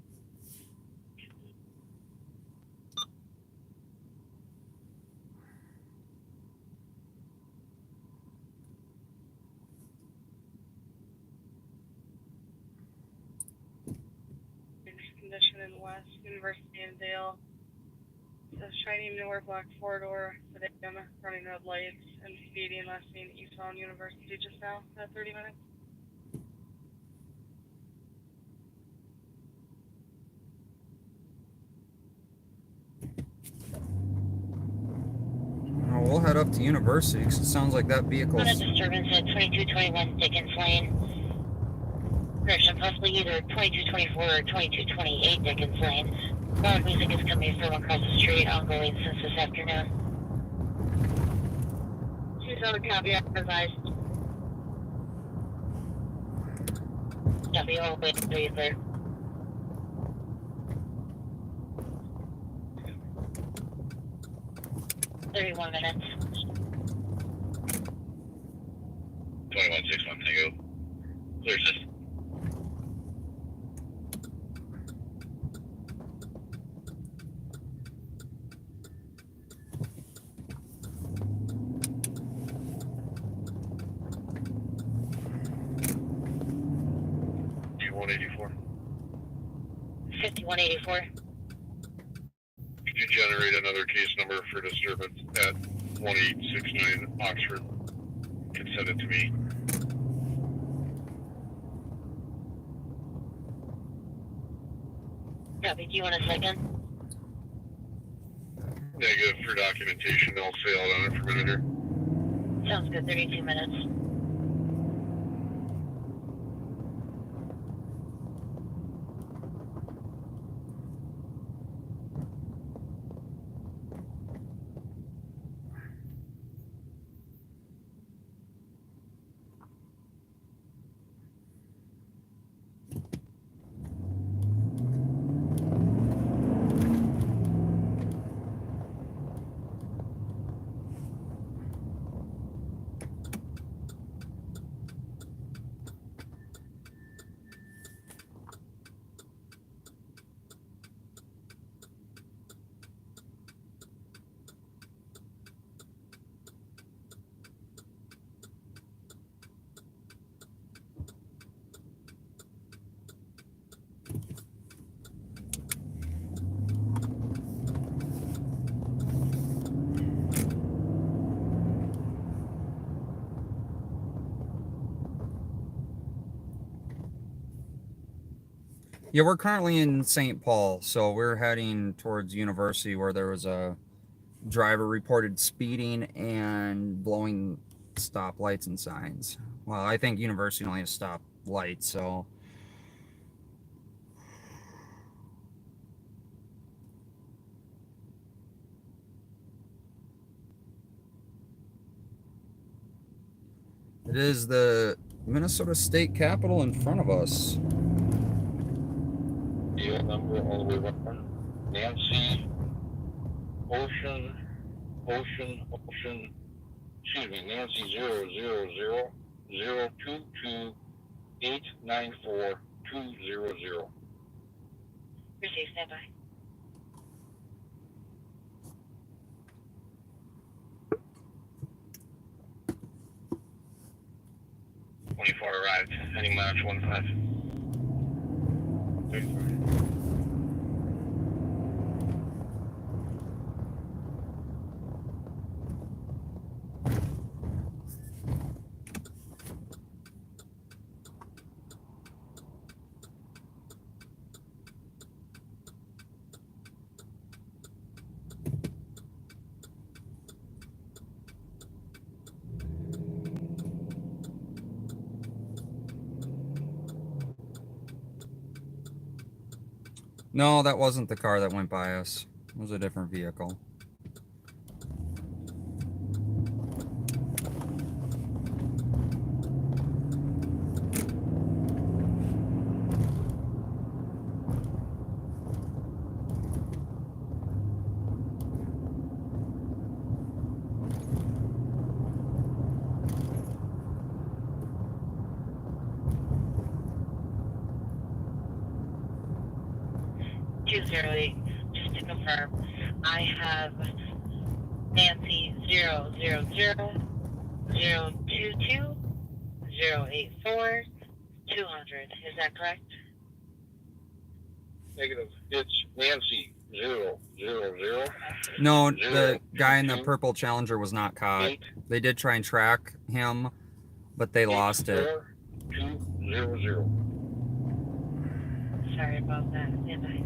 Condition in West University and Dale. The shiny newer black four-door sedan running red lights and speeding last seen eastbound University just now at 30 minutes. Well, we'll head up to University because it sounds like that vehicle's... On a disturbance at 2221 Dickens Lane. Correction, possibly either 2224 or 2228 Dickens Lane. Loud music is coming from across the street, ongoing since this afternoon. She's on a caveat advised. Copy, all the way to be clear. $31 minutes. 2161 Tango. Clear system. D184. 5184. Could you generate another case number for disturbance at 1869 Oxford? You can send it to me. Copy, do you want a second? Negative for documentation. I'll sail out on it for a minute here. Sounds good, 32 minutes. Yeah, we're currently in St. Paul, so we're heading towards University where there was a driver reported speeding and blowing stop lights and signs. Well, I think University only has stop lights, so. It is the Minnesota State Capitol in front of us. Deal number all the way around. Nancy, Nancy 000-022-894-200. Receive, stand by. 24 arrived, heading March 15. No, that wasn't the car that went by us. It was a different vehicle. Just to confirm, I have Nancy 000-022-084-200. Is that correct? Negative. It's Nancy 000. No, the guy in the purple Challenger was not caught. They did try and track him, but they lost it. 200. Sorry about that. Stand by.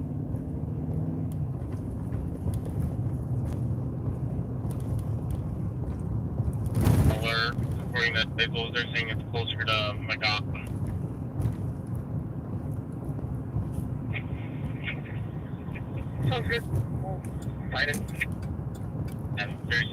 Alert, according to vehicles, they're saying it's closer to McGowan. Sounds good. Find it. And there's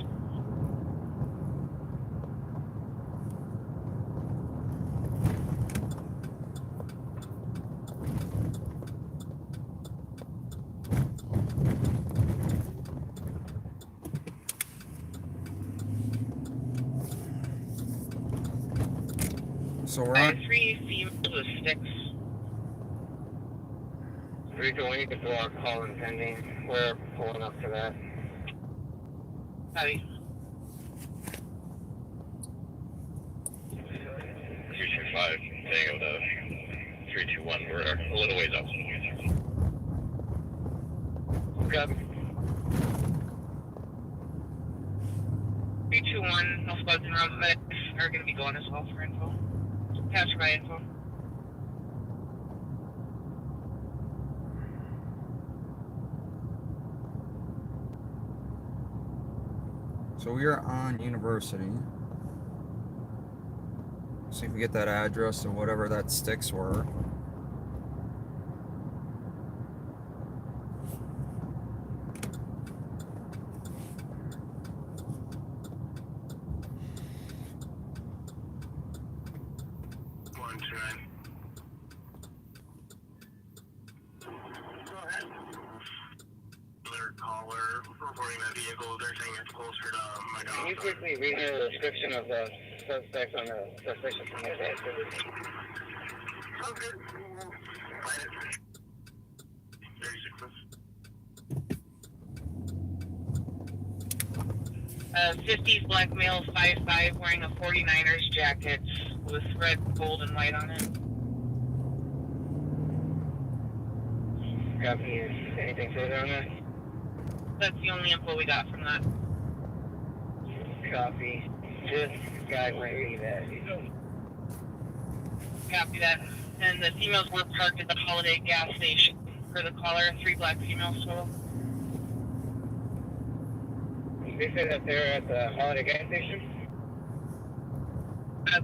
So we're on. 3 females with sticks. 328 for our call and pending. We're pulling up to that. Heavy. 325, Tango to 321. We're a little ways up. Copy. 321, no squads and round medics are going to be going as well for info. Capture my info. So we are on University. See if we get that address or whatever that sticks were. Can you quickly read the description of the suspect on the suspicious homicide? Okay. 50s black male, 5'5", wearing a 49ers jacket with red, gold, and white on it. Copy. Anything further on that? That's the only info we got from that. Copy. This guy might be that. Copy that. and the females were parked at the Holiday gas station. For the caller, 3 black females total. They said that they're at the Holiday gas station?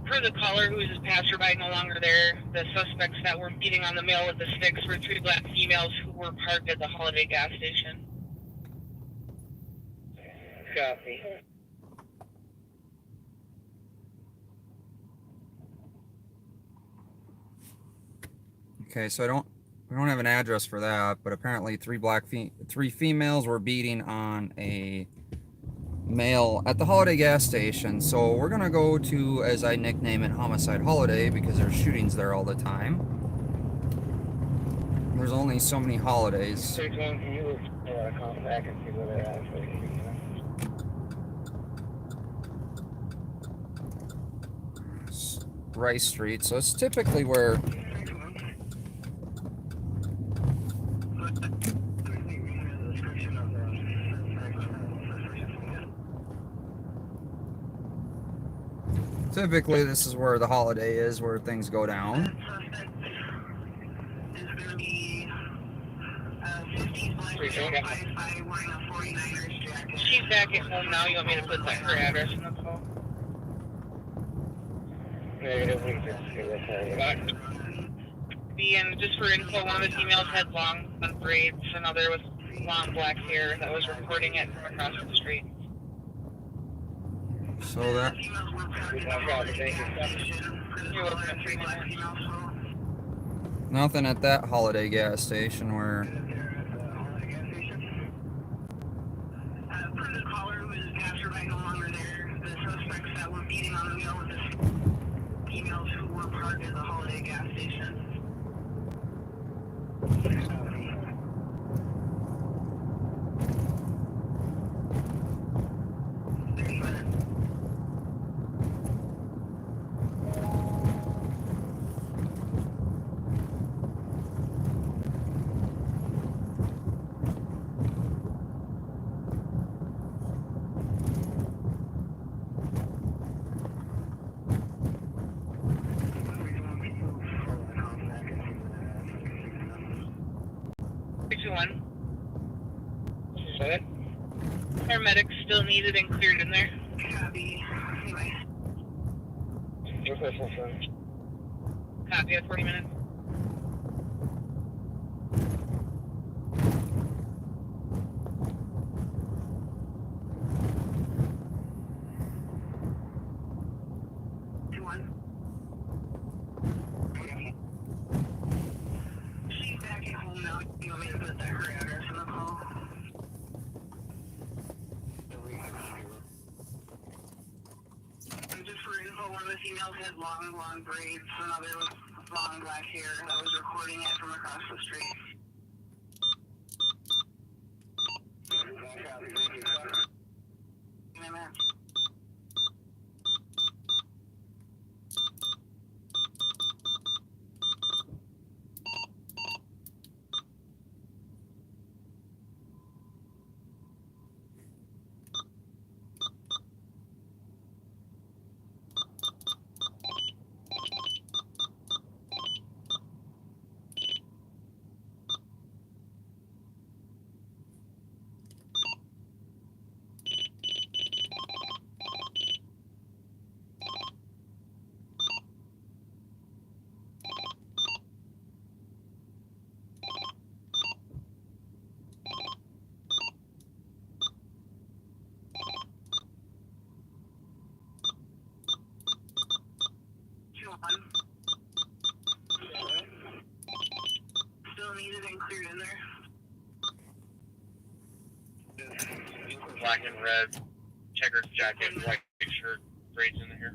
Per the caller, who is a passerby, no longer there, the suspects that were beating on the male with the sticks were 3 black females who were parked at the Holiday gas station. Copy. Okay, so we don't have an address for that, but apparently 3 females were beating on a male at the Holiday gas station. So we're gonna go to, as I nickname it, Homicide Holiday, because there's shootings there all the time. There's only so many holidays. 61, can you come back and see where they're actually shooting? Rice Street, so it's typically where this is where the Holiday is, where things go down. She's back at home now. You want me to put her address in the call? And just for info, one of the females had long blonde braids, another with long black hair that was reporting it from across the street. So that You're welcome at 3 minutes. nothing at that Holiday gas station where Per the caller, who is passerby, no longer there, the suspects that were beating on the male with the females who were parked at the Holiday gas station. Paramedics still needed and cleared in there. Copy. Anyway. Copy at 40 minutes. She's back at home now. You want me to put her address in the call? And just for info, one of the females had long braids, another with long black hair that was recording it from across the street. Amen. Still needed and cleared in there. Black and red, checkered jacket, white shirt, braids in the hair.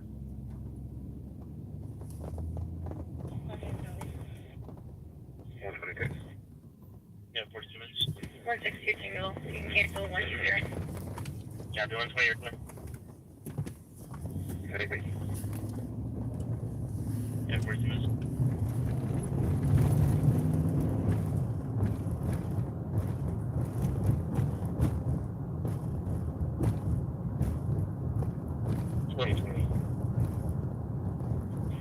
Yeah, 42 minutes. 162 single. You can cancel once you're there. Yeah, do 120 or clear. Yeah, 42 minutes.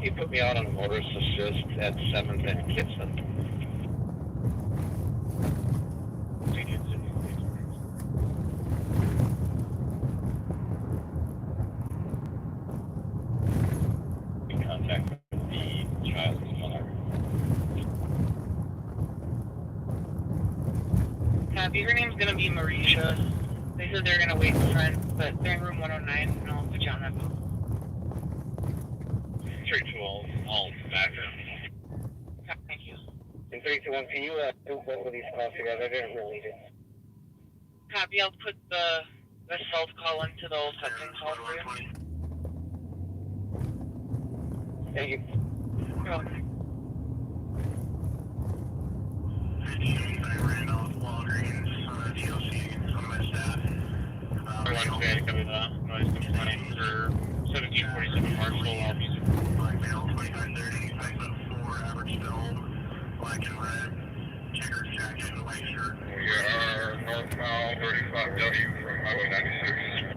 He put me out on a motorist assist at 7th and Kitson. In contact with the child's mother. Copy. Her name's gonna be Marisha. They said they're gonna wait in front, but they're in room 109, and I'll put you on that phone. 3-2, all back up. Copy, thank you. In 3-2-1, can you do both of these calls together? I didn't really do. Copy. I'll put the self call into the old testing call for you. Thank you. You're welcome. Wednesday, coming noise complaint for 1747 Marshall, I'll be Black male, 2530, 5'4", average build, black and red, checkers jacket, and white shirt. We are northbound 35W from Highway 96.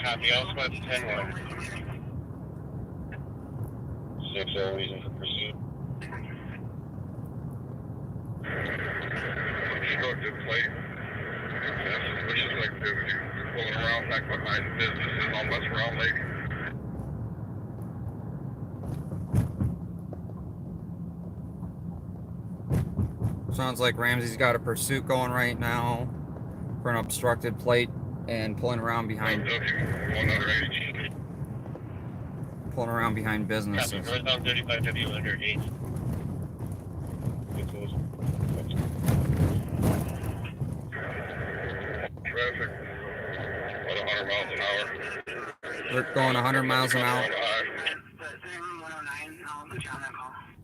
copy. I'll spot 10-1. 6-0, reason for pursuit. Obstructed plate. Suspicious activity. Pulling around back behind businesses on West Round Lake. Sounds like Ramsey's got a pursuit going right now for an obstructed plate and pulling around behind businesses. Copy. Northbound 35W under 8. Traffic. About 100 miles an hour. They're going 100 miles an hour.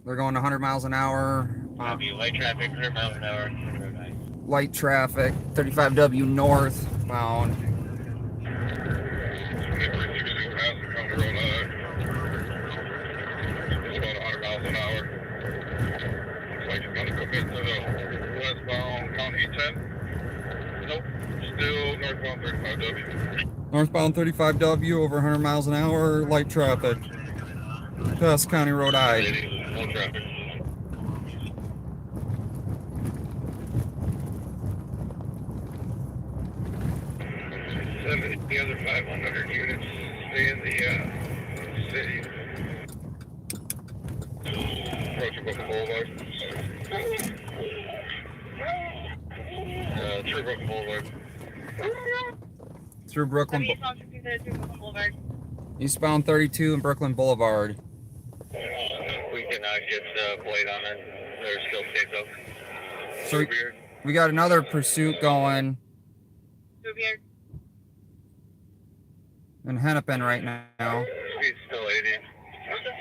They're going 100 miles an hour. Copy. Light traffic, 100 miles an hour. Light traffic, 35W northbound. It's about 100 miles an hour. Looks like it's going to commit to the westbound County 10. Nope, still northbound 35W. Northbound 35W over 100 miles an hour, light traffic. Cass County Road I. No traffic. The other 500 units stay in the city. Approaching Brooklyn Boulevard. Through Brooklyn Boulevard. Through Brooklyn. Eastbound 32 Brooklyn Boulevard. Eastbound 32 and Brooklyn Boulevard. We cannot get Blade on it. They're still taped up. So we got another pursuit going Rubier. in Hennepin right now. Speed's still 80.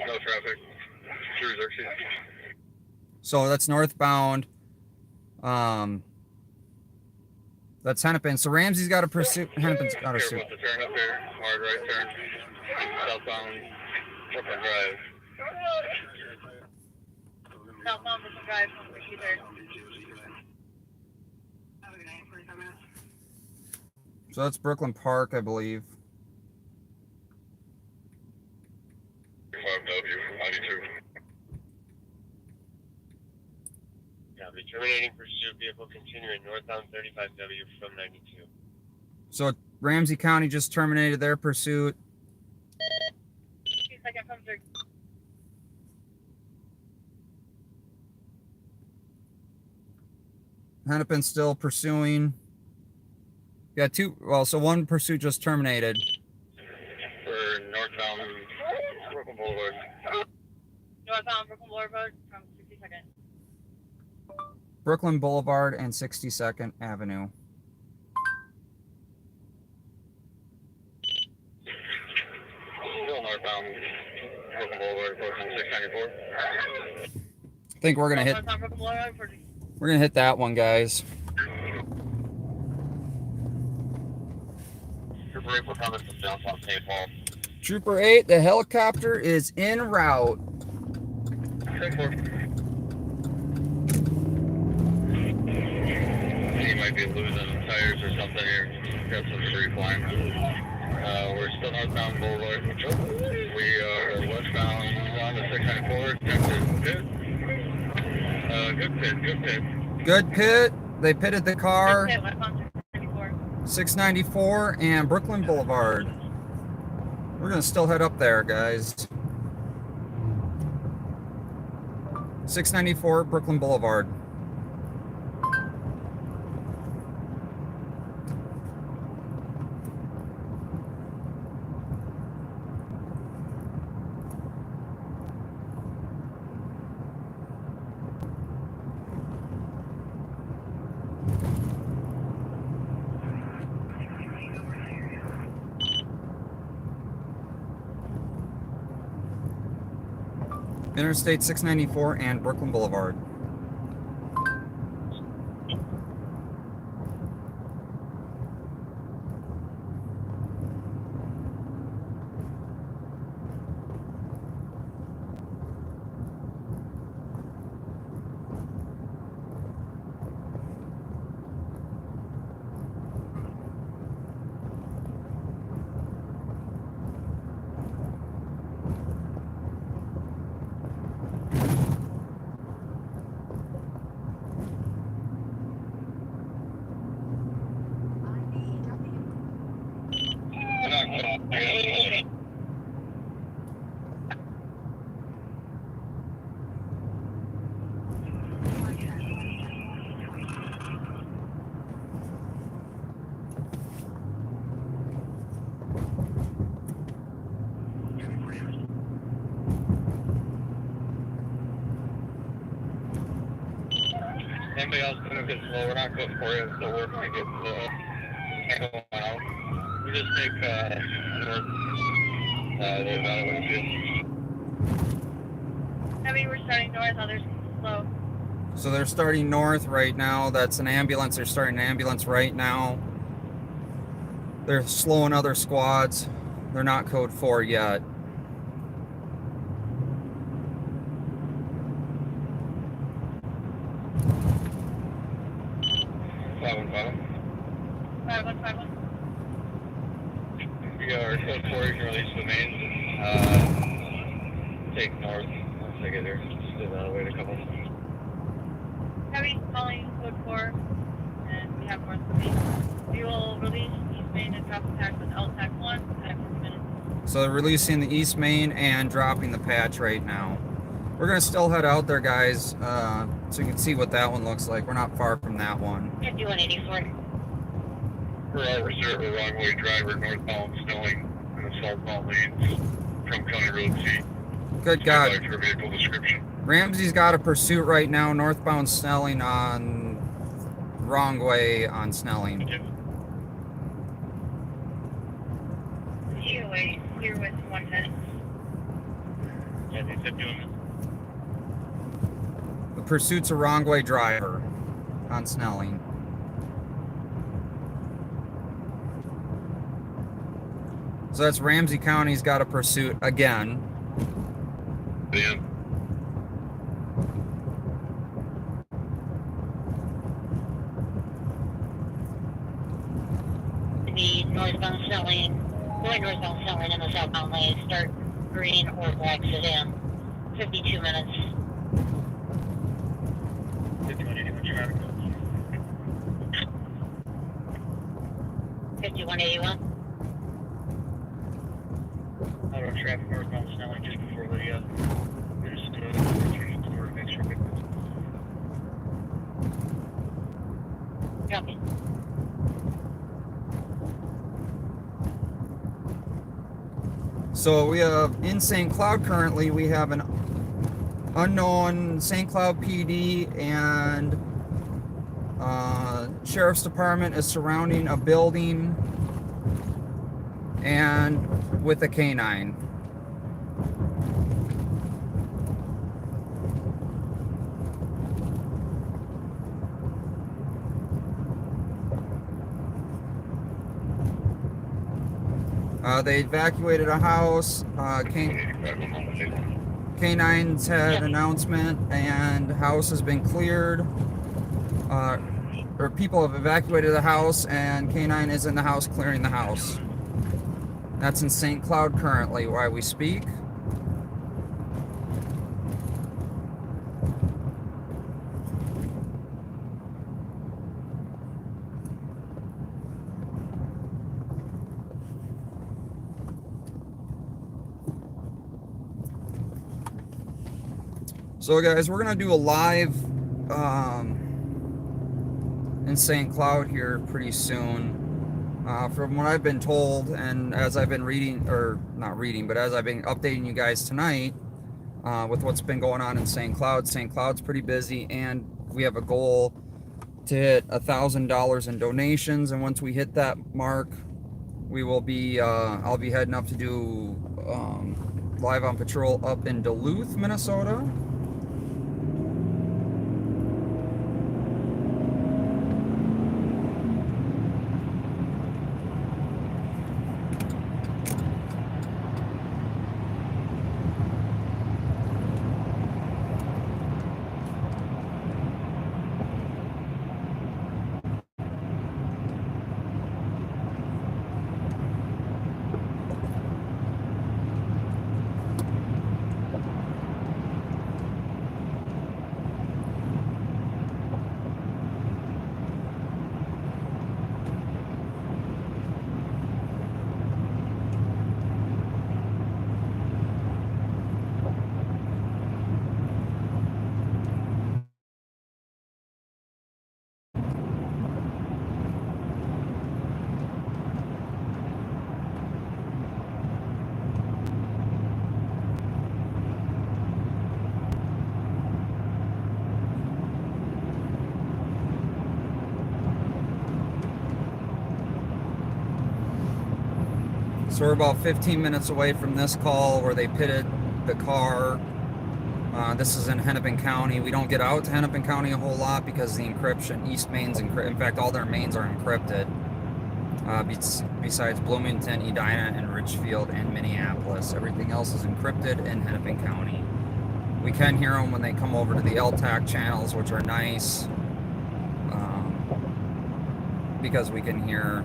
No traffic. Cruise exit. So that's northbound. That's Hennepin. So Ramsey's got a pursuit. Hennepin's got a Careful pursuit. with the turn up there. Hard right turn. Southbound Brooklyn Drive. Southbound Brooklyn Drive. So that's Brooklyn Park, I believe. 5W, 92. Copy. Terminating pursuit vehicle continuing northbound 35W from 92. So Ramsey County just terminated their pursuit. 2 seconds from 3. Hennepin's still pursuing. Got two. Well, so one pursuit just terminated. For northbound Brooklyn Boulevard. Northbound Brooklyn Boulevard from 62nd. Brooklyn Boulevard and 62nd Avenue. Still northbound Brooklyn Boulevard, approaching 694. I think we're gonna hit. Northbound Brooklyn Boulevard for We're gonna hit that one, guys. Trooper 8 will come in from downtown St. Paul. Trooper 8, the helicopter is en route. He might be losing tires or something here. got some free flying. We're still northbound Boulevard. We are westbound on the 694. Good pit. Good pit. They pitted the car. Pit, westbound 694. 694 and Brooklyn Boulevard. We're gonna still head up there, guys. 694 Brooklyn Boulevard. Interstate 694 and Brooklyn Boulevard. Anybody else gonna get slow? We're not good for you, so we're gonna get slow. Out. We just take north. I mean, we're starting north, others slow. So they're starting north right now. That's an ambulance. They're starting an ambulance right now. They're slowing other squads. They're not code 4 yet. Our code 4, you can release the main. Take north. Once I get there, just wait a couple. Heavy calling code 4, and we have north of me. We will release East Main and drop attack with LTAC 1 in 15 minutes. So they're releasing the East Main and dropping the patch right now. We're gonna still head out there, guys, so you can see what that one looks like. We're not far from that one. 5184. Reserve a wrong-way driver northbound Snelling in the southbound lanes from County Road C. Good God. For vehicle description. Ramsey's got a pursuit right now, northbound Snelling on wrong way on Snelling. Here with 110. Yeah, they said doing it. The pursuit's a wrong way driver on Snelling. So that's Ramsey County's got a pursuit again. Yeah. The northbound Snelling, going northbound Snelling in the southbound lane, start green or black sedan. 52 minutes. 5181 traffic. 5181. Auto traffic northbound Snelling just before the just turning toward extra victims. Copy. So we have in St. Cloud currently, we have an unknown St. Cloud PD and Sheriff's Department is surrounding a building and with a canine. They evacuated a house. Canines had an announcement, and the house has been cleared. or people have evacuated the house, and K9 is in the house clearing the house. That's in St. Cloud currently while we speak. So guys, we're gonna do a live in St. Cloud here pretty soon. From what I've been told, and as I've been reading, or not reading, but as I've been updating you guys tonight with what's been going on in St. Cloud's pretty busy, and we have a goal to hit $1,000 in donations, and once we hit that mark, we will be I'll be heading up to do Live on Patrol up in Duluth, Minnesota. So we're about 15 minutes away from this call where they pitted the car. This is in Hennepin County. We don't get out to Hennepin County a whole lot because the encryption, East Main's encrypted. In fact, all their mains are encrypted. Besides Bloomington, Edina, and Richfield, and Minneapolis. Everything else is encrypted in Hennepin County. We can hear them when they come over to the LTAC channels, which are nice. Because we can hear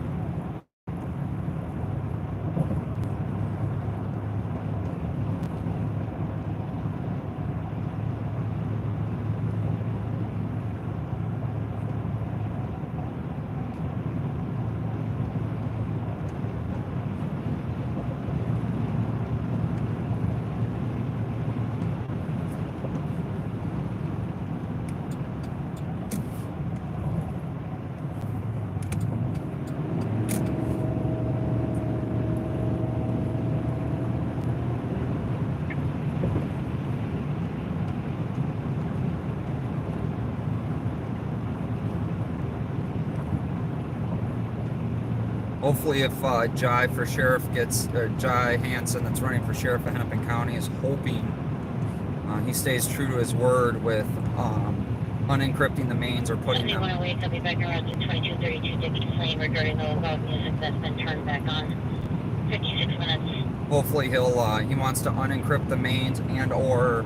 hopefully if Jai for sheriff gets, Jai Hansen that's running for sheriff of Hennepin County is hoping he stays true to his word with unencrypting the mains or putting them. 7108, I'll be back around 2232 Dickies Lane regarding the loud music that's been turned back on. 56 minutes. Hopefully he wants to unencrypt the mains and or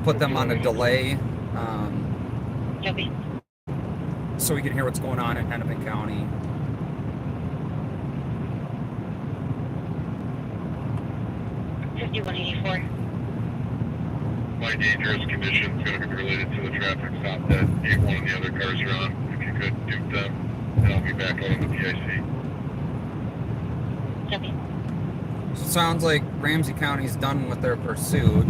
put them on a delay Copy. so we can hear what's going on in Hennepin County. My dangerous condition is going to be related to the traffic stop that 81 and the other cars are on. If you could dupe them, and I'll be back out on the PIC. Copy. So it sounds like Ramsey County's done with their pursuit.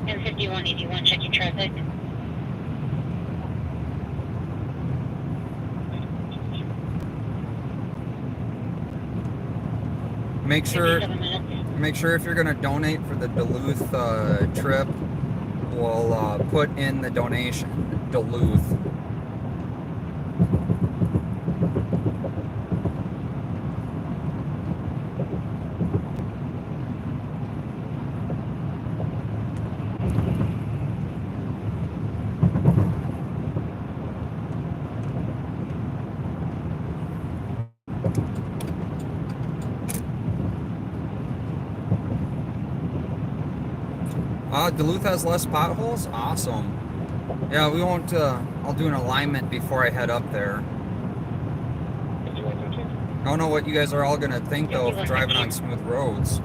And 5181, check your traffic. Make sure if you're going to donate for the Duluth trip, we'll put in the donation Duluth. Duluth has less potholes? Awesome. Yeah, we won't, I'll do an alignment before I head up there. 5115. I don't know what you guys are all gonna think though of driving on smooth roads.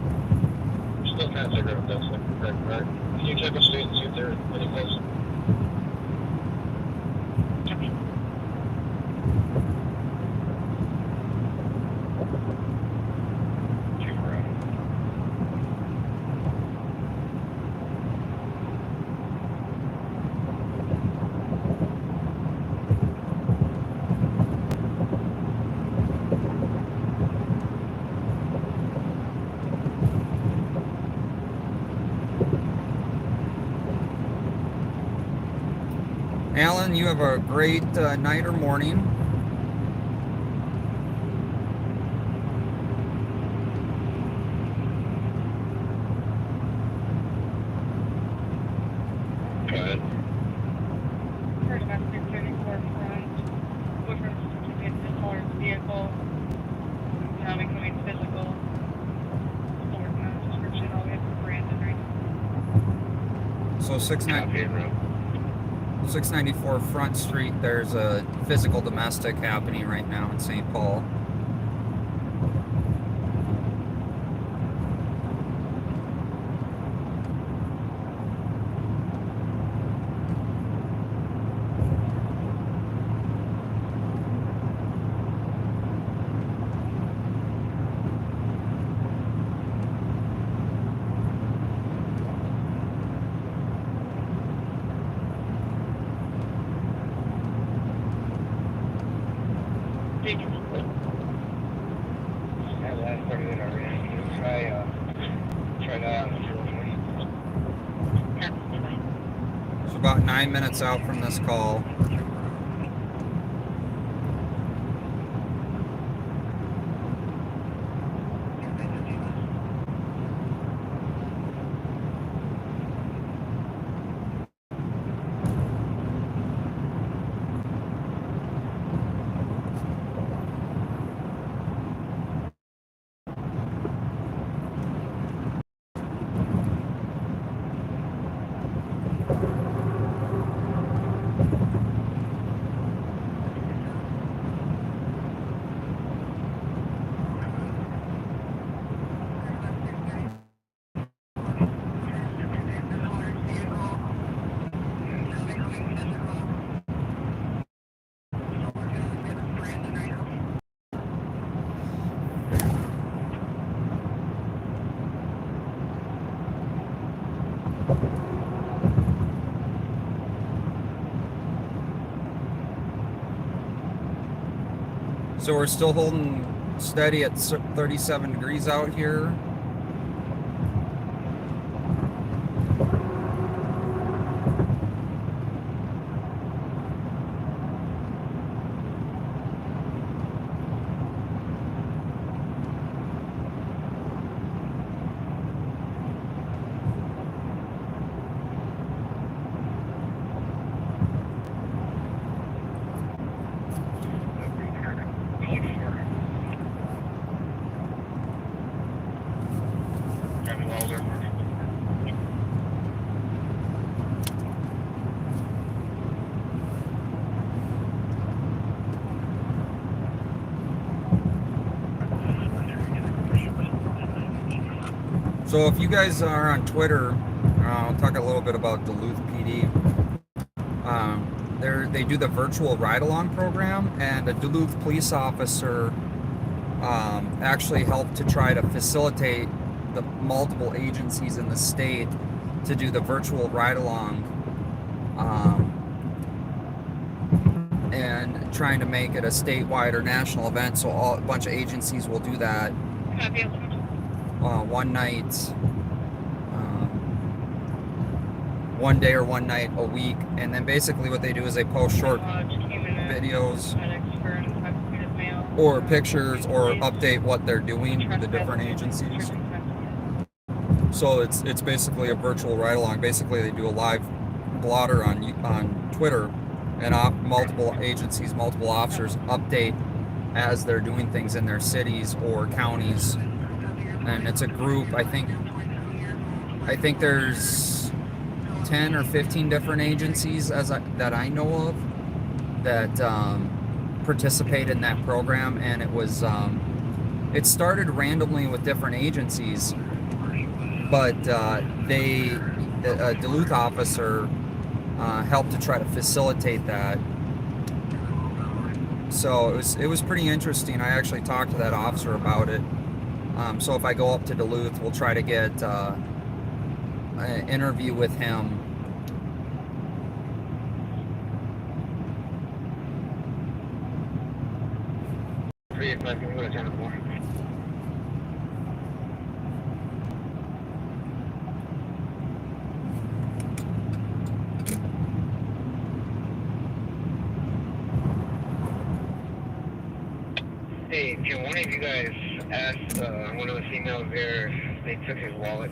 Still trying to figure out if that's like correct, right? Can you check the state and see if they're any close? Copy. Alan, you have a great night or morning. Go ahead. Heard about 634 front. Boyfriend's certificate to tolerance vehicle. Now becoming physical. Still working on the description. All we have for Brandon right now. So 694 Front Street, there's a physical domestic happening right now in St. Paul. That last 30 minute already. Try that on It's about 9 minutes out from this call. So we're still holding steady at 37 degrees out here. So if you guys are on Twitter, I'll talk a little bit about Duluth PD. They do the virtual ride-along program, and a Duluth police officer actually helped to try to facilitate the multiple agencies in the state to do the virtual ride-along and trying to make it a statewide or national event, so a bunch of agencies will do that. Copy. One night, one day or one night a week, and then basically what they do is they post short videos or pictures or update what they're doing with the different agencies. So it's basically a virtual ride-along. Basically they do a live blotter on Twitter, and multiple agencies, multiple officers update as they're doing things in their cities or counties. And it's a group. I think there's 10 or 15 different agencies that I know of that participate in that program, and it was it started randomly with different agencies, but a Duluth officer helped to try to facilitate that. So it was pretty interesting. I actually talked to that officer about it. So if I go up to Duluth, we'll try to get an interview with him. Hey, can one of you guys ask one of the females there if they took his wallet?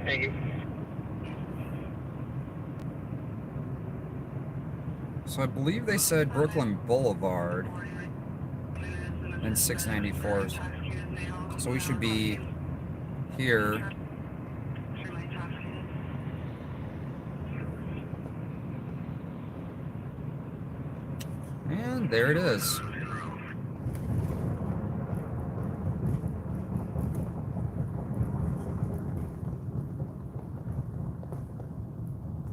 Thank you. So I believe they said Brooklyn Boulevard and 694. So we should be here. And there it is.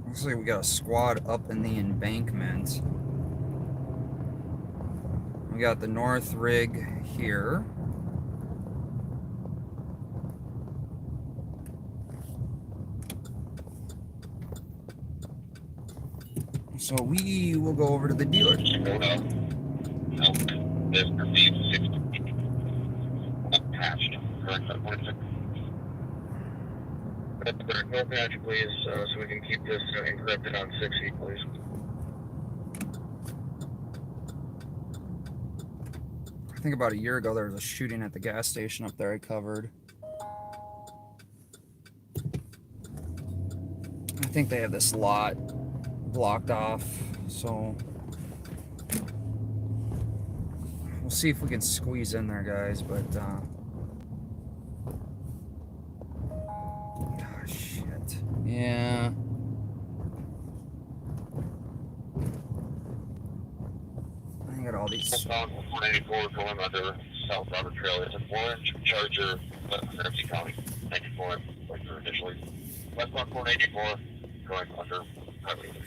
Looks like we got a squad up in the embankment. We got the north rig here. So we will go over to the dealer. This received 60 attached. Correct. No patch, please, so we can keep this encrypted on 60, please. I think about a year ago there was a shooting at the gas station up there I covered. I think they have this lot blocked off, so we'll see if we can squeeze in there, guys, but oh, shit. Yeah. I got all these. 494 going under South Robert Trail. It's an orange Charger from Ramsey County. 94 initially. Westbound 484 going under Highway 3.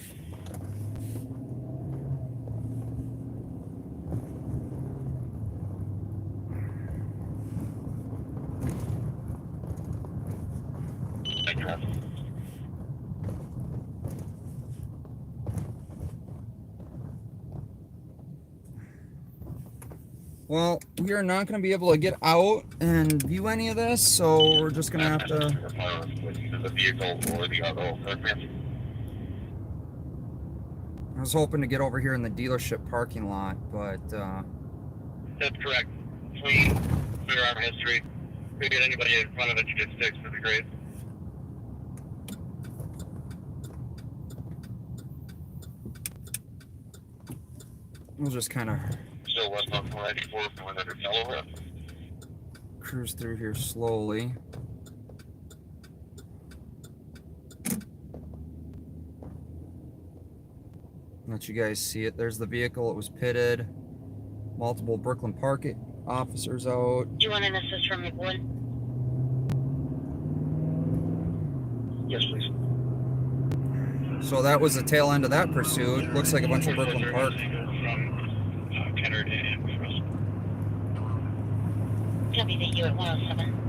Well, we are not going to be able to get out and view any of this, so we're just going to have to... With either the vehicle or the other. I was hoping to get over here in the dealership parking lot, but... That's correct. Clean firearm history. If we get anybody in front of it, you get sticks, that'd be great. We'll just kind of... Still westbound 494 going under Delaware. cruise through here slowly. Let you guys see it. There's the vehicle. It was pitted. Multiple Brooklyn Park officers out. Do you want an assist from McWood? Yes, please. So that was the tail end of that pursuit. Looks like a bunch of Brooklyn Park. From Kennard and Frost. Copy that you at 107.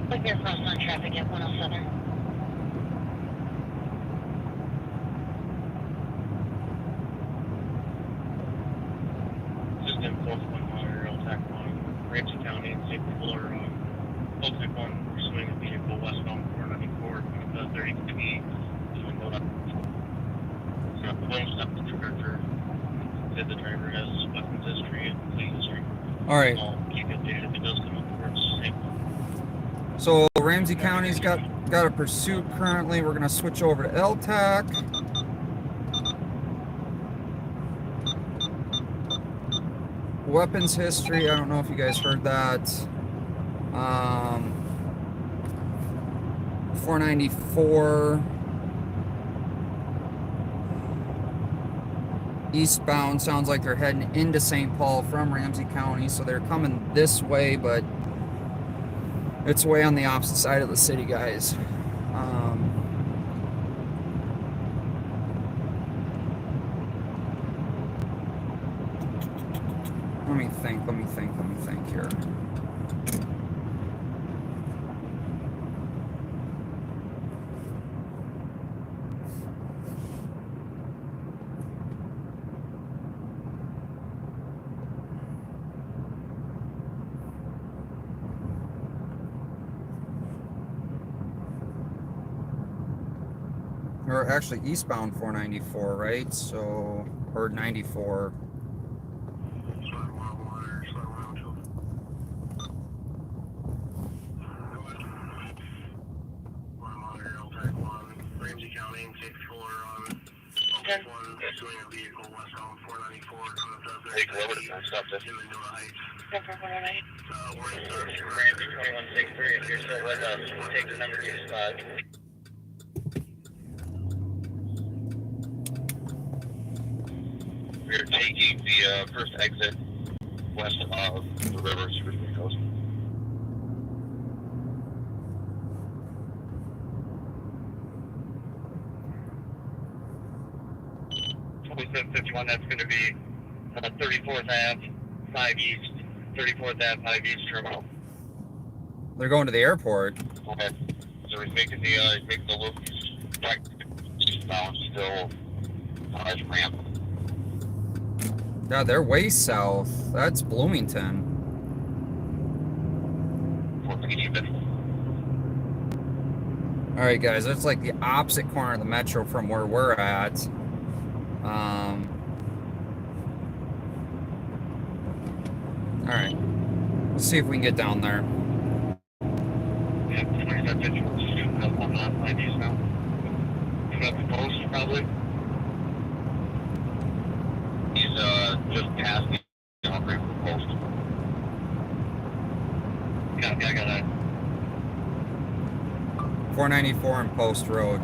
Look there, cross on traffic at 107. System 411 attack on Ramsey County and St. People are both type 1 pursuing a vehicle westbound 494 with the 30 even though that the one step to the charger said the driver has weapons history and fleet history. All right. I'll keep you updated if it does come up towards St. So Ramsey County's got a pursuit currently. We're gonna switch over to LTAC. Weapons history, I don't know if you guys heard that. 494 eastbound, sounds like they're heading into St. Paul from Ramsey County, so they're coming this way, but it's way on the opposite side of the city, guys. Let me think here. Or actually eastbound 494, right? So, or 94. Ramsey County and 64 on Okay. one pursuing a vehicle westbound 494 on the Hey, Glover, don't stop this. in Manila Heights. Number 108. Orange Ramsey 2163, if you're still with us, take the number 2 spot. We're taking the first exit west of the river through the coast. That's going to be 34th Ave, 5 East, 34th Ave, 5 East terminal. They're going to the airport. Okay. So he's making the loop back eastbound still ramp. Yeah, they're way south. That's Bloomington. All right, guys, that's like the opposite corner of the metro from where we're at. All right, let's see if we can get down there. Yeah, 27 shooting up on the 5 East now. Coming up the post, probably. He's just past the operating post. Yeah, I got that. 494 and Post Road.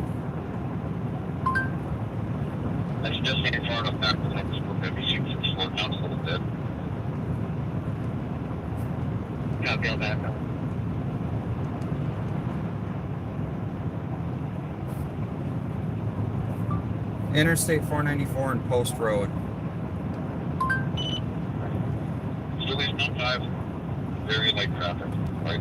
That's just getting far enough back to the next group. Maybe you can slow down a little bit. Copy on that. Interstate 494 and Post Road. Still eastbound 5. Very light traffic. Right.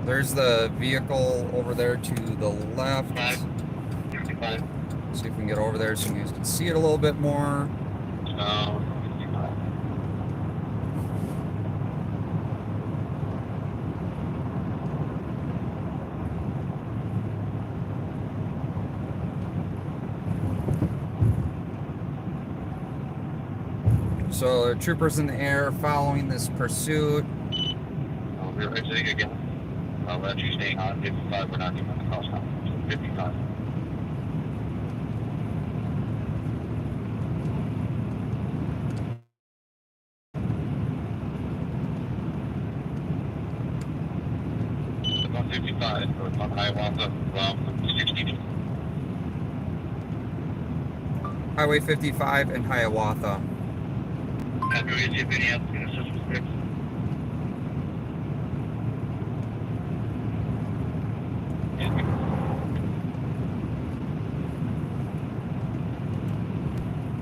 There's the vehicle over there to the left. 55. See if we can get over there so you guys can see it a little bit more. 55. So there are troopers in the air following this pursuit. We're exiting again. I'll let you stay on 55. We're not even on the cross now. 55. On 55, on Hiawatha, 60. Highway 55 and Hiawatha. I'm going to see if any else can assist with this.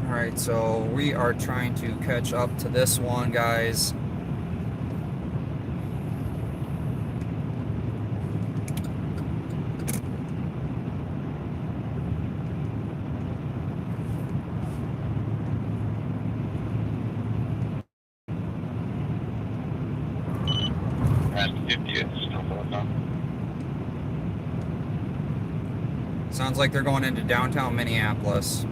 Alright, so we are trying to catch up to this one, guys. Sounds like they're going into downtown Minneapolis.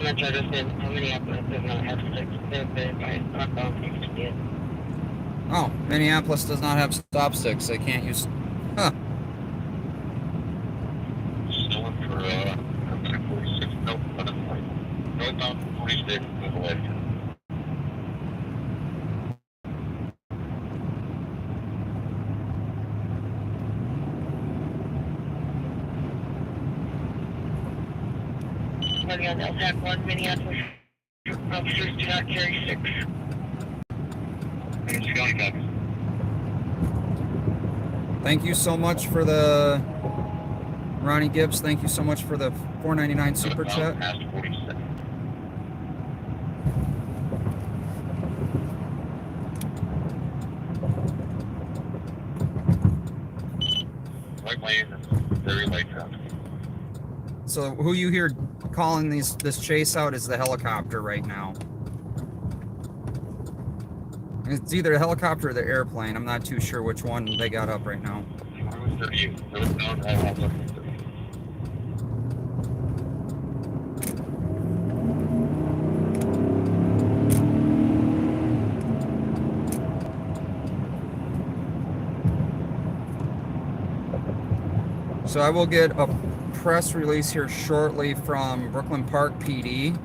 Metro just in Minneapolis does not have sticks. They're been by northbound things to get. Oh, Minneapolis does not have stop sticks. They can't use. Huh. Still in for 46. Nope, northbound 46. Move away. Running on LTAC 1, Minneapolis. Officers do not carry sticks. Ramsey County copies. Thank you so much for the Ronnie Gibbs. Thank you so much for the $4.99 super chat. Past 47. White lane, very light traffic. So who you hear calling this chase out is the helicopter right now. It's either the helicopter or the airplane. I'm not too sure which one they got up right now. So I will get a press release here shortly from Brooklyn Park PD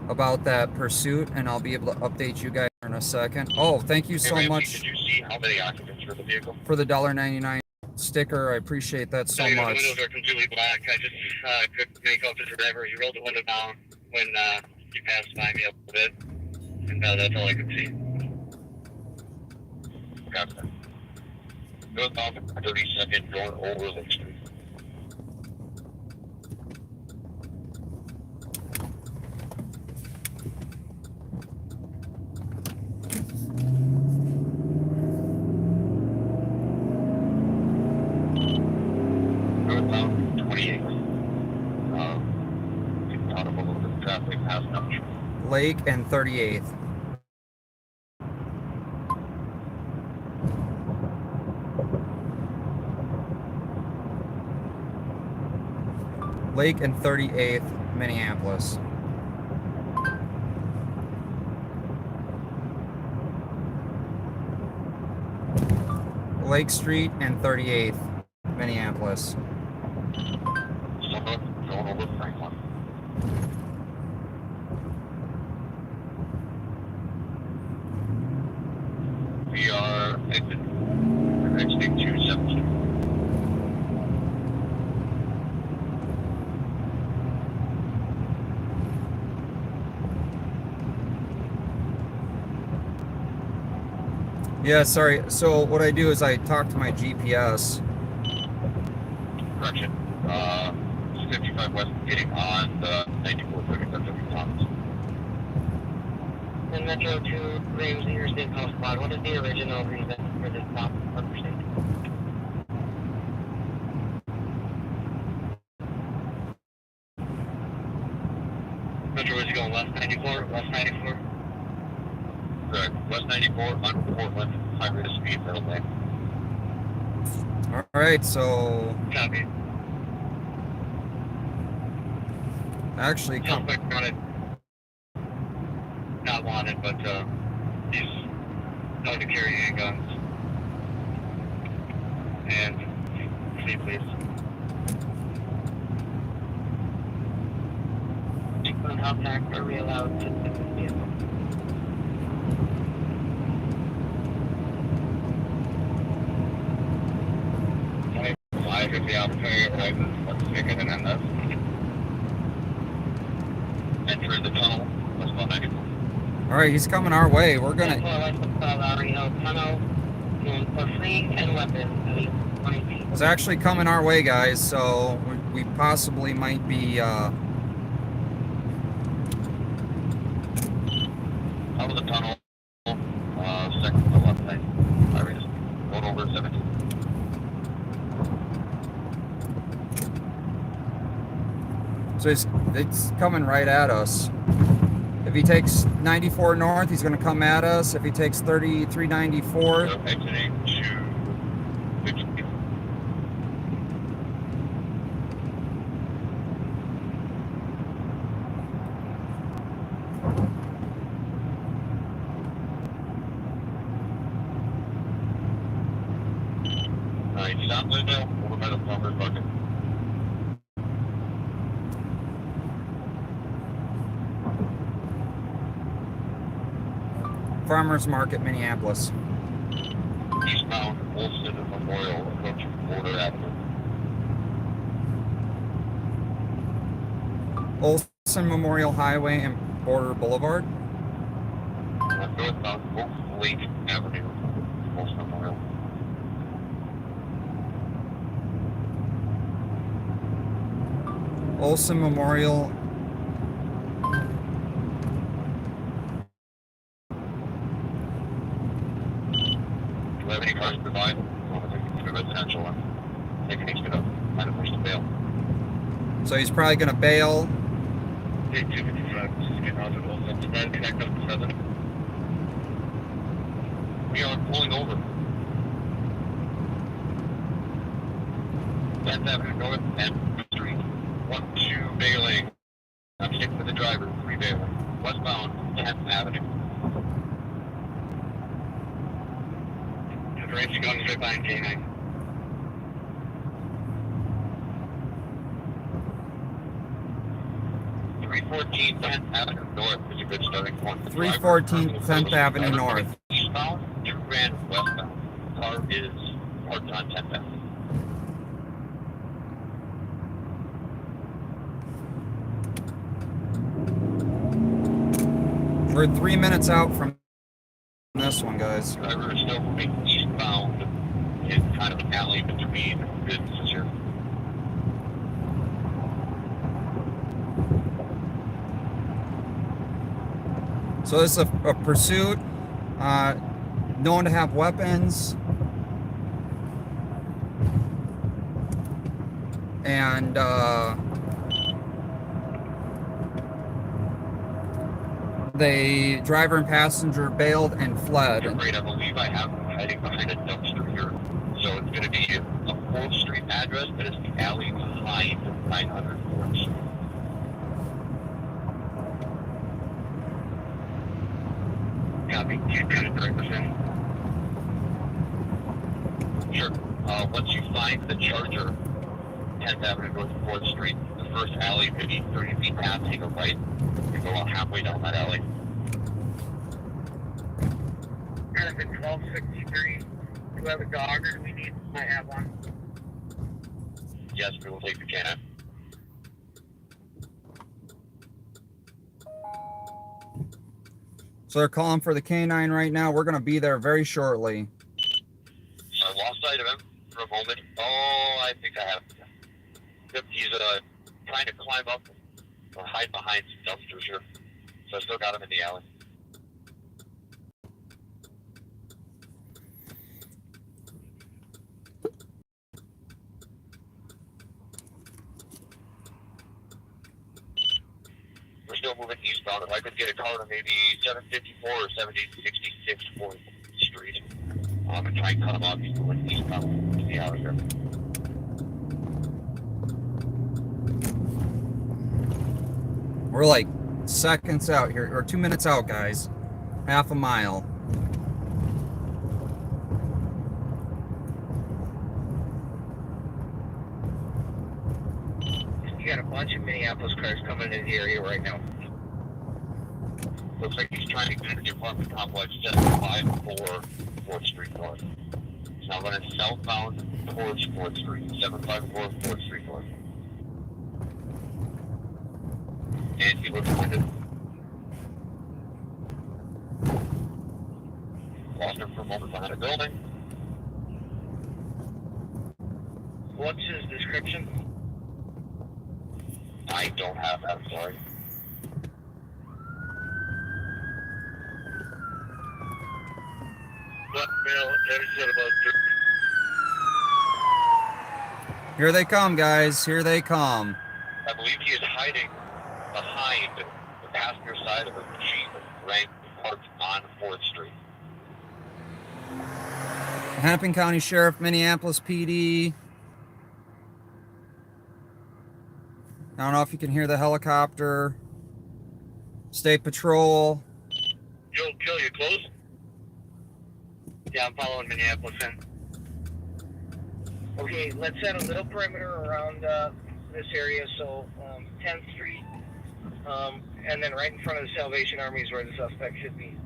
about that pursuit, and I'll be able to update you guys in a second. Oh, thank you so much. Did you see how many occupants for the vehicle? For the $1.99 sticker. I appreciate that so The much. windows are completely black. I just couldn't make out the driver. He rolled the window down when he passed by me a little bit, and that's all I could see. Gotcha. Northbound 32nd going over Lake Street. Northbound 28th. Out of a little bit of traffic past Number. Lake and 38th. Lake and 38th, Minneapolis. Lake Street and 38th, Minneapolis. Someone going over Franklin. We are exiting 217. Yeah, sorry. So what I do is I talk to my GPS. Correction. 55 West getting on the 9430 Thomas. And Metro 2, Ramsey Interstate Coast Squad. What is the original reason for this stop? Metro, is he going west 94? West 94? Correct. West 94 on Portland, high rate of speed, middle lane. All right, so Copy. actually come. Suspect wanted. Not wanted, but he's known to carry handguns. And see, please. On how back are we allowed to hit this vehicle? I took the opportunity of what's taken and then enter the tunnel. That's about 94. All right, he's coming our way. We're gonna. Tunnel, known for fleeing and weapons, at least 20 feet. It's actually coming our way, guys. So we possibly might be. Out of the tunnel, second to the left lane. High rate of speed. Going over 17. So it's coming right at us. If If he takes 94 north, he's going to come at us. If he takes 3394, So exiting to 50. Stop window, over by the plumber's bucket. Farmers Market, Minneapolis. Eastbound Olson Memorial, approaching Border Avenue. Olson Memorial Highway and Border Boulevard. Northbound Oak Lake Avenue, Olson Memorial. Olson Memorial. Do you have any cars to provide? Well, I think it's a residential one. I think it needs to go. Find a place to bail. So he's probably going to bail. 255, just getting out of Olson. Connect up to 7. We are pulling over. 10th Avenue North and Street. 1-2 bailing. I'm 6 with the driver, 3 bailing. Westbound 10th Avenue. Ramsey County straight behind K9. 314 10th Avenue North is a good starting point. 314 10th Avenue North. Eastbound, 2 Grand westbound. Car is parked on 10th Avenue. We're 3 minutes out from this one, guys. Driver is still moving eastbound in kind of an alley between businesses here. So this is a pursuit, known to have weapons, and the driver and passenger bailed and fled. You're great. I believe I have him hiding behind a dumpster here. So it's going to be a 4th Street address, but it's the alley behind 900 4th Street. Copy. You got it correct, percent. Sure. Once you find the Charger, 10th Avenue North 4th Street, the first alley, maybe 30 feet past, take a right, and go about halfway down that alley. Kind of in 1263. Do you have a dog or do we need? I have one. Yes, we will take the cannon. So they're calling for the K9 right now. We're going to be there very shortly. I lost sight of him for a moment. Oh, I think I have him. Yep, he's trying to climb up or hide behind some dumpsters here. So I still got him in the alley. We're still moving eastbound. If I could get a car to maybe 754 or 766 4th Street, and try and cut him off. He's moving eastbound to the alley here. We're like seconds out here, or 2 minutes out, guys. Half a mile. You got a bunch of Minneapolis cars coming in the area right now. Looks like he's trying to get into the apartment complex just 5-4 4th Street North. He's now running southbound towards 4th Street, 754 4th Street North. And he looks like it. Lost him for a moment behind a building. What's his description? I don't have that, I'm sorry. Left mail, exit about Here they come, guys. Here they come. I believe he is hiding behind the passenger side of a Jeep Wrangler parked on 4th Street. Hennepin County Sheriff, Minneapolis PD. I don't know if you can hear the helicopter. State Patrol. Yo, Kill, you close? Yeah, I'm following Minneapolis in. Okay, let's set a little perimeter around this area, so 10th Street, and then right in front of the Salvation Army is where the suspect should be.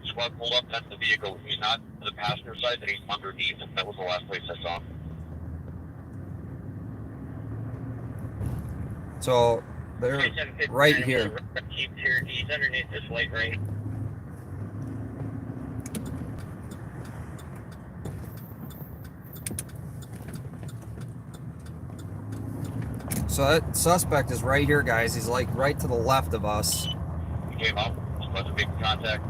Squad pulled up, that's the vehicle. He's not to the passenger side, then he's underneath. That was the last place I saw him. So they're right here. Jeep Cherokee, he's underneath this light right. So that suspect is right here, guys. He's like right to the left of us. He came up, let's make contact.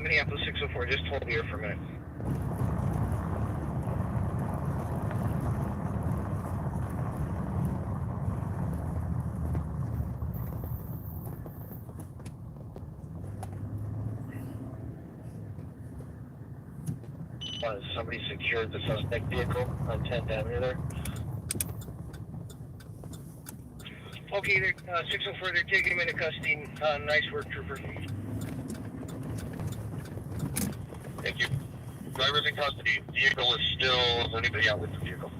Minneapolis 604, just hold here for a minute. Somebody secured the suspect vehicle on 10th Avenue there. Okay, they're 604, they're taking him into custody. Nice work, trooper. Thank you. Driver's in custody. Vehicle is still. Is anybody out with the vehicle?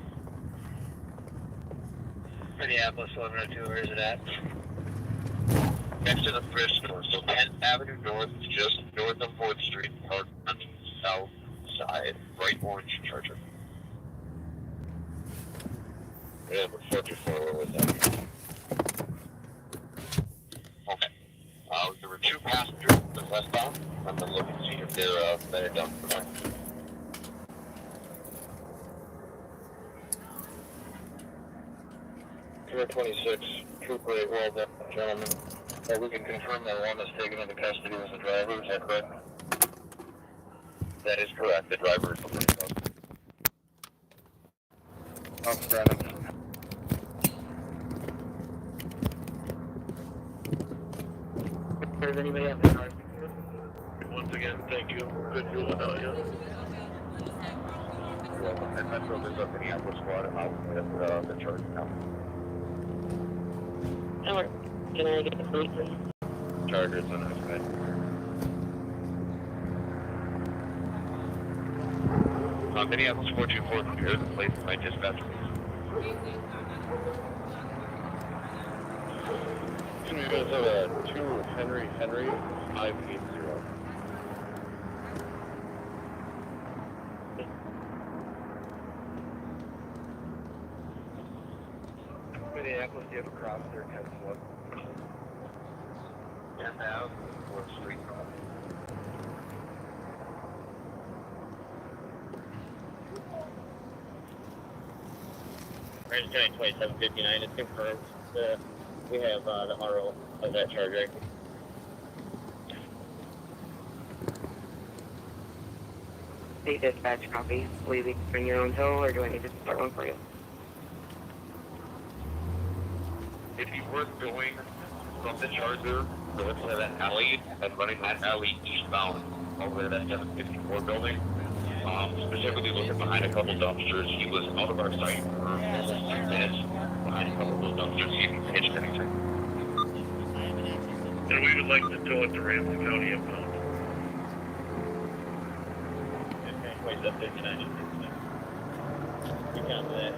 Minneapolis 1102, where is it at? Next to the thrift store. So 10th Avenue North, just north of 4th Street, parked on the south side. Bright orange Charger. Yeah, but 44, where was that? Okay. There were 2 passengers westbound. I'm going to look and see if they're bedded down for the night. Tour 26, Trooper 8, well done, gentlemen. We can confirm that one that's taken into custody was the driver, is that correct? That is correct. The driver is the police. Outstanding. Does anybody have the car? Once again, thank you. Good ruling out, yeah. And Metro, there's a Minneapolis squad out with the charge now. Can I get the police, please? Chargers on our side. Minneapolis 424, prepare the place for my dispatch, please. You guys have a 2 Henry 580. Minneapolis, do you have a cross there, 10th one? 10th Ave, 4th Street. Ramsey County 2759, it's confirmed. We have the RO of that charge right. The dispatch copy. Will you bring your own tow, or do I need to start one for you? If you were going from the Charger north to that alley and running that alley eastbound over to that 754 building, specifically looking behind a couple dumpsters, he was out of our sight for almost 2 minutes behind a couple of those dumpsters. He hadn't pitched anything. And we would like to tow it to Ramsey County inbound. Okay, 2759. We count that.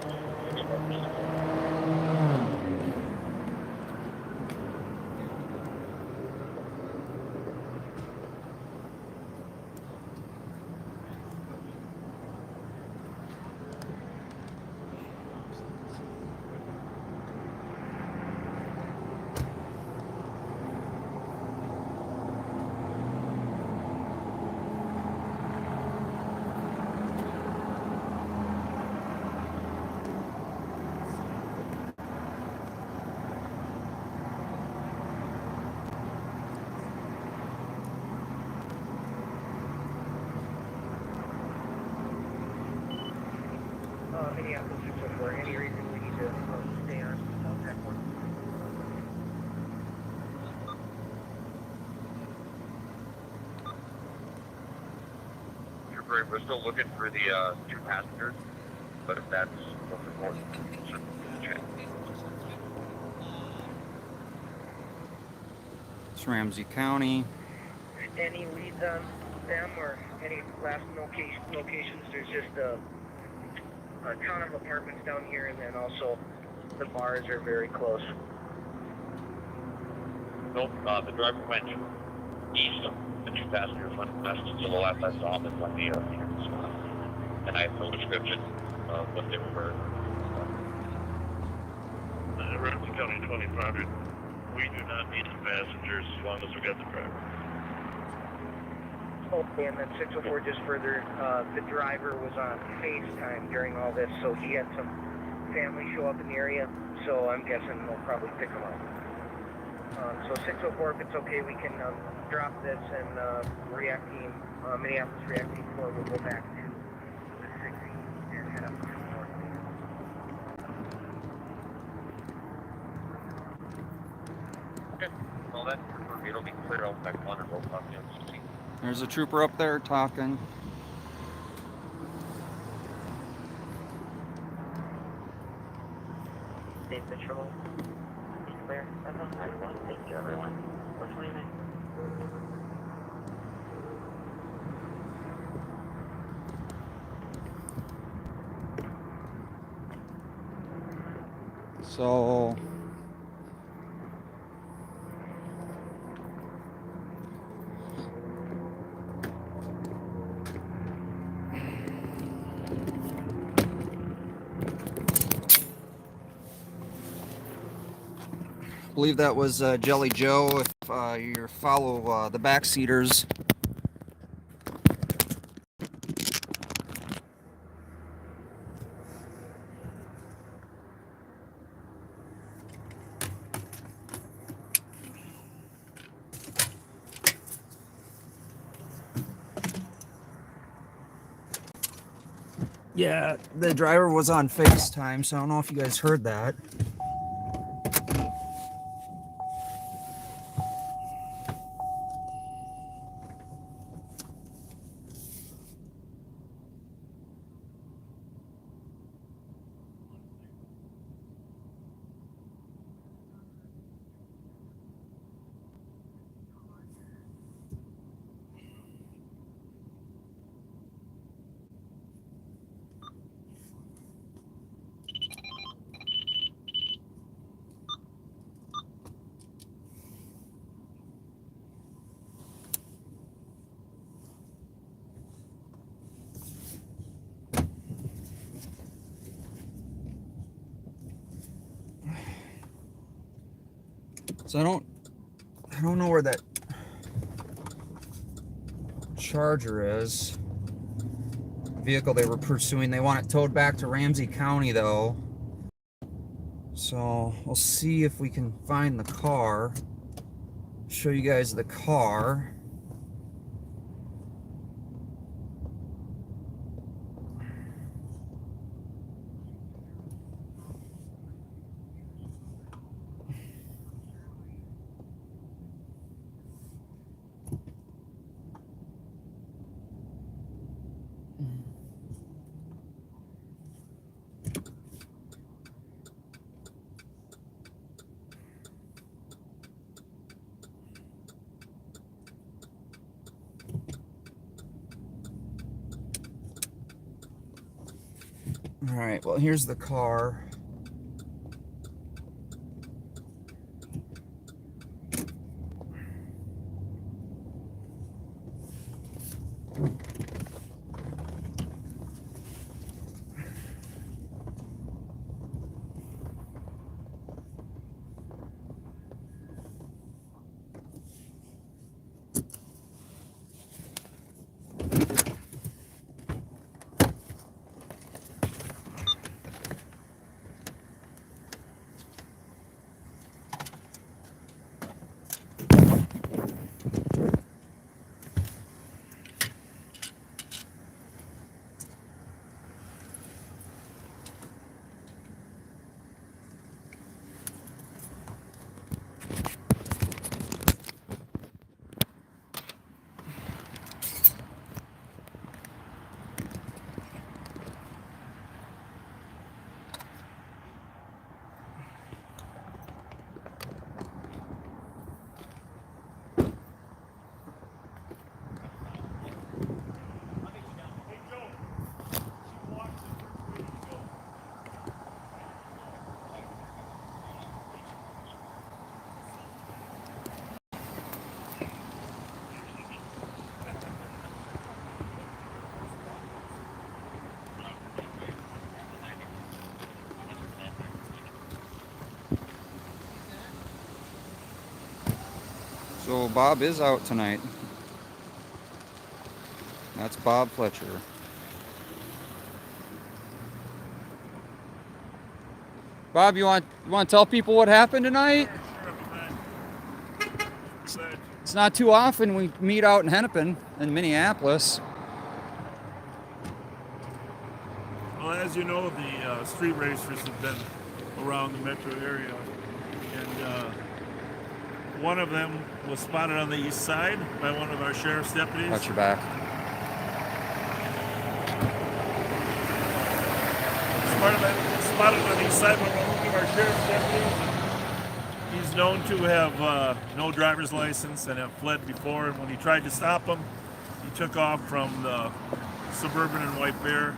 Minneapolis 604, any reason we need to stay on? we're still looking for the 2 passengers, but if that's what's important, It's Ramsey County. Any leads on them or any last locations? There's just a ton of apartments down here, and then also the bars are very close. nope, the driver went east, the 2 passengers went west, so the last I saw them was here. And I have no description of what they were. Ramsey County 2500, we do not need the passengers as long as we got the driver. Okay, and then 604 just further, the driver was on FaceTime during all this, so he had some family show up in the area, so I'm guessing they'll probably pick him up. So 604, if it's okay, we can drop this and react team, Minneapolis react team 4 will go back to the 60 and head up to North. Okay, well then, it'll be clear out back on and we'll talk to you. There's a trooper up there talking. State Patrol. Be clear. 751. Thank you, everyone. 429. So I believe that was Jelly Joe. If you follow the backseaters, yeah, the driver was on FaceTime, so I don't know if you guys heard that. So I don't know where that Charger is. Vehicle they were pursuing. They want it towed back to Ramsey County though. So we'll see if we can find the car. Show you guys the car. All right, well, here's the car. So Bob is out tonight. That's Bob Fletcher. Bob, you want to tell people what happened tonight? It's not too often we meet out in Hennepin in Minneapolis. Well, as you know, the street racers have been around the metro area, and one of them was spotted on the east side by one of our sheriff's deputies. Watch your back. Spotted on the east side by one of our sheriff's deputies. He's known to have no driver's license and have fled before, and when he tried to stop him, he took off from the Suburban and White Bear,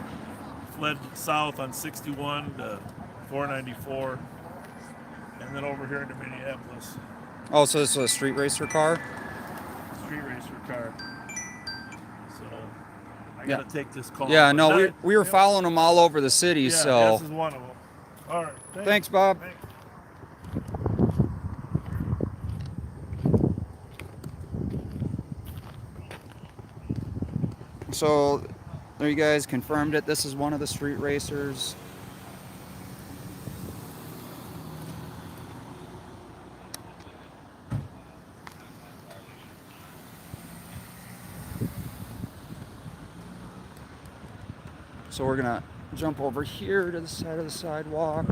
fled south on 61 to 494, and then over here into Minneapolis. Oh, so this is a street racer car? Street racer car. So I gotta take this call. Yeah, no, we were following them all over the city, yeah, so. This is one of them. All right. Thanks Bob. Thanks. So, there you guys confirmed it. This is one of the street racers. So we're gonna jump over here to the side of the sidewalk.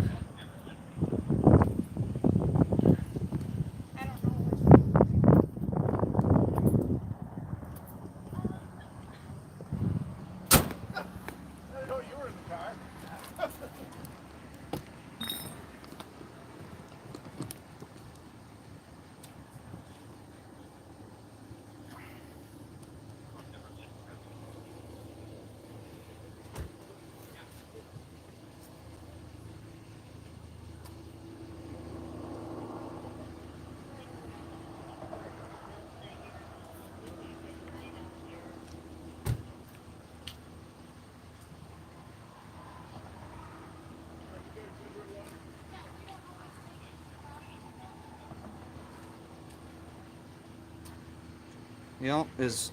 Yep, as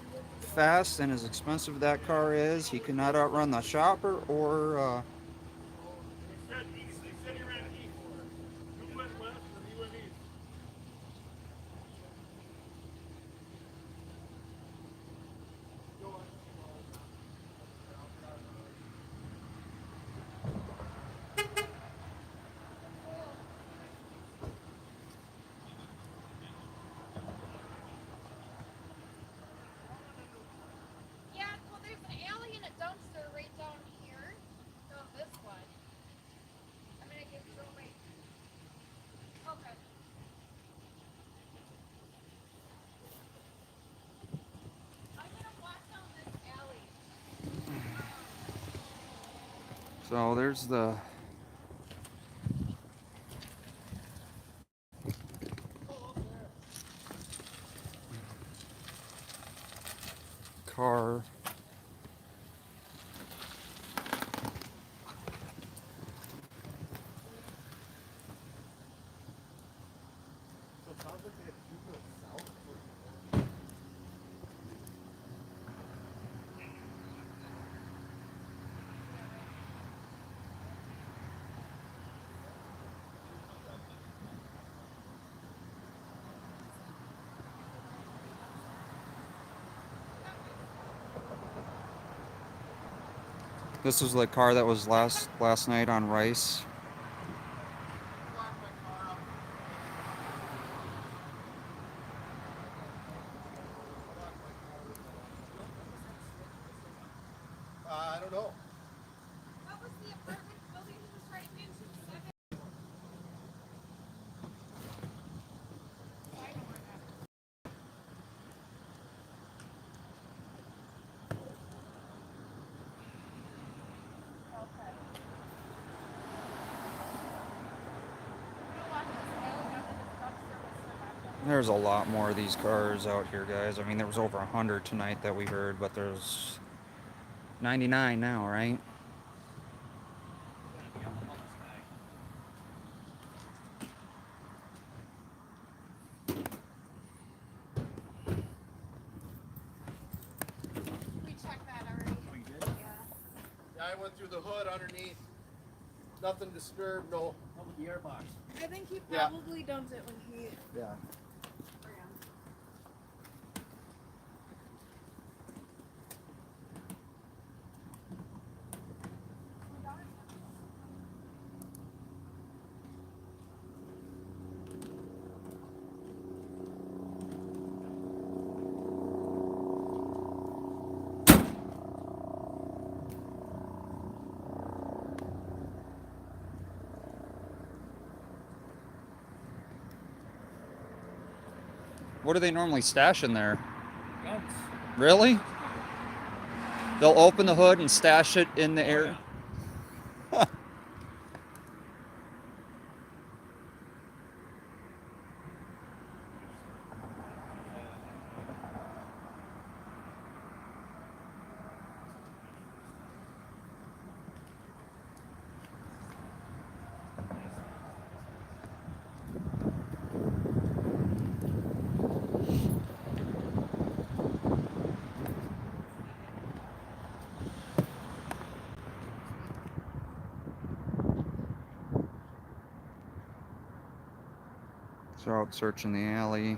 fast and as expensive that car is, he cannot outrun the shopper or so there's the car. This was the car that was last night on Rice. I don't know. What was the apartment building he was right into? There's a lot more of these cars out here, guys. I mean, there was over 100 tonight that we heard, but there's 99 now, right? I went through the hood underneath. Nothing disturbed, no. How about the airbox? I think he Yeah. probably dumped it when he Yeah. ran. What do they normally stash in there? Guns. Really? They'll open the hood and stash it in the air. So out searching the alley.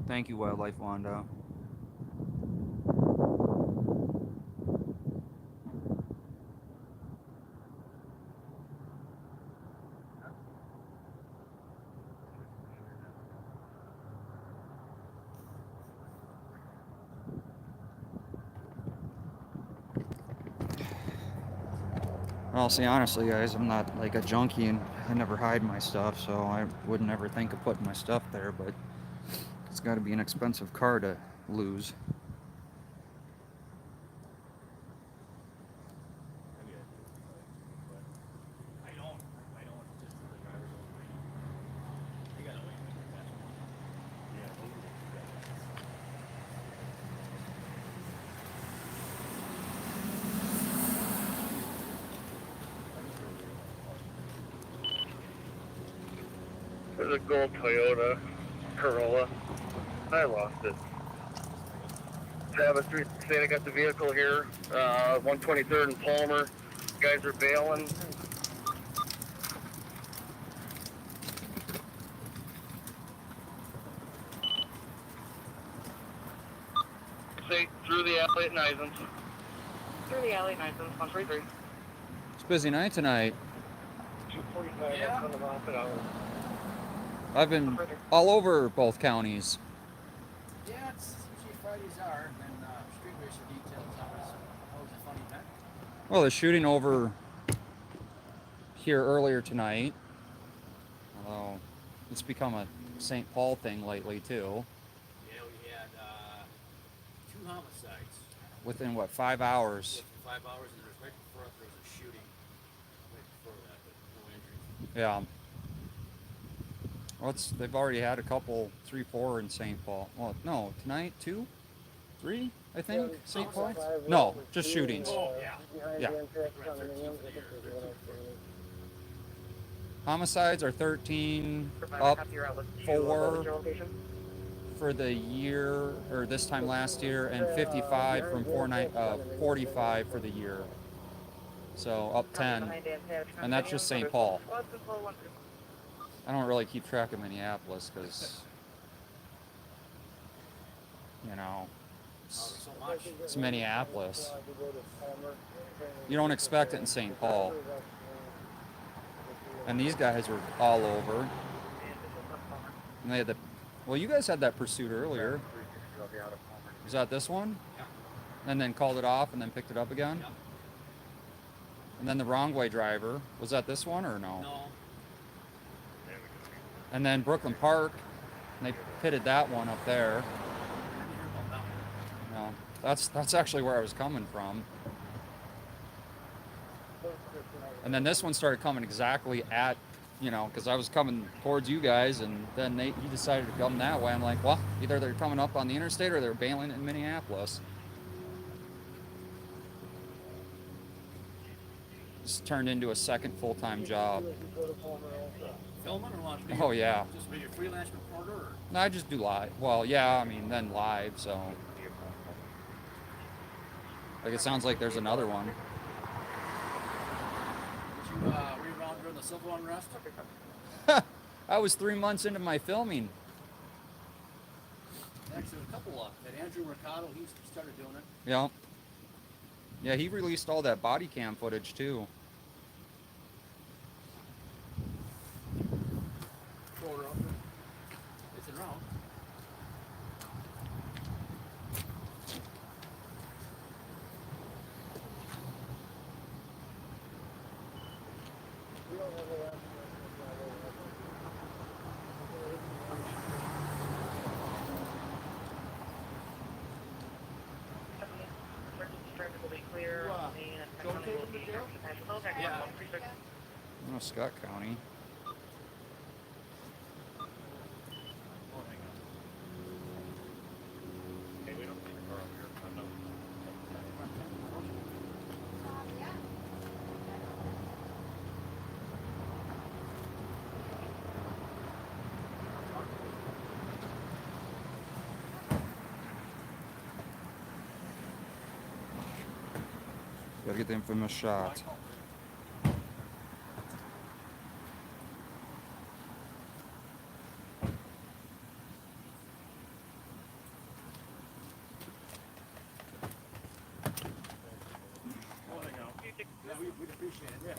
Thank you, Wildlife Wanda. Well, see, honestly, guys, I'm not like a junkie and I never hide my stuff, so I would never think of putting my stuff there, but it's got to be an expensive car to lose. There's a gold Toyota Corolla. I lost it. Travis Street, saying I got the vehicle here. 123rd and Palmer. Guys are bailing. Say through the alley at Nison's. Through the alley, Nison's, 133. It's a busy night tonight. 245 Yeah. on the mile per hour. I've been all over both counties. Yeah, it's usually Fridays are, and then street racer details always a fun event. Well, the shooting over here earlier tonight, although it's become a St. Paul thing lately too. Yeah, we had 2 homicides. Within what, 5 hours? Yeah, 5 hours, and there was right before there was a shooting. Right before that, but no injuries. Yeah. Well, they've already had a couple, 3, 4 in St. Paul. Well, no, tonight 2, 3, I think. St. Paul. No, just shootings. Oh, yeah. Yeah. Homicides are 13, up 4 for the year, or this time last year, and 55 from 45 for the year. So up 10, and that's just St. Paul. I don't really keep track of Minneapolis because, you know, So mine, much. It's Minneapolis. You don't expect it in St. Paul. And these guys were all over. And they had the, well, you guys had that pursuit earlier. Is that this one? Yeah. And then called it off and then picked it up again? Yeah. And then the wrong way driver, was that this one or no? No. And then Brooklyn Park, and they pitted that one up there. No, that's actually where I was coming from. And then this one started coming exactly at, you know, because I was coming towards you guys, and then he decided to come that way. I'm like, well, either they're coming up on the interstate or they're bailing in Minneapolis. It's turned into a second full-time job. Filming or watching? Oh, yeah. Just be a freelance reporter? Or? No, I just do live. Well, yeah, I mean, then live, so. Like, it sounds like there's another one. Were you around during the civil unrest? I was 3 months into my filming. Actually, a couple that Andrew Mercado, he started doing it. Yeah. Yeah, he released all that body cam footage, too. It's around. Oh, Scott County. Gotta get the infamous shot. We'd appreciate it.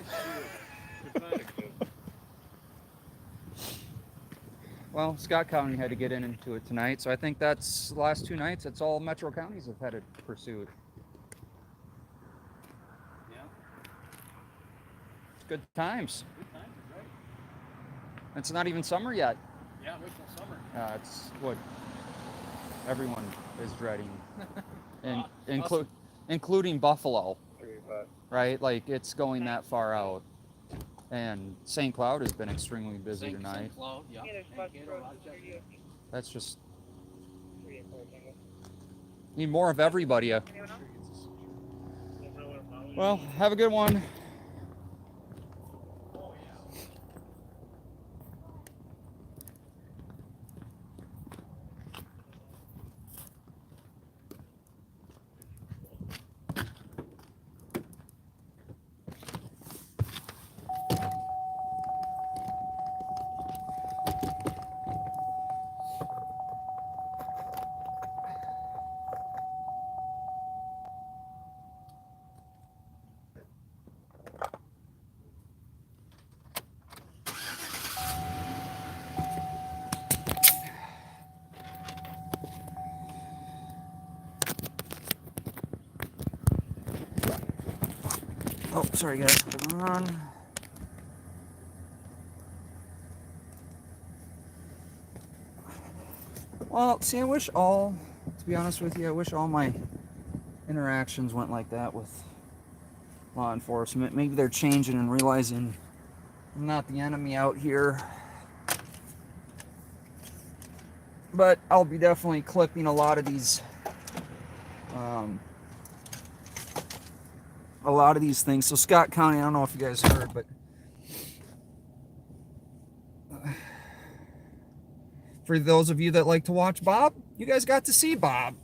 Well, Scott County had to get into it tonight, so I think that's the last 2 nights. That's all metro counties have had a pursuit. Yeah. It's good times. Good times, right? It's not even summer yet. Yeah, wait till summer. It's what everyone is dreading, and Awesome. including Buffalo, right? Like, it's going that far out. And St. Cloud has been extremely busy tonight. St. Cloud, yeah. That's just need more of everybody. Well, have a good one. Oh, sorry guys, hold on. Well, see, I wish to be honest with you, I wish all my interactions went like that with law enforcement. Maybe they're changing and realizing I'm not the enemy out here. But I'll be definitely clipping a lot of these things. So Scott County, I don't know if you guys heard, but for those of you that like to watch Bob, you guys got to see Bob.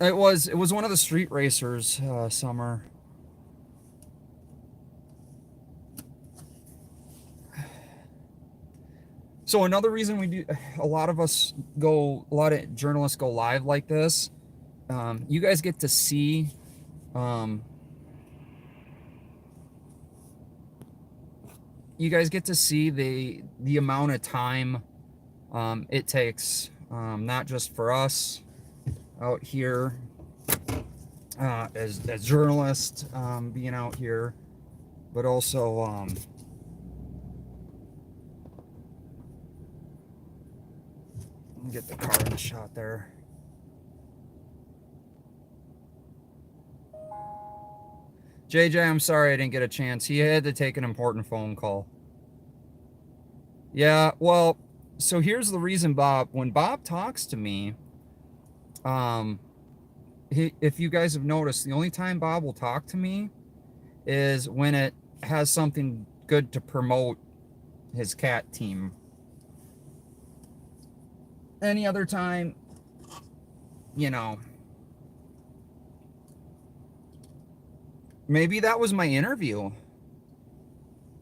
It was one of the street racers, Summer. So another reason we do, a lot of journalists go live like this. You guys get to see, the amount of time it takes, not just for us out here as journalists being out here, but also get the car in the shot there. JJ, I'm sorry I didn't get a chance. He had to take an important phone call. Yeah, well, so here's the reason, Bob. When Bob talks to me, if you guys have noticed, the only time Bob will talk to me is when it has something good to promote his cat team. Any other time, you know, maybe that was my interview.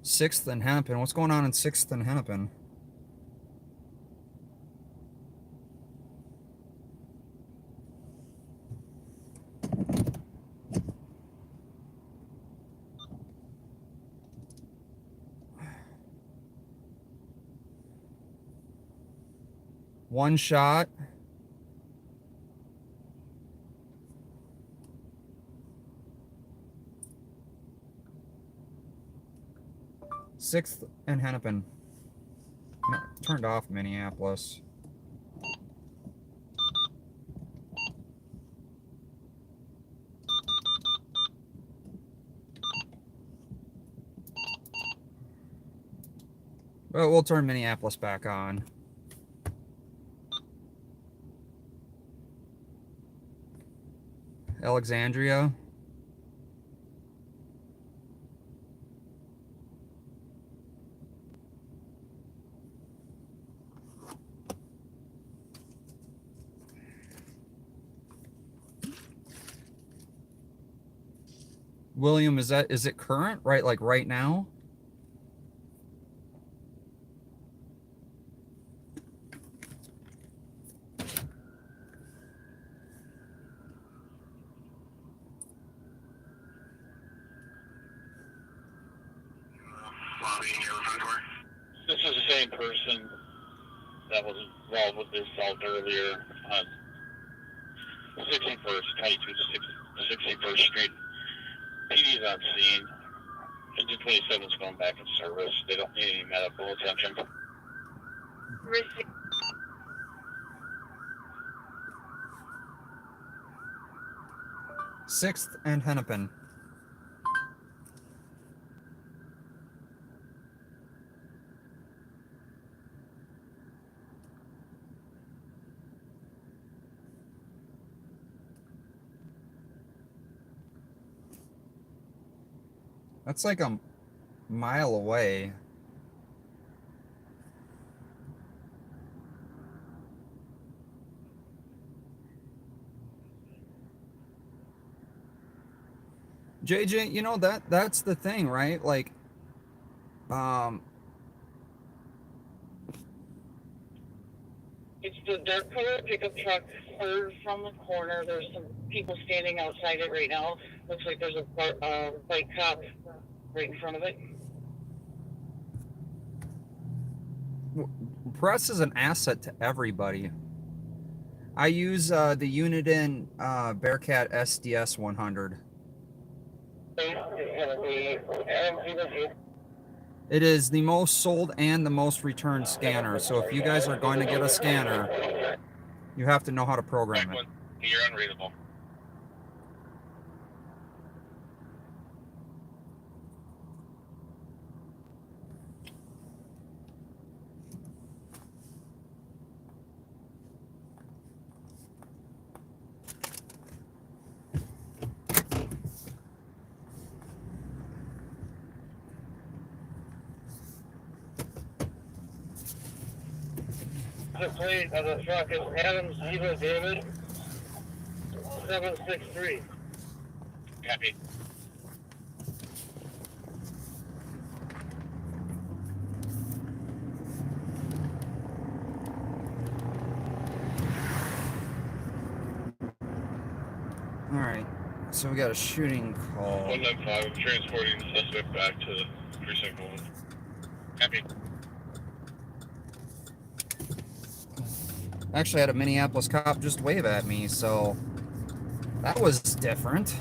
6th and Hennepin. What's going on in 6th and Hennepin? One shot. Sixth and Hennepin. No, turned off Minneapolis. But we'll turn Minneapolis back on. Alexandria. William, is it current, right? Like right now? This is the same person that was involved with this assault earlier on 61st, County 61st Street. PD's on scene. Engine 27's going back in service. They don't need any medical attention. Receive. 6th and Hennepin. That's like a mile away. JJ, you know, that's the thing, right? Like, It's the dark color pickup truck heard from the corner. There's some people standing outside it right now. Looks like there's a bike cop right in front of it. press is an asset to everybody. I use the Uniden Bearcat SDS 100. It is the most sold and the most returned scanner. So if you guys are going to get a scanner, you have to know how to program it. You're unreadable. The plate of the truck is Adams Eva David 763. Copy. All right. So we got a shooting call. 195, transporting the suspect back to precinct 1. Copy. Actually, I had a Minneapolis cop just wave at me, so that was different.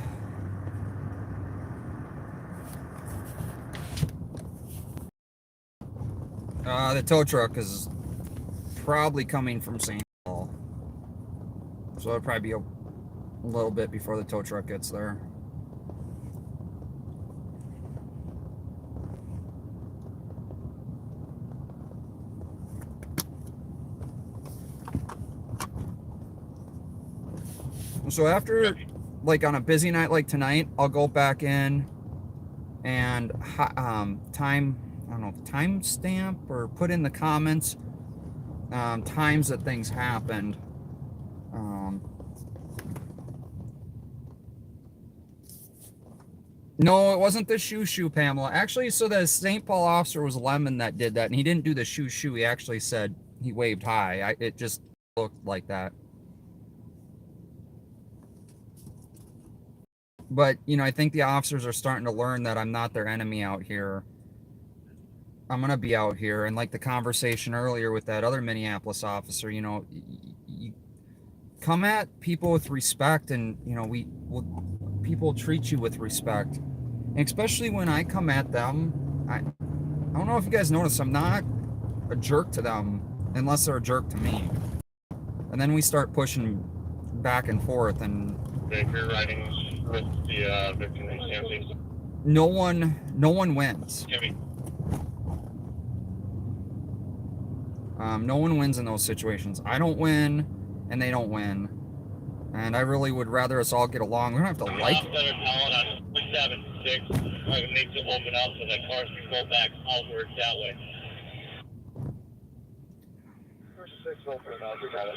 The tow truck is probably coming from St. Paul, so it'll probably be a little bit before the tow truck gets there. So after, like on a busy night like tonight, I'll go back in and timestamp or put in the comments times that things happened. No, it wasn't the shoo, Pamela. Actually, so the St. Paul officer was Lemon that did that, and he didn't do the shoo. He actually said he waved hi. It just looked like that. But, you know, I think the officers are starting to learn that I'm not their enemy out here. I'm going to be out here. And like the conversation earlier with that other Minneapolis officer, you know, you come at people with respect, and, you know, people treat you with respect. And especially when I come at them, I don't know if you guys notice, I'm not a jerk to them unless they're a jerk to me. And then we start pushing back and forth, and You're riding with the victim in Ramsey. no one wins. No one wins in those situations. I don't win, and they don't win. And I really would rather us all get along. We don't have to like it. They're calling on 76. I need to open up so that cars can go back outwards that way. 6 open up, we got it.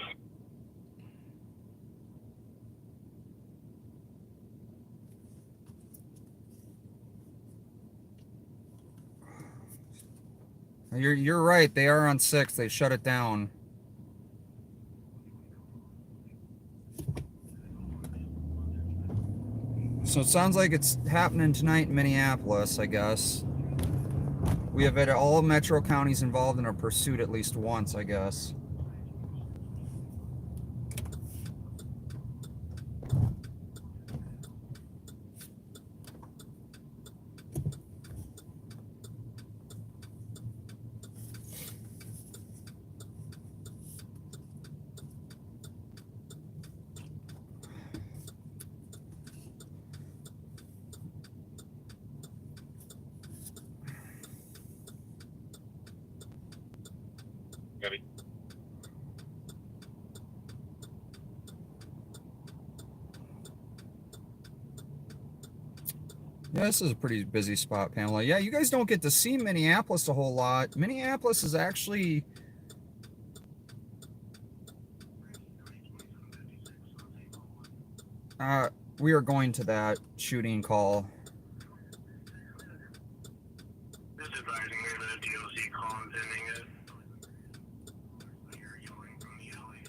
You're right. They are on 6. They shut it down. So it sounds like it's happening tonight in Minneapolis, I guess. We have had all metro counties involved in a pursuit at least once, I guess. Copy. Yeah, this is a pretty busy spot, Pamela. Yeah, you guys don't get to see Minneapolis a whole lot. Minneapolis is actually... we are going to that shooting call. Just advising me that a DOC call is ending it. You're yelling from the alley.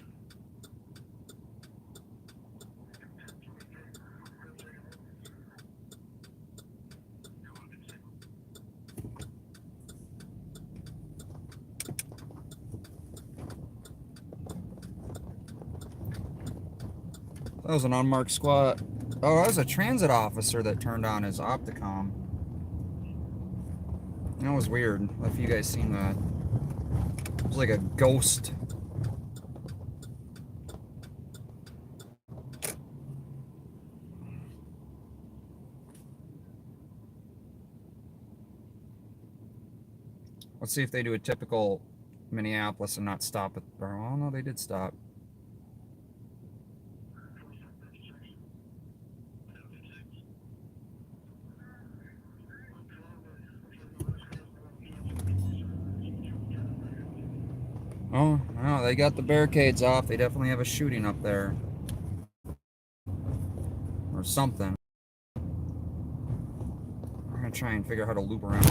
That was an unmarked squad. Oh, that was a transit officer that turned on his Opticom. That was weird. If you guys seen that. It was like a ghost. Let's see if they do a typical Minneapolis and not stop at... Oh, no, they did stop. Oh, no, they got the barricades off. They definitely have a shooting up there. Or something. I'm gonna try and figure out how to loop around.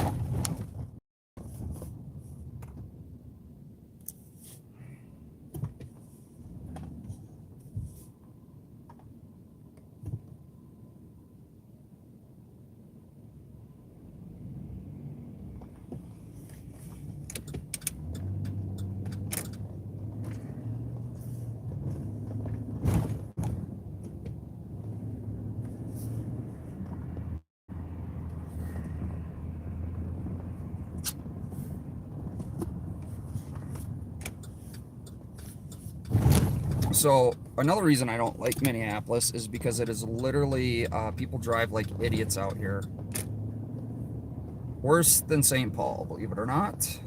So another reason I don't like Minneapolis is because it is literally, people drive like idiots out here. Worse than St. Paul, believe it or not.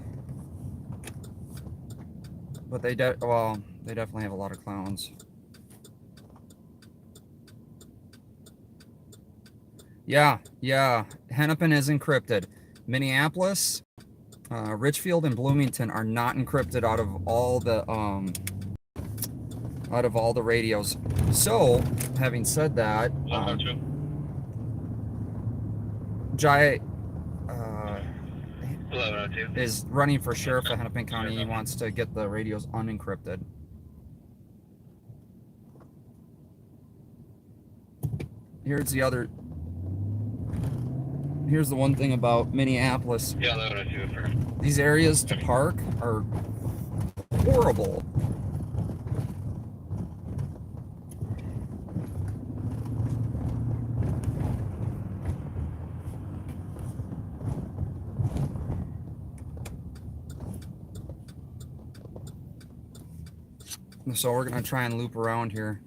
But they definitely have a lot of clowns. Yeah, Hennepin is encrypted. Minneapolis, Richfield, and Bloomington are not encrypted out of all the radios. So, having said that, Jai is running for sheriff of Hennepin County. He wants to get the radios unencrypted. Here's the one thing about Minneapolis. These areas to park are horrible. So we're gonna try and loop around here.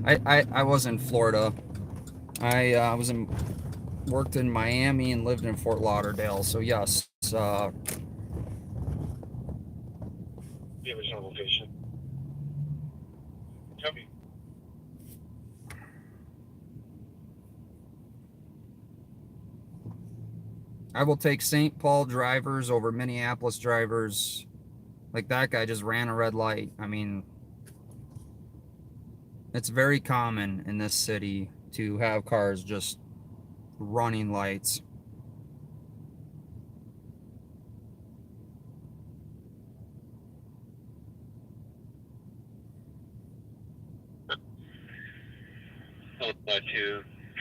I was in Florida. I worked in Miami and lived in Fort Lauderdale. So yes, The original location. Copy. I will take St. Paul drivers over Minneapolis drivers. Like that guy just ran a red light. I mean, it's very common in this city to have cars just running lights.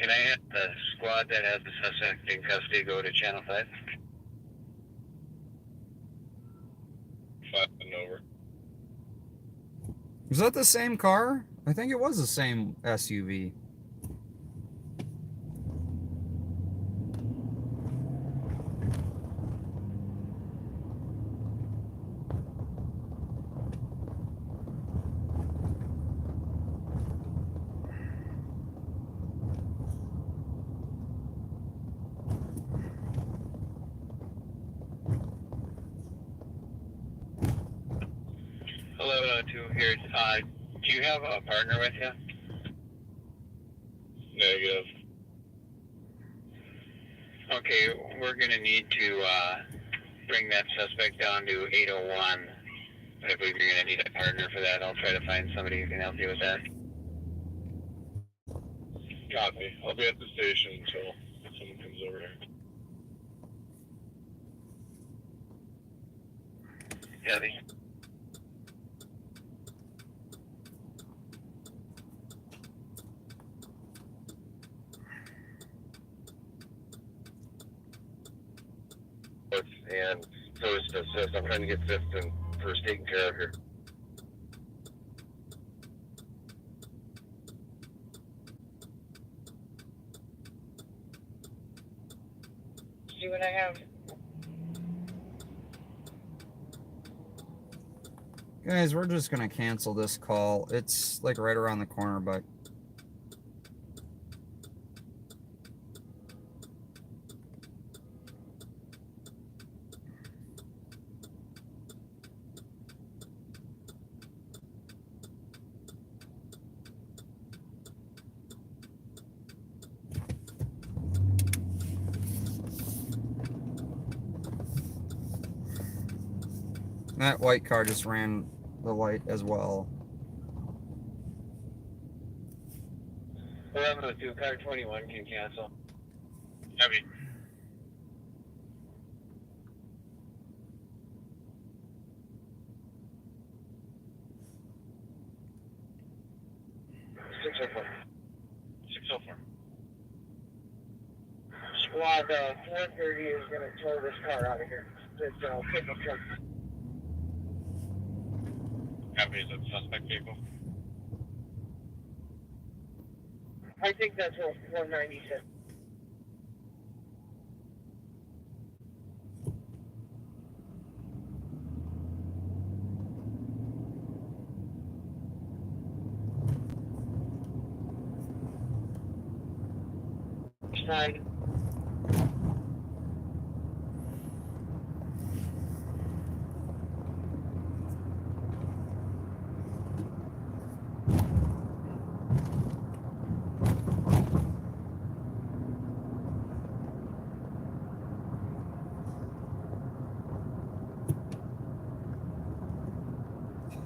Can I have the squad that has the suspect in custody go to Channel 5? 5 and over. Was that the same car? I think it was the same SUV. Here. Do you have a partner with you? Negative. Okay, we're going to need to bring that suspect down to 801. I believe you're going to need a partner for that. I'll try to find somebody who can help you with that. Copy. I'll be at the station until someone comes over here. Heavy. And so is the assist. I'm trying to get this and first taken care of here. See what I have. Guys, we're just gonna cancel this call. It's like right around the corner, but that white car just ran the light as well. 1102, car 21 can cancel. Heavy. Squad 430 is going to tow this car out of here. This pickup truck. Copy, is it a suspect vehicle? I think that's 196. side.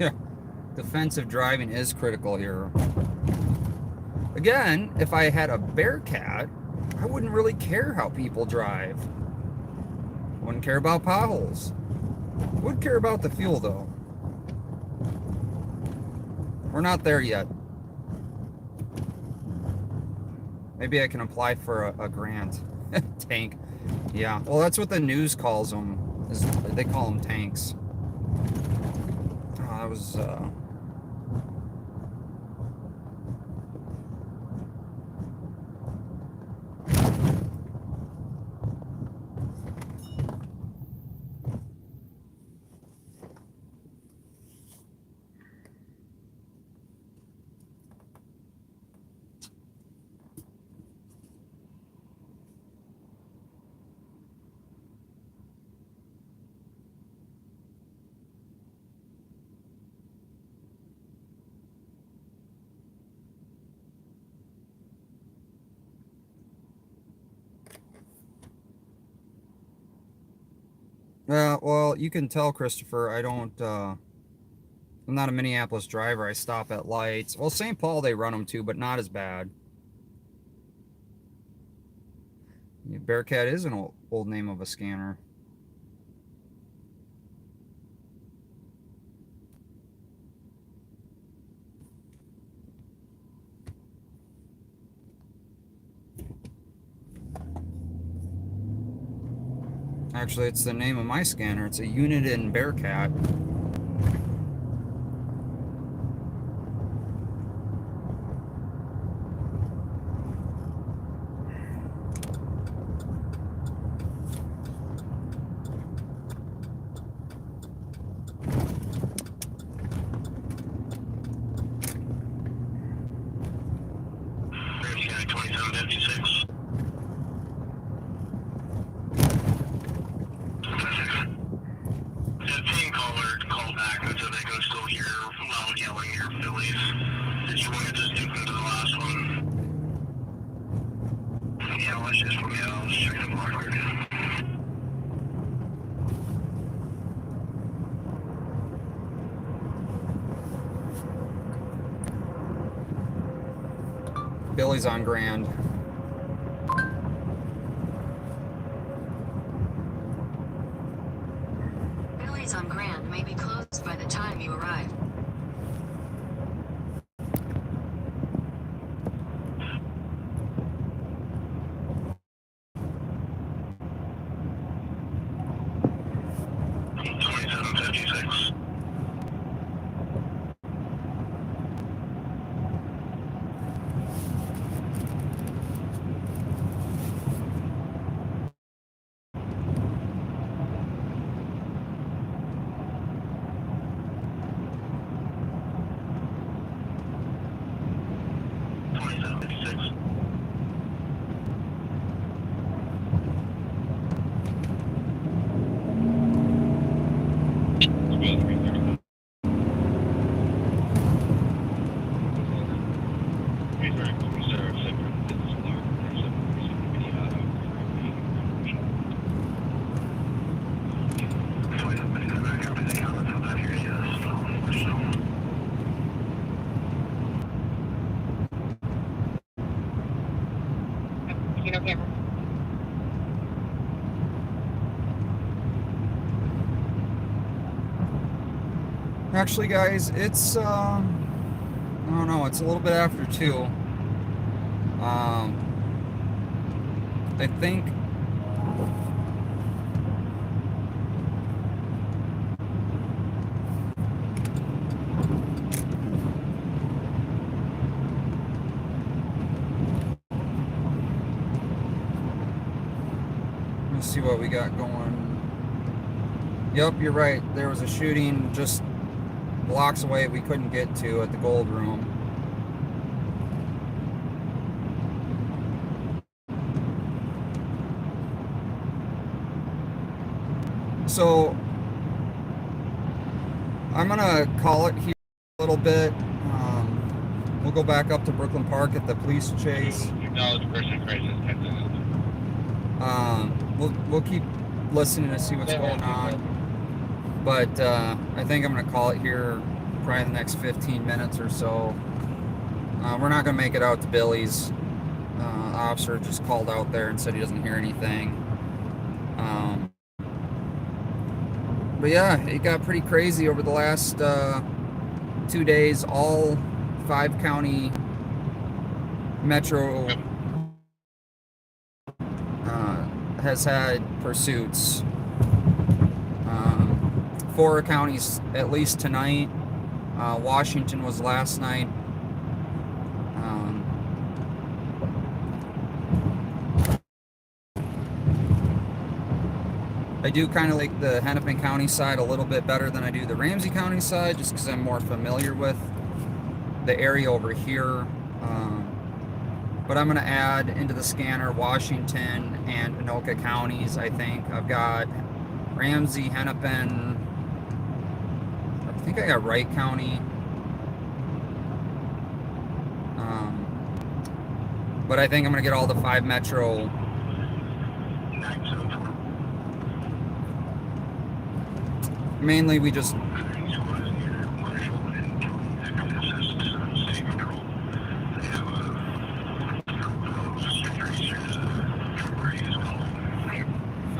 Yeah, defensive driving is critical here. Again, if I had a Bearcat, I wouldn't really care how people drive. Wouldn't care about potholes. Would care about the fuel, though. We're not there yet. Maybe I can apply for a grant. Tank. Yeah, well, that's what the news calls them. They call them tanks. I was, well, you can tell, Christopher, I don't, I'm not a Minneapolis driver. I stop at lights. Well, St. Paul, they run them too, but not as bad. Yeah, Bearcat is an old name of a scanner. Actually, it's the name of my scanner. It's a unit in Bearcat. Ramsey County 2756. That team caller called back and said they can still hear loud yelling near Phillies. Did you want to just dip into the last one? Yeah, let's just, yeah, let's check the block record. Billy's on Grand. Billy's on Grand may be closed by the time you arrive. Actually, guys, it's, I don't know, it's a little bit after 2. I think... Let's see what we got going. Yep, you're right. There was a shooting just blocks away we couldn't get to at the Gold Room. So I'm gonna call it here a little bit. We'll go back up to Brooklyn Park at the police chase. Acknowledge person crisis, Texas. We'll keep listening to see what's going on. But I think I'm gonna call it here probably the next 15 minutes or so. We're not gonna make it out to Billy's. Officer just called out there and said he doesn't hear anything. But yeah, it got pretty crazy over the last 2 days. All 5 county metro has had pursuits. 4 counties at least tonight. Washington was last night. I do kind of like the Hennepin County side a little bit better than I do the Ramsey County side, just because I'm more familiar with the area over here. But I'm going to add into the scanner Washington and Anoka counties, I think. I've got Ramsey, Hennepin, I think I got Wright County. But I think I'm going to get all the 5 metro. Mainly we just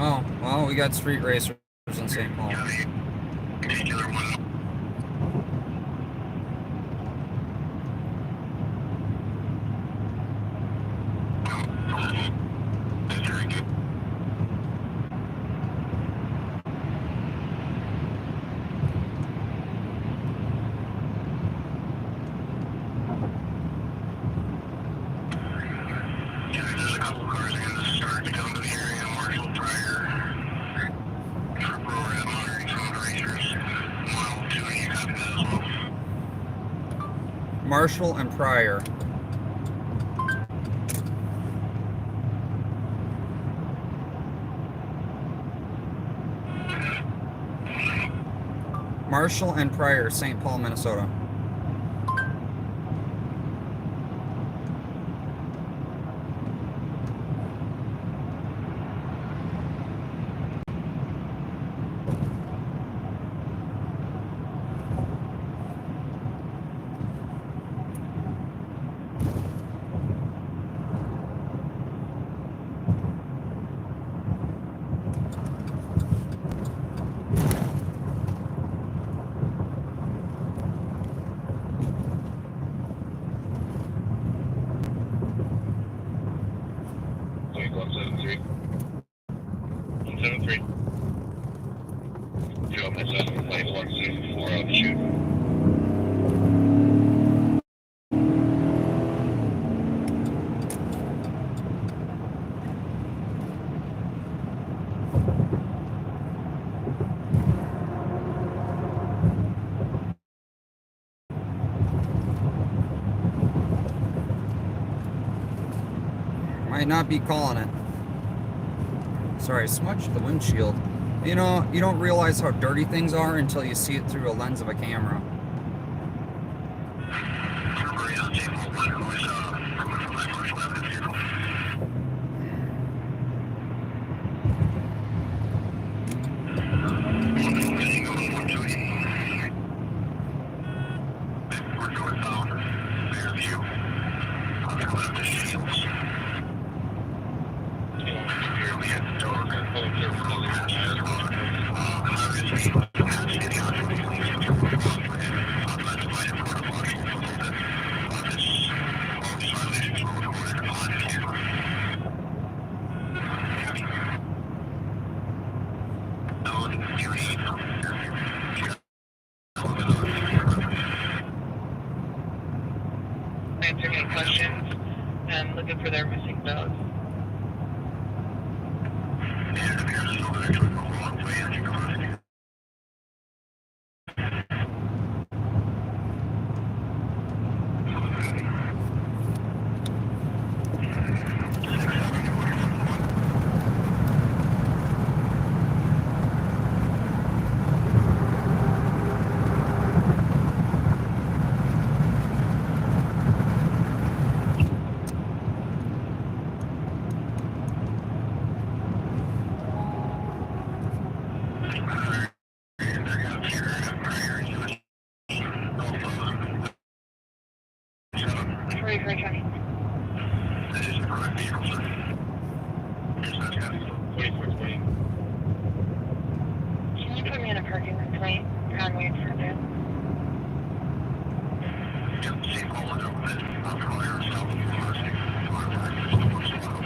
oh, well, we got street racers in St. Paul. Marshall and Pryor. Marshall and Pryor, St. Paul, Minnesota. Might not be calling it. Sorry, I smudged the windshield. You know, you don't realize how dirty things are until you see it through a lens of a camera. Answering any questions and looking for their missing dogs. County. That is the correct vehicle, sir. Here's that county. 2420. Can you put me in a parking lot plate? Conway in front of it. Yep, same call window. I'll call here south of University. Contact is the worst one.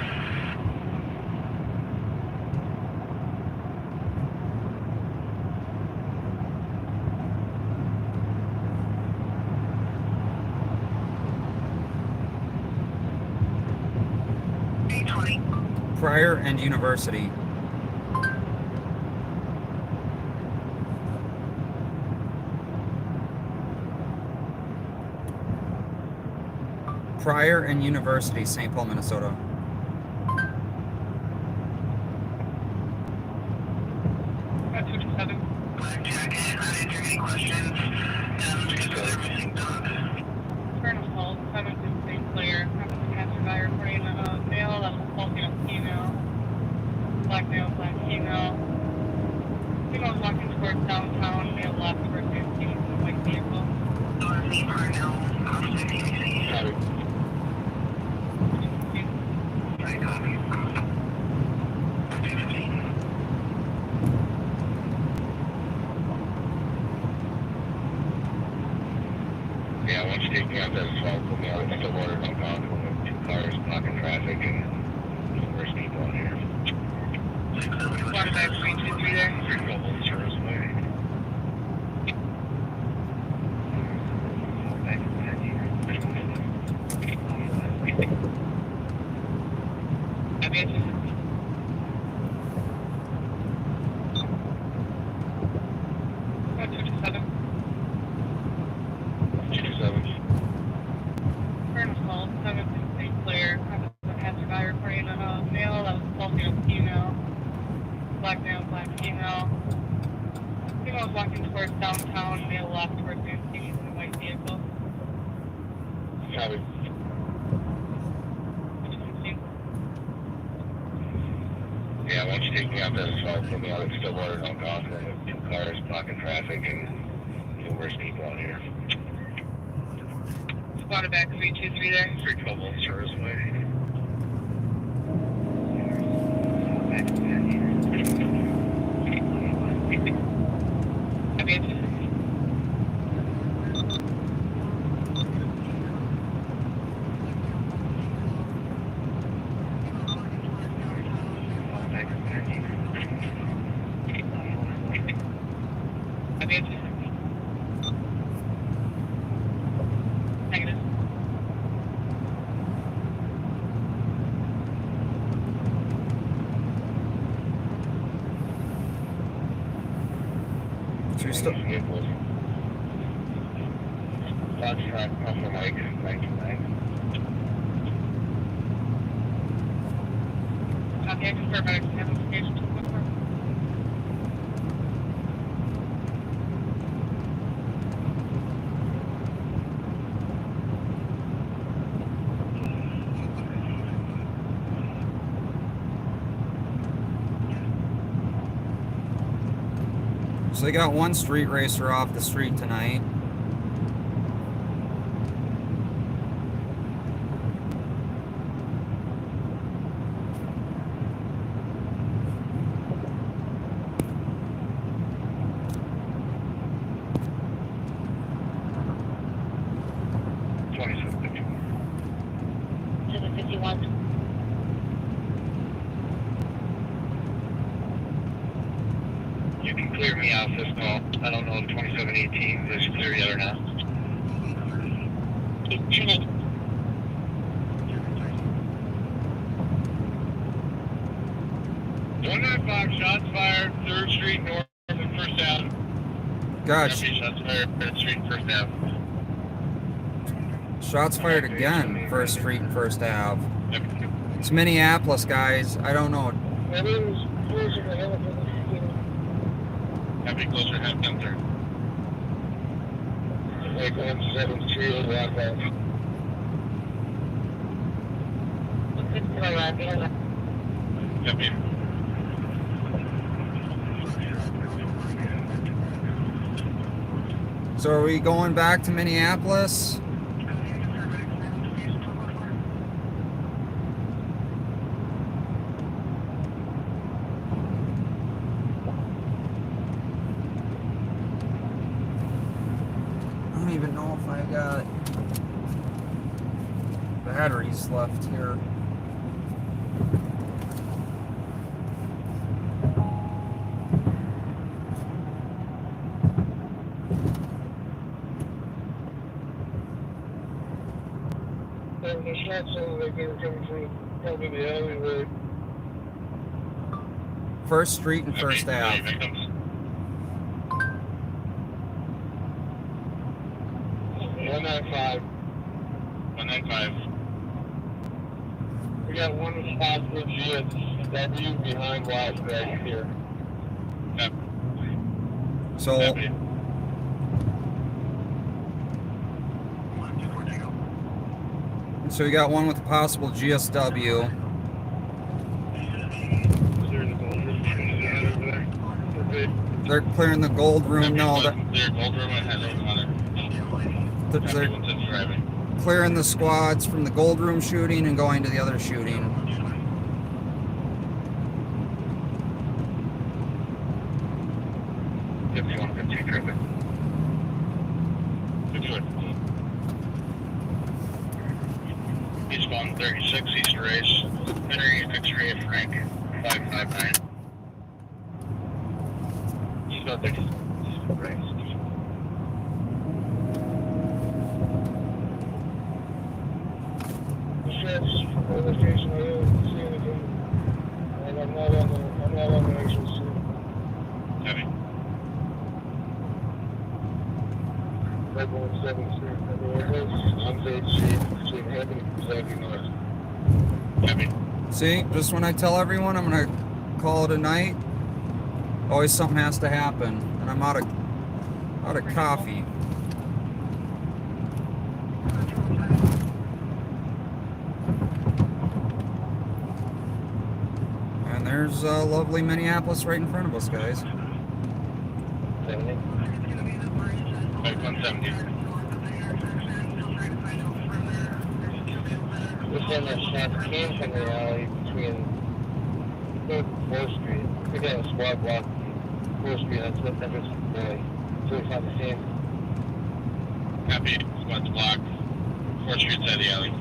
820. Pryor and University. Pryor and University, St. Paul, Minnesota. That's 227. Check in. I didn't hear any questions. Just got everything done. Turn assault, 716 clear. Passerby reporting a male that was assaulting a female. Black male, black female. Female was walking towards downtown, male left towards the white vehicle. Yeah, once you take me out that assault, put me out at the water compound with 2 cars blocking traffic and numerous people on here. Water bag 323 there. 3 double service way. Happy answer. That's 227. 227. Turn assault, 716 clear. Passerby reporting a male that was assaulting a female. Black male, black female. Female was walking towards downtown, male left towards the white vehicle. Copy. Yeah, once you take me out that assault, put me out at Stillwater and Algonquin with 2 cars blocking traffic and numerous people on here. Water bag 323 there. 3 double service way. Happy answer. Happy answer. Negative. Minneapolis. Foxtrot, Alpha Mike, 929. Copy, I confirm by identification. So they got one street racer off the street tonight. You can clear me off this call. I don't know if 2718 is clear yet or not. 290. 195 shots fired, 3rd Street North and 1st Ave. Gosh. Shots fired, 3rd Street and 1st Ave. Shots fired again, 1st Street and 1st Ave. It's Minneapolis, guys. I don't know. Have to be closer to half down there. Like 173 rock off. Copy. So are we going back to Minneapolis? I got batteries left here. The shots sound like they were coming from probably the alleyway. First Street and First Ave. Victims. 195. 195. We got one responsible GSW behind Wise back here. Yep. So, Deputy. so we got one with a possible GSW. They're clearing the gold room. No, Their gold room has everyone on it. they're Everyone's driving. clearing the squads from the gold room shooting and going to the other shooting. If you want to continue traffic. Do it. Eastbound 36, East Race. Henry X-ray Frank 559. Eastbound 36, East Race. Shots from the other station, I didn't see anything. And I'm not on the actual scene. Heavy. 517 Street, Untitled Chapter, between Hampton and Zachary North. Heavy. See, just when I tell everyone I'm gonna call it a night, always something has to happen, and I'm out of coffee. And there's lovely Minneapolis right in front of us, guys. 70. 170. This one that shots came from the alley between 3rd and 4th Street. We got a squad block 4th Street, that's what entrance to the alley. So we found the same. Happy. Squad's blocked. 4th Street side of the alley.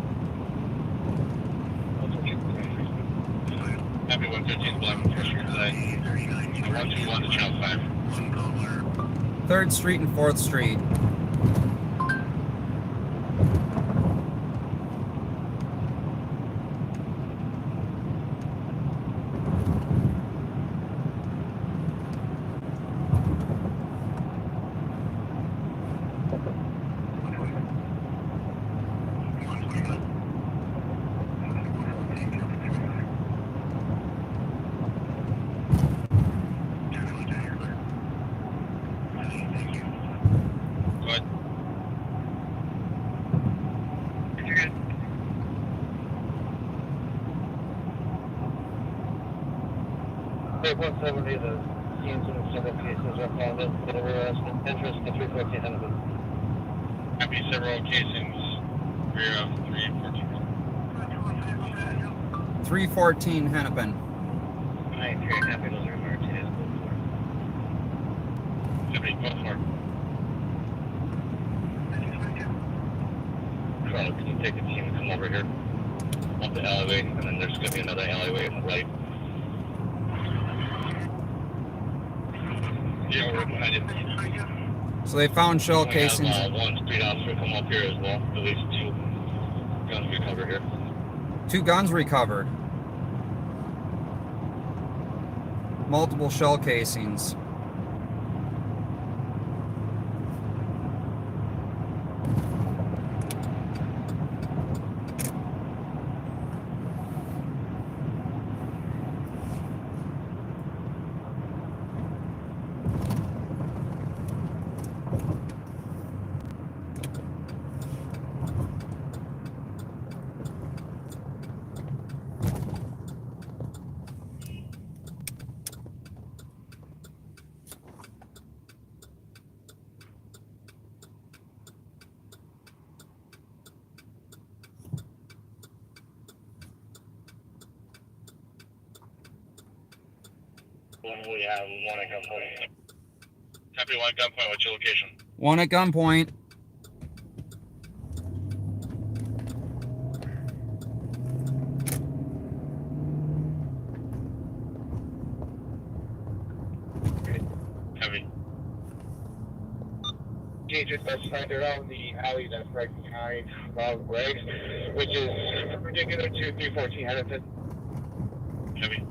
Happy 115 blocked 4th Street side. And 121 to channel 5. 3rd Street and 4th Street. Good. You're good. Hey, 170, the scenes in several cases are found in the harassment interest in 314 Hennepin. Happy several casings. Rear of 314. 314 Hennepin. 93, happy those are marked as Happy, go for it. Charlie, can you take a team and come over here? Up the alleyway, and then there's going to be another alleyway on the right. Yeah, we're behind it. So they found shell casings. One street officer come up here as well. At least 2 guns recovered here. 2 guns recovered. Multiple shell casings. We have one at gunpoint. Happy 1 gunpoint, what's your location? 1 at gunpoint. agent that's found around the alley that's right behind Bob Fletcher, which is perpendicular to 314 Hennepin. Heavy.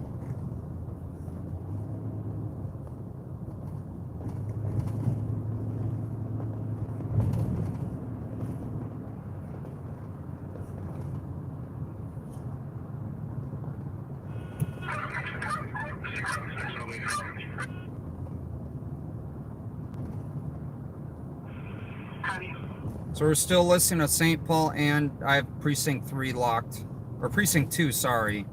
So we're still listening to St. Paul, and I have Precinct 3 locked. Or Precinct 2, sorry.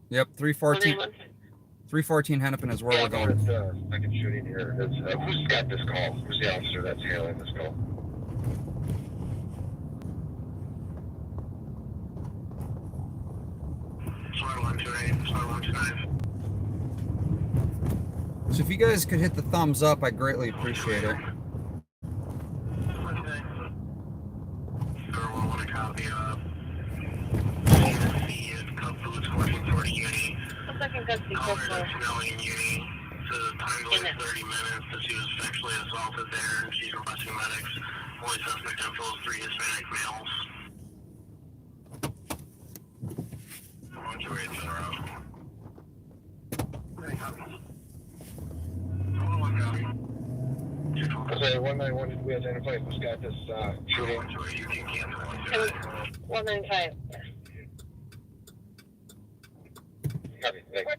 Yep, 314 Hennepin is where we're going. It's second shooting here. Who's got this call? Who's the officer that's handling this call? Sorry, 128, sorry, 129. So if you guys could hit the thumbs up, I'd greatly appreciate it. Want a copy of C and Cup Foods 1440 Uni. Second custody call for Uni. So the time delay is 30 minutes that she was sexually assaulted there, and she's requesting medics. Only suspect info is 3 Hispanic males. 128 in a row. Any copies? Hold on, one copy. Okay, 191, did we identify who's got this shooting? 128, you can cancel 129. 195. Copy, thanks.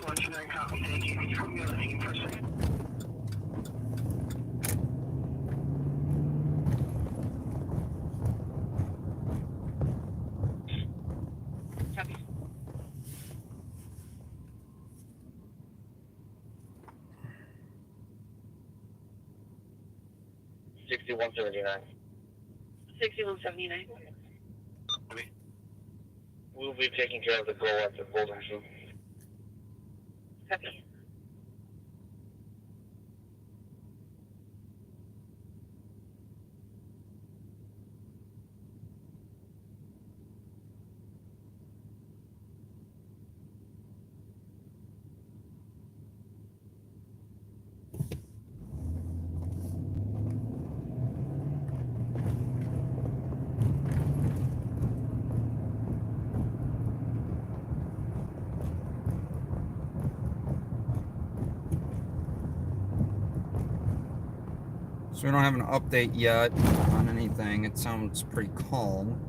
129 copy, thank you. Can you come get a name for a second? Copy. $61.79. 6179. We'll be taking care of the goal at the Golden Shoe. Copy. So we don't have an update yet on anything. It sounds pretty calm.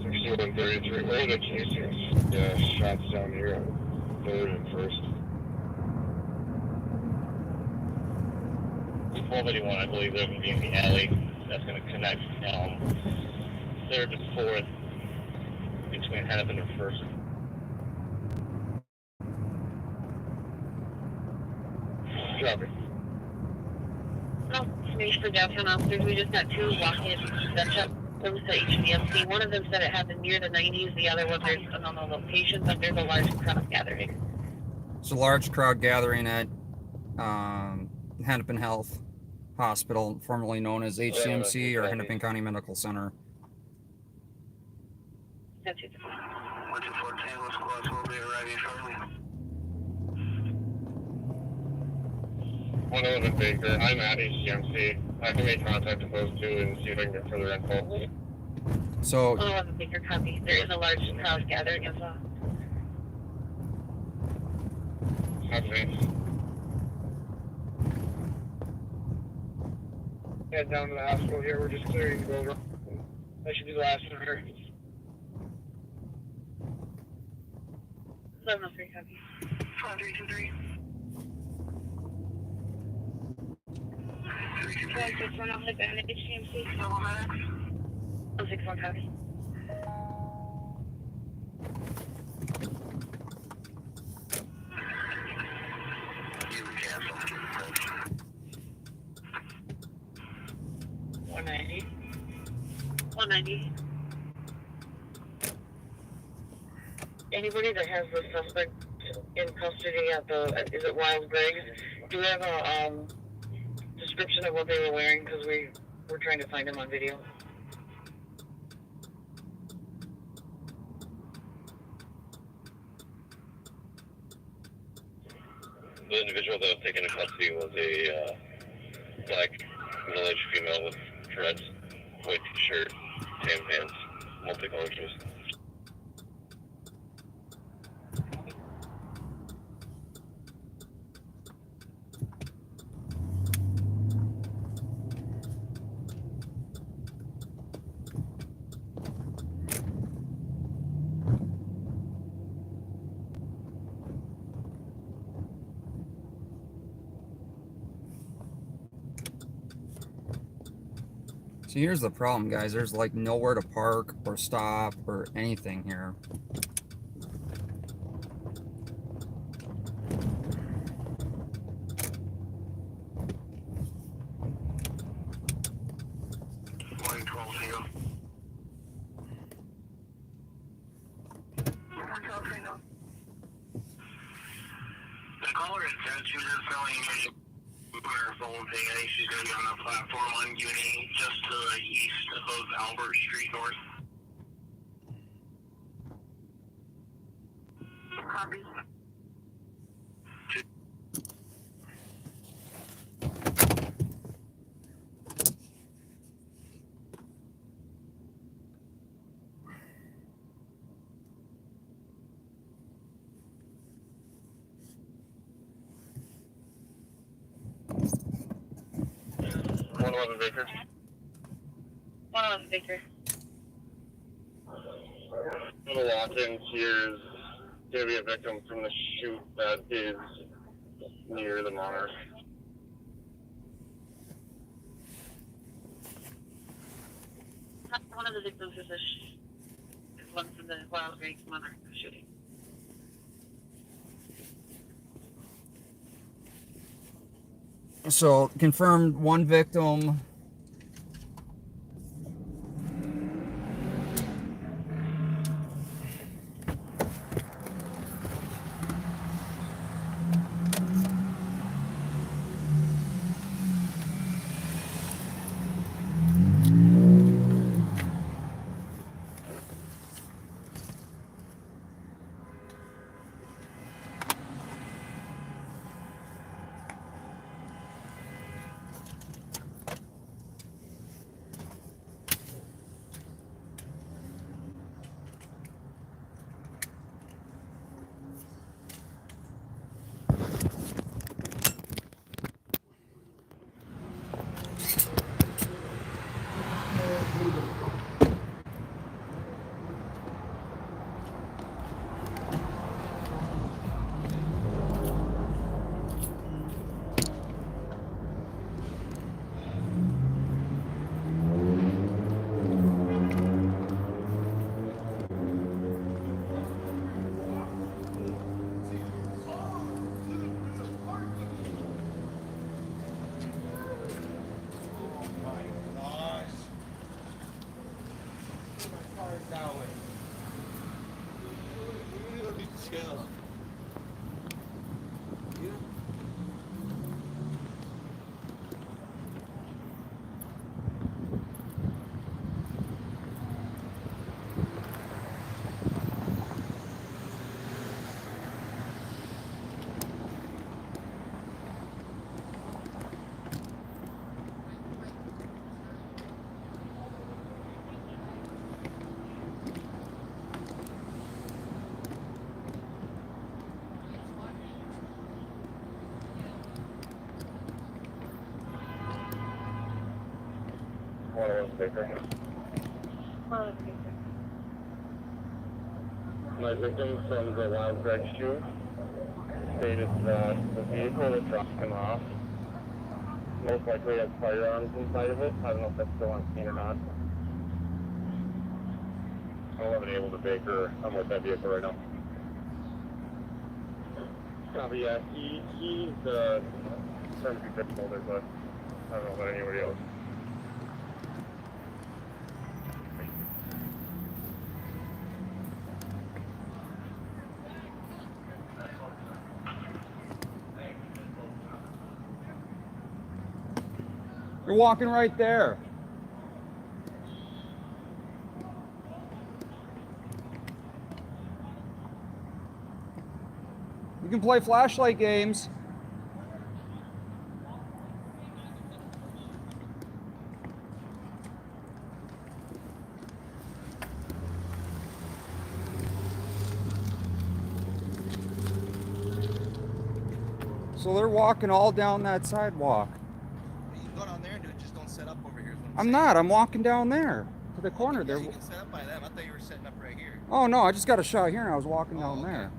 $61.33. What are the casings? Yeah, shots down here on 3rd and 1st. 1281, I believe they're going to be in the alley. That's going to connect 3rd to 4th between Hennepin and 1st. Copy. No, information for downtown officers. We just got 2 walk-in gunshot close to HVMC. One of them said it happened near the 90s. The other one, there's an unknown location, but there's a large crowd gathering. It's a large crowd gathering at Hennepin Health Hospital, formerly known as HCMC or Hennepin County Medical Center. That's it. 124 Tango squads will be arriving shortly. 111 Baker. I'm at HCMC. I can make contact with those 2 and see if I can get further info. So 111 Baker, copy. There is a large crowd gathering as well. Advance. Head down to the hospital here. We're just clearing the road. That should be the last one here. 703 copy. 4323. 161 on the bandit HCMC. 161 copy. You cancel. 190. 190. Anybody that has the suspect in custody at the, is it Wild Greg? Do we have a description of what they were wearing? Because we're trying to find them on video. The individual that was taken into custody was a black middle-aged female with dreads, white t-shirt, tan pants, multicolored shoes. So here's the problem, guys. There's like nowhere to park or stop or anything here. The caller had said she was just selling her phone thing. I think she's going to be on the platform on Uni, just to the east of Albert Street North. Copy. Baker. 111 Baker. The Watkins here is going to be a victim from the shoot that is near the Monarch. One of the victims is one from the Wild Greg Monarch shooting. So confirmed one victim. Miles Baker. My victim from the Wild Greg shoot stated that the vehicle that dropped him off most likely had firearms inside of it. I don't know if that's still on scene or not. I wasn't able to Baker. I'm with that vehicle right now. Copy, yeah. He's the trying to be fixed holder, but I don't know about anybody else. You're walking right there. You can play flashlight games. So they're walking all down that sidewalk. You can go down there and do it, just don't set up over here. I'm not. I'm walking down there to the corner there. You can set up by them. I thought you were setting up right here. Oh no, I just got a shot here and I was walking down there.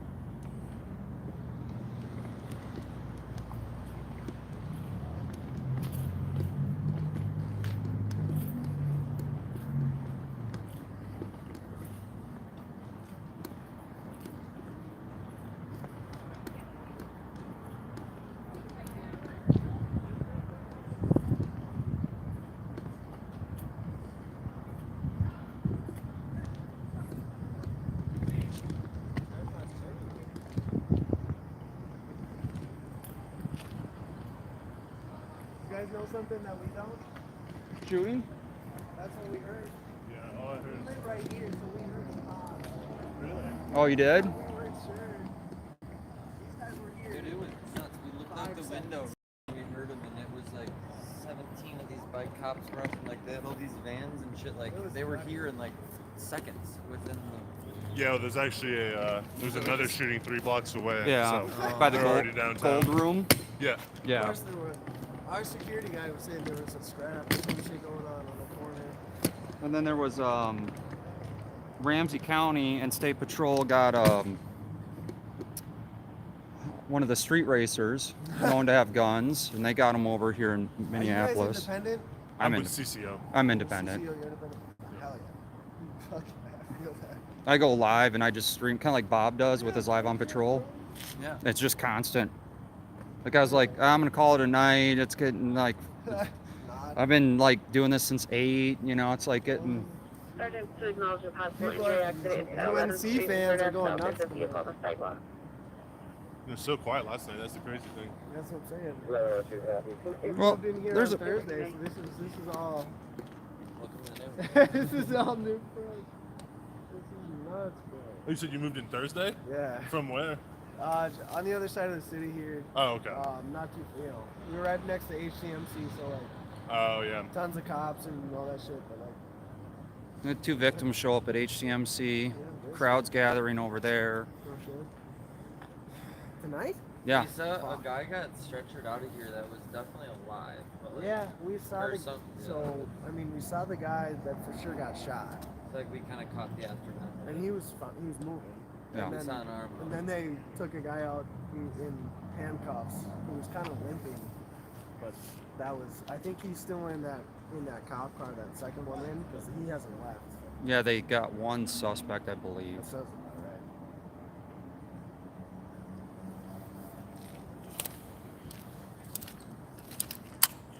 You guys know something that we don't? Shooting? That's what we heard. Yeah, all I heard. We live right here, so we heard some pops. Really? Oh, you did? We weren't sure. These guys were here. Dude, it was nuts. We looked out the window. We heard them, and it was like 17 of these bike cops rushing. Like they had all these vans and shit. Like they were here in like seconds within the. Yeah, well, there's actually there's another shooting 3 blocks away. Yeah, so by the they're already downtown. gold room. Yeah. Yeah. Of course there were. Our security guy was saying there was a scrap or some shit going on the corner. And then there was Ramsey County and State Patrol got one of the street racers known to have guns, and they got him over here in Minneapolis. Are you guys independent? I'm with CCO. I'm independent. CCO, you're independent. Hell yeah. Fuck yeah, I feel that. I go live and I just stream, kind of like Bob does with his Live on Patrol. Yeah. It's just constant. The guy's like, I'm gonna call it a night. It's getting like, I've been like doing this since 8. You know, it's like getting. Sergeant, to acknowledge a possible People injury are- accident. UNC fans are going nuts. The vehicle on the sidewalk. It was so quiet last night. That's the crazy thing. That's what I'm saying. We Well, moved in here there's on a- Thursday, so this is all. Welcome to the neighborhood. This is all new for us. This is nuts, bro. Oh, you said you moved in Thursday? Yeah. From where? On the other side of the city here. Oh, okay. Not too, we were right next to HCMC, so like. Oh, yeah. Tons of cops and all that shit, but like. We had 2 victims show up at HCMC. Crowds gathering over there. For sure. Tonight? Yeah. We saw a guy got stretchered out of here that was definitely alive. But like, Yeah, we saw or the. something, yeah. So I mean, we saw the guy that for sure got shot, It's like we kind of caught the aftermath. and he was he was moving. Yeah. And It's then, on arm. and then they took a guy out in handcuffs who was kind of limping, but that was. I think he's still in that cop car, that second one in, because he hasn't left. Yeah, they got 1 suspect, I believe. That sounds about right.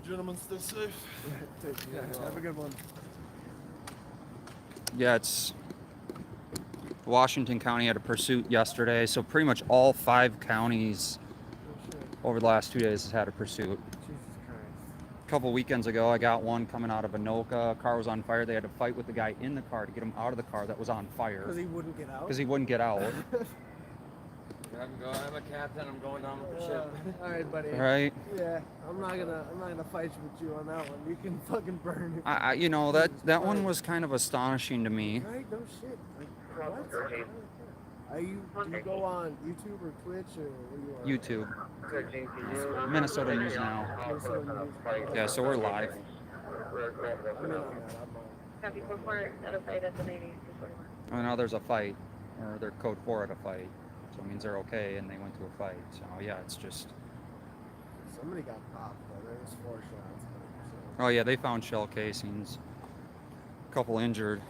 Gentlemen, stay safe. Have a good one. Yeah, it's Washington County had a pursuit yesterday, so pretty much all 5 counties over the last 2 days has had a pursuit. Jesus Christ. A couple weekends ago, I got one coming out of Anoka. Car was on fire. They had to fight with the guy in the car to get him out of the car that was on fire. Because he wouldn't get out. Because he wouldn't get out. I'm a captain. I'm going down with the ship. All right, buddy. Right. Yeah, I'm not gonna fight with you on that one. You can fucking burn it. I you know, that one was kind of astonishing to me. Right? No shit. Like, what? Do you go on YouTube or Twitch or what do you YouTube. Minnesota News Now. Minnesota News? Yeah, so we're live. I'm in on that. Copy 4-4 at a fight at the 90. Oh, now there's a fight, or they're code 4 at a fight, so it means they're okay, and they went to a fight. So yeah, it's just. Somebody got popped though. There was 4 shots. Oh yeah, they found shell casings. A couple injured.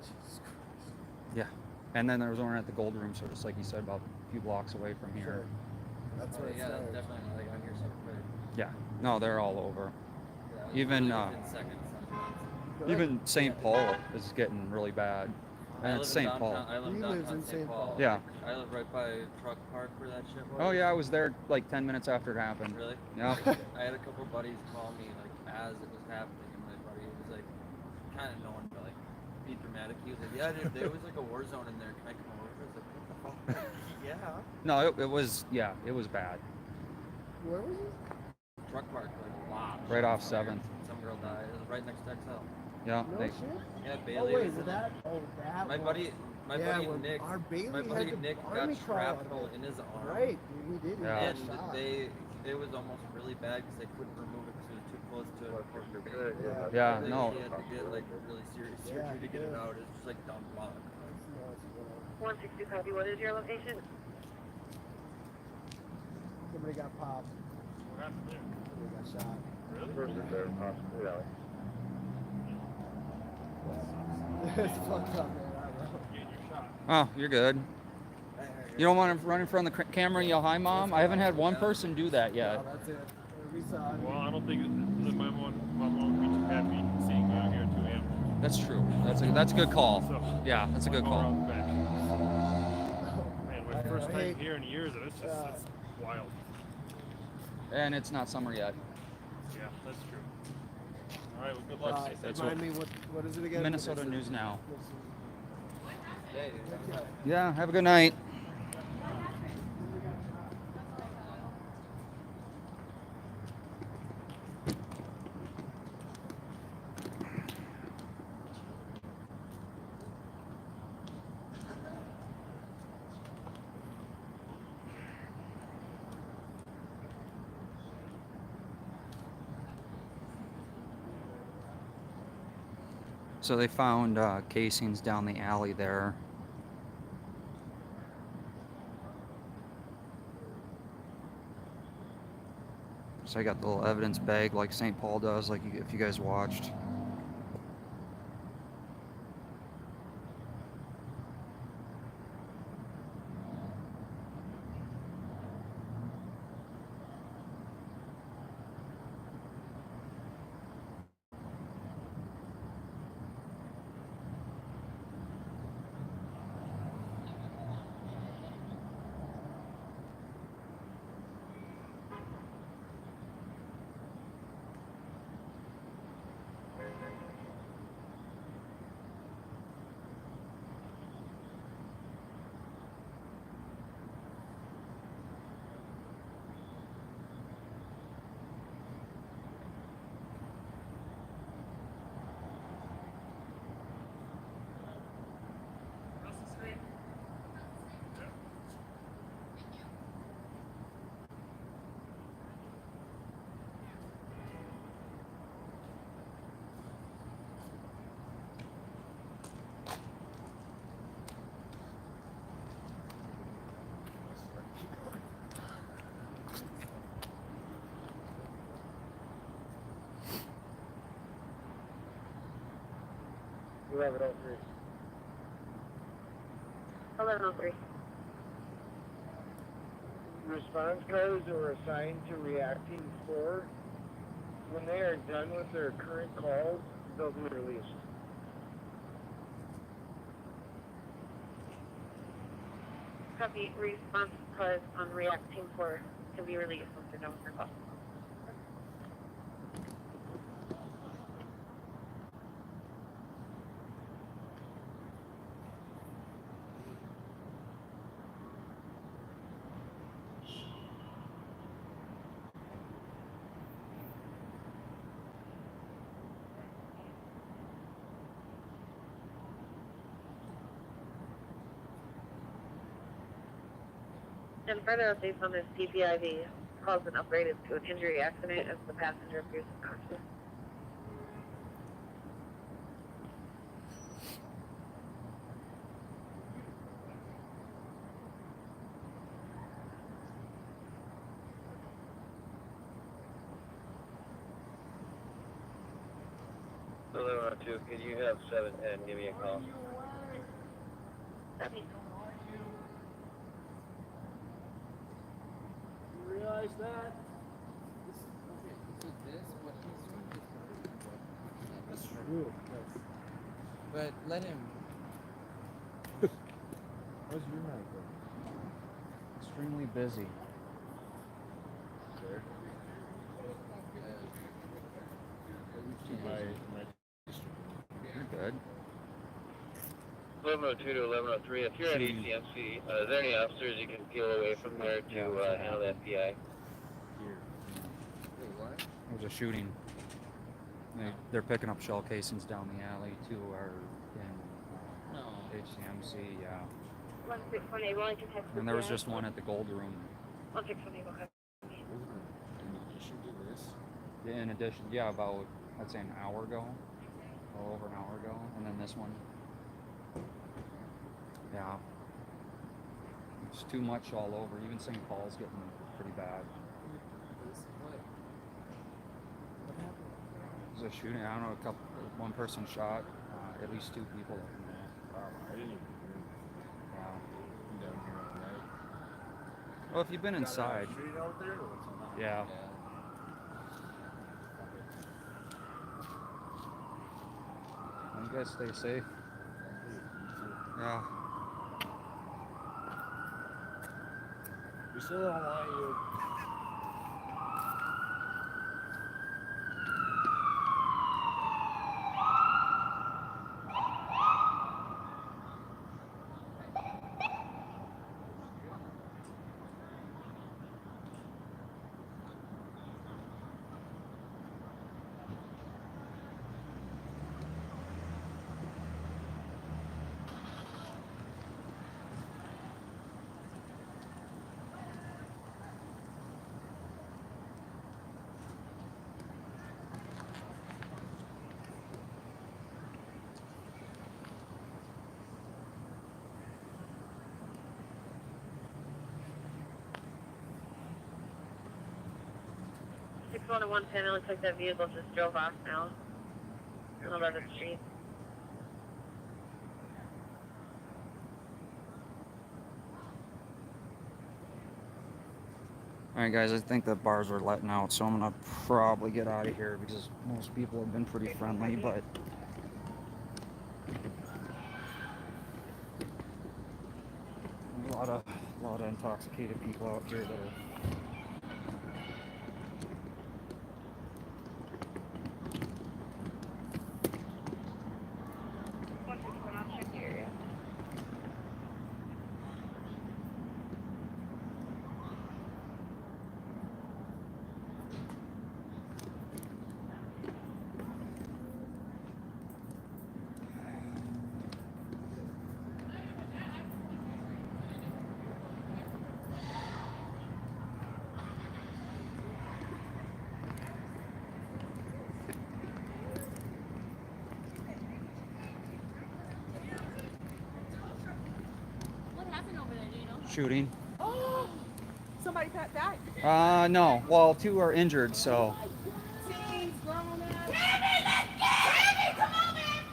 Jesus Christ. Yeah, and then there was one at the Gold Room, so just like you said, about a few blocks away from here. Sure. That's where it Yeah, started. definitely. Like I'm here so quick. Yeah, no, they're all over. Yeah, Even within seconds. even St. Paul is getting really bad. And it's St. Paul. I live He lives in St. Paul. Yeah. I live right by truck park where that shit was. Oh yeah, I was there like 10 minutes after it happened. Really? Yeah. I had a couple buddies call me like as it was happening, and my buddy was like, kind of knowing to like be dramatic. He was like, "Yeah, dude, there was like a war zone in there. Can I come over?" I was like, "What the fuck?" Yeah. No, it was it was bad. Where was it? Truck park, like wow. Right off 7th. Some girl died. It was right next to XL. Yeah. No They, shit. Yeah, Oh Bailey wait, was was in that? Oh, that. My was- buddy yeah, well, Nick. Our Bailey My buddy had the Nick army got crawl out of shrapnel it. in his arm. Right, he did. He Yeah. got And shot. it was almost really bad because they couldn't remove it because it was too close to an important vein. Yeah, They- no. He had to get like really serious surgery to get it out. It's just like dumb luck. 162 copy. What is your location? Somebody got popped. What happened there? Somebody got shot. Really? It's fucked up, man. I don't know. Getting your shot. oh, you're good. You don't want to run in front of the camera and yell, "Hi, Mom"? I haven't had one person do that No, yet. that's it. We saw it. Well, I don't think that my mom won't be too happy seeing you out here at 2 a.m. That's true. That's a good call. So, Yeah, that's a good I'll go call. around the back. Man, my first I time hate- here in years, and it's just it's wild. And it's not summer yet. Yeah, that's true. All right, well, good luck. Stay safe. That's Remind me, what is it again? Minnesota News Now. Hey, Yeah, have a good night. So they found casings down the alley there. So I got the little evidence bag like St. Paul does, like if you guys watched. You have it all three. 1103. Response cars that were assigned to reacting 4, when they are done with their current calls, they'll be released. Copy. Response cars on reacting 4 can be released once they're done with their call. And further updates on this PPIV calls been upgraded to an injury accident as the passenger appears unconscious. 1102, could you have 710 give me a call? Copy. You realize that? That's true. But let him. How's your night going? Extremely busy. Sure. You're good. 1102 to 1103, if you're at ECMC, is there any officers you can peel away from there to handle the FBI? There's a shooting. They're picking up shell casings down the alley to our HCMC, yeah. 1618, willing to text. And there was just one at the Gold Room. 1618, okay. Yeah, in addition, yeah, about, I'd say an hour ago. A little over an hour ago. And then this one. Yeah. It's too much all over. Even St. Paul's getting pretty bad. There's a shooting. I don't know, one person shot. At least 2 people. I didn't even hear. Yeah. I'm down here all night. Well, if you've been inside. Street out there or what's on? Yeah. You guys stay safe. Yeah. We still don't want you. One 110, it looks like that vehicle just drove off now. On 11th Street. Alright guys, I think the bars are letting out, so I'm gonna probably get out of here because most people have been pretty friendly, but a lot of intoxicated people out here that are shooting. Oh, somebody died. No. Well, 2 are injured, so. Teens, grown up. Tammy, come on, man.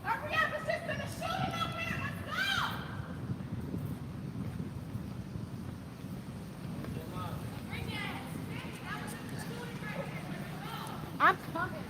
Hurry up, it's just been a shooting up here. Let's go. Bring that. That was just a shooting right here. I'm coming.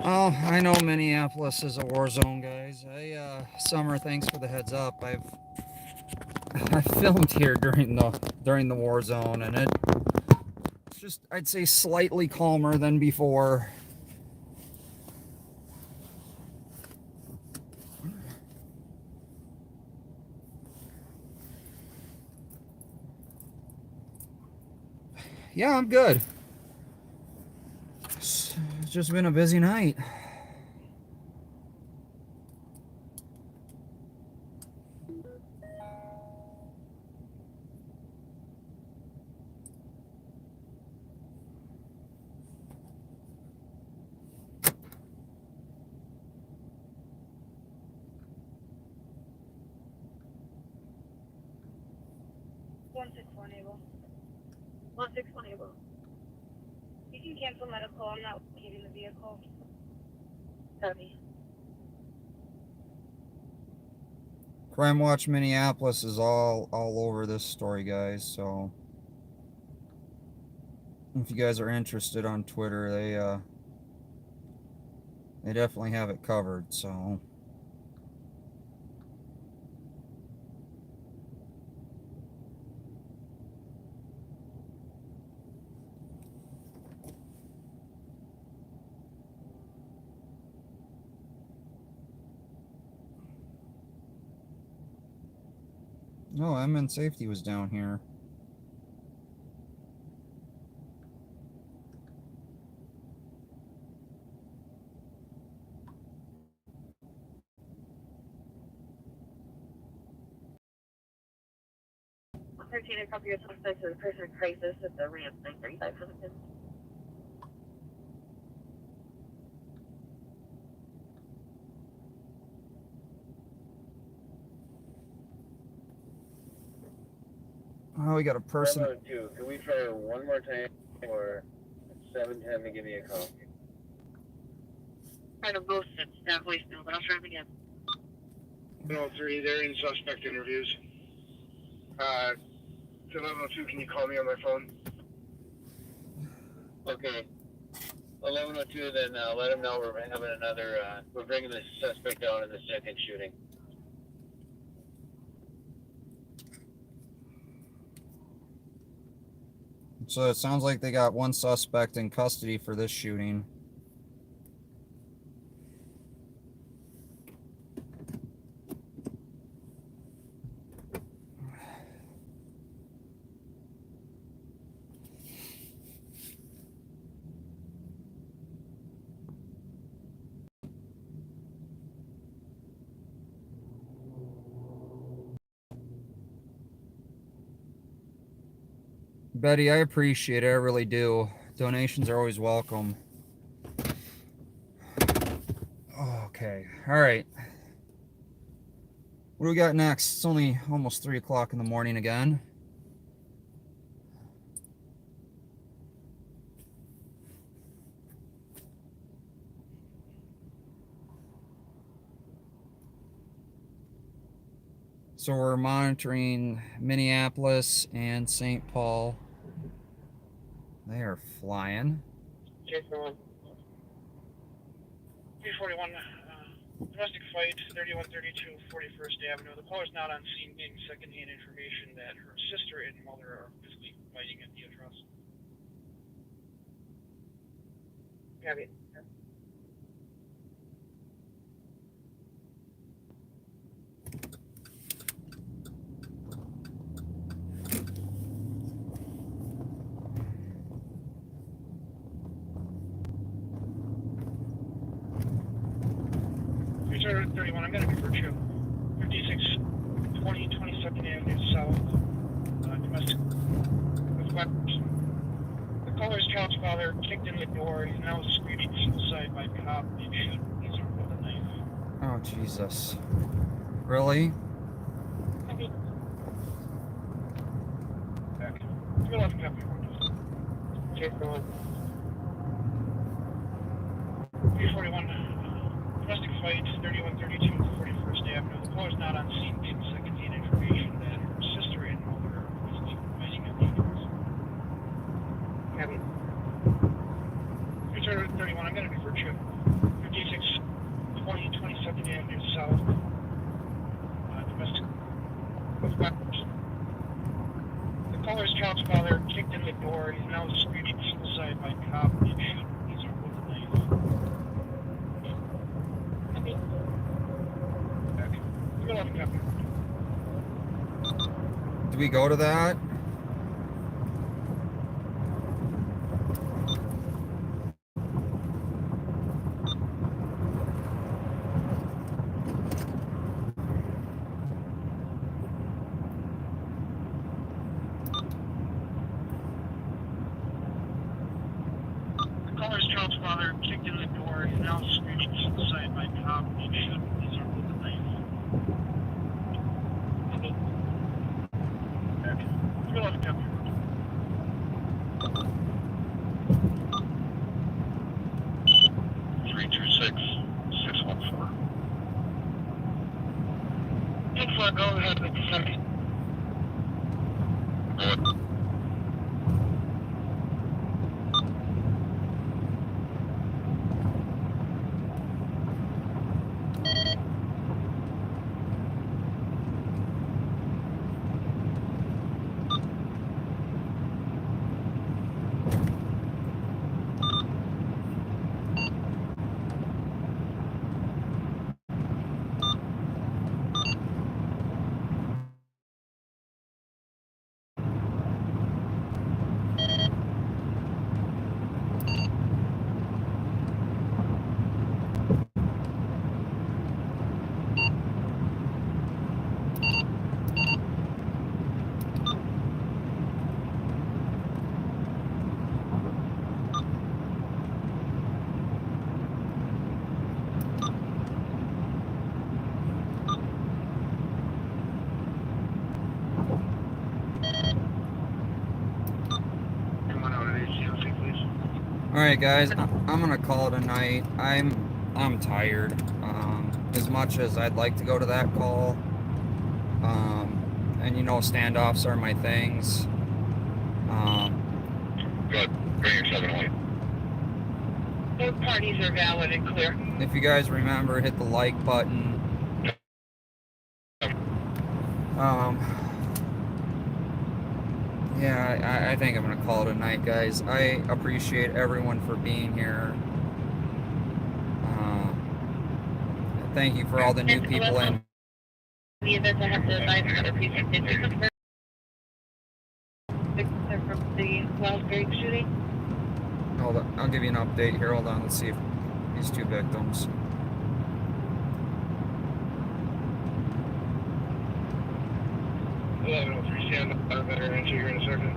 Oh, I know Minneapolis is a war zone, guys. Summer, thanks for the heads up. I filmed here during the war zone, and it's just, I'd say, slightly calmer than before. Yeah, I'm good. It's just been a busy night. Able. 161 able. You can cancel medical. I'm not locating the vehicle. Copy. Crime Watch Minneapolis is all over this story, guys. So if you guys are interested on Twitter, they definitely have it covered. So. No, MN Safety was down here. A copy of suspect to the person in crisis at the ramp 935 Huntington. Oh, we got a person. 702. Can we try one more time, or 710 to give me a call? Try to both at staff voicemail, but I'll try them again. 103, they're in suspect interviews. 1102, can you call me on my phone? Okay. 1102, then let them know we're having another, we're bringing the suspect down in the second shooting. So it sounds like they got one suspect in custody for this shooting. Betty, I appreciate it. I really do. Donations are always welcome. Okay. All right. What do we got next? It's only almost 3 o'clock in the morning again. So we're monitoring Minneapolis and St. Paul. They are flying. Jason 341, domestic fight, 3132 41st Avenue. The caller is not on scene, getting secondhand information that her sister and mother are physically fighting at the address. Copy. Return 31, I'm going to convert you. 5620 22nd Avenue South, domestic with weapons. The caller's child's father kicked in the door. He's now screaming suicide by cop being shot in the arm with a knife. Oh, Jesus. Really? Back. You're left copy. Jason 341, domestic fight, 3132 41st Avenue. The caller's not on scene, getting secondhand information that her sister and mother are physically fighting at the address. Copy. The caller's Shotspotter kicked in the door. He's now screaming suicide by cop. He's armed with a knife. You're on copy. Do we go to that? Caller's Shotspotter kicked in the door. He's now screaming suicide by cop. He's armed with a knife. You're on copy. Go ahead with the subject. All right, guys, I'm gonna call it a night. I'm tired. As much as I'd like to go to that call, and you know, standoffs are my things. Good. Bring your 7-1. Both parties are valid and clear. If you guys remember, hit the like button. Yeah, I think I'm gonna call it a night, guys. I appreciate everyone for being here. Thank you for all the new people in. The events I have to advise another precinct. Did you confirm from the Wellsbury shooting? Hold on, I'll give you an update here. Hold on, let's see if these two victims. Yeah, I don't know if you stand up better answer here in a second.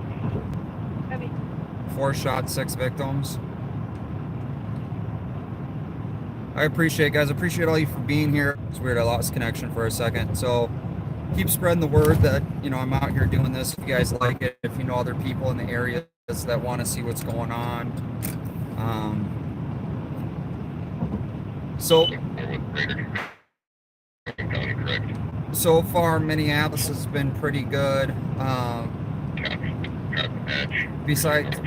Copy. 4 shots, 6 victims. I appreciate it, guys. I appreciate all you for being here. It's weird, I lost connection for a second. So keep spreading the word that, you know, I'm out here doing this. If you guys like it, if you know other people in the area that want to see what's going on. So far, Minneapolis has been pretty good. Besides,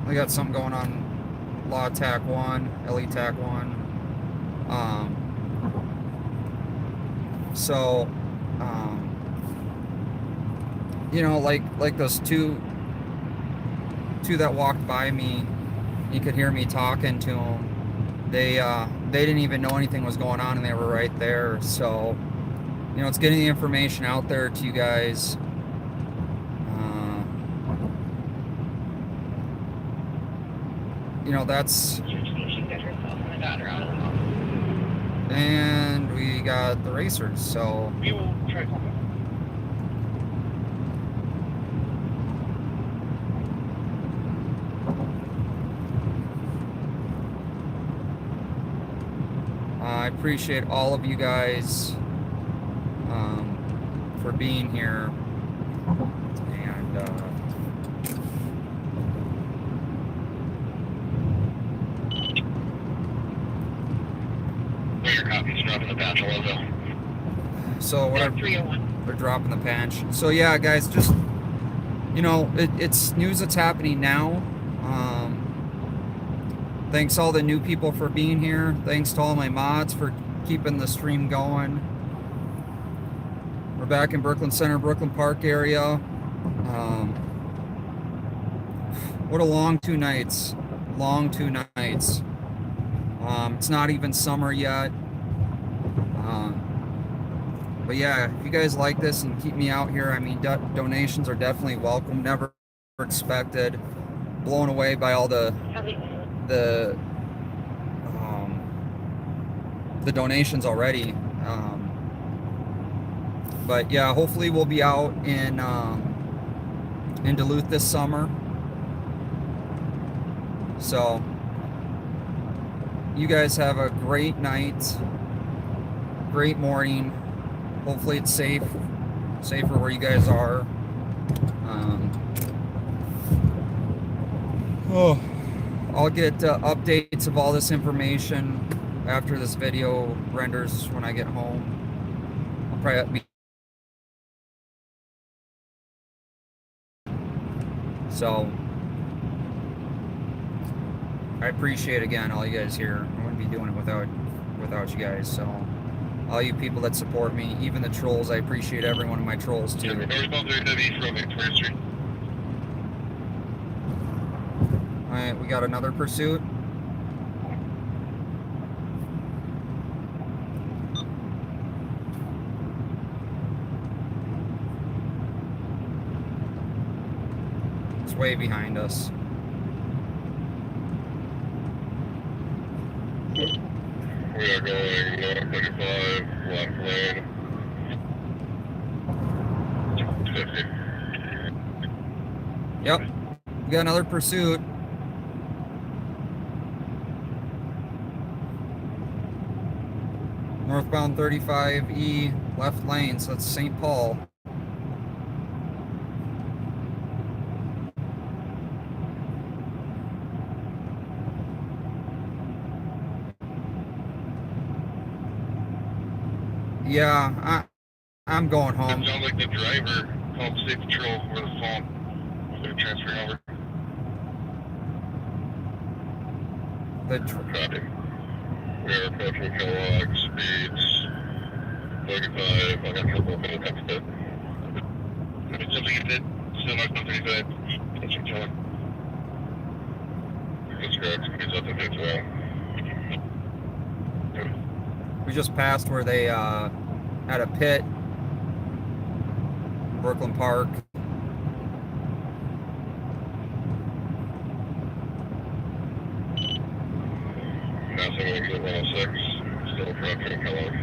we got something going on. Law Attack 1, Elliot Attack 1. You know, like those two that walked by me, you could hear me talking to them. They didn't even know anything was going on, and they were right there. So, you know, it's getting the information out there to you guys. You know, that's. And we got the racers, so. We will try to. I appreciate all of you guys for being here, and Your copies dropping the patch logo. so what? 301. They're dropping the patch. So yeah, guys, just, you know, it's news that's happening now. Thanks all the new people for being here. Thanks to all my mods for keeping the stream going. We're back in Brooklyn Center, Brooklyn Park area. What a long 2 nights. Long 2 nights. It's not even summer yet. But yeah, if you guys like this and keep me out here, I mean, donations are definitely welcome. Never expected. Blown away by all the donations already. But yeah, hopefully we'll be out in Duluth this summer. So you guys have a great night, great morning. Hopefully it's safer where you guys are. I'll get updates of all this information after this video renders when I get home. I'll probably be so. I appreciate again all you guys here. I wouldn't be doing it without you guys. So all you people that support me, even the trolls, I appreciate every one of my trolls too. Alright, we got another pursuit. It's way behind us. We are going 35, left lane. 50. Yep. We got another pursuit. Northbound 35E, left lane, so that's St. Paul. Yeah, I'm going home. It sounds like the driver called State Patrol over the phone. They're transferring over. Copy. We are approaching Kellogg, speeds 35. I got trouble with the next bit. If it's something you did, still not 35. That's your Kellogg. That's correct. Speeds up to 55. We just passed where they had a pit, Brooklyn Park. Passing exit 106, still approaching Kellogg.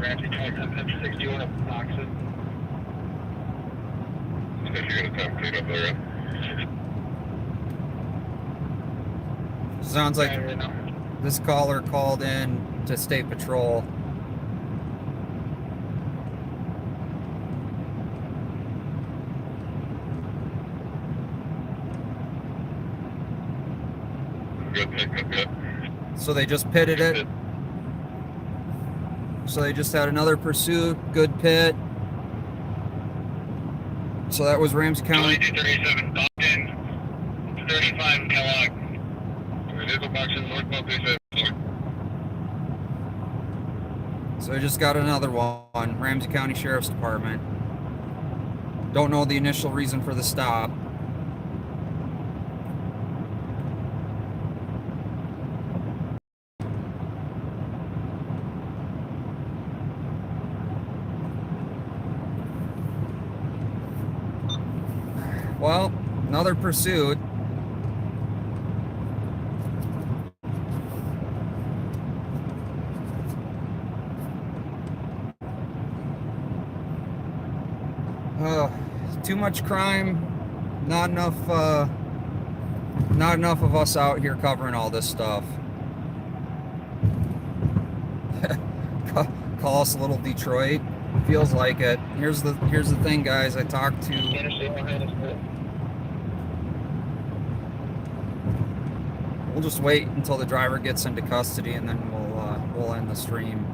Ramsey County, 61 up Oxford. If you get a time clean up there, Sounds like this caller called in to State Patrol. Good. So they just pitted it. So they just had another pursuit. Good pit. So that was Ramsey County. 2237, docked in. 35 Kellogg. It is a box in northbound 37. So I just got another one. Ramsey County Sheriff's Department. Don't know the initial reason for the stop. Well, another pursuit. Too much crime, not enough of us out here covering all this stuff. Call us a little Detroit. Feels like it. Here's the thing, guys. I talked to. We'll just wait until the driver gets into custody, and then we'll end the stream.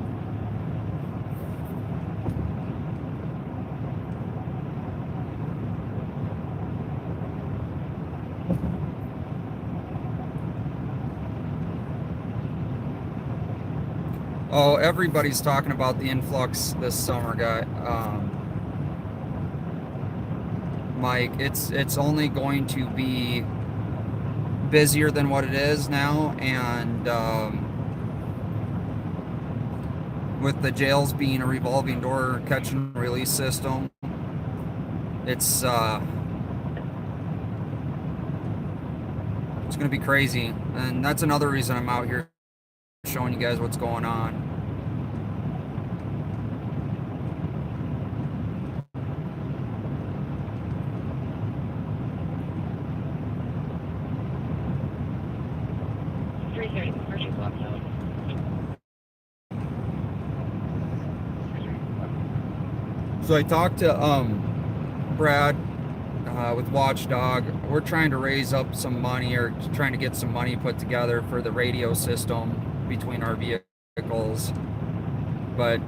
Oh, everybody's talking about the influx this summer, guy. Mike, it's only going to be busier than what it is now, and with the jails being a revolving door catch and release system, it's going to be crazy. And that's another reason I'm out here showing you guys what's going on. So I talked to Brad with Watchdog. We're trying to raise up some money, or trying to get some money put together for the radio system between our vehicles. But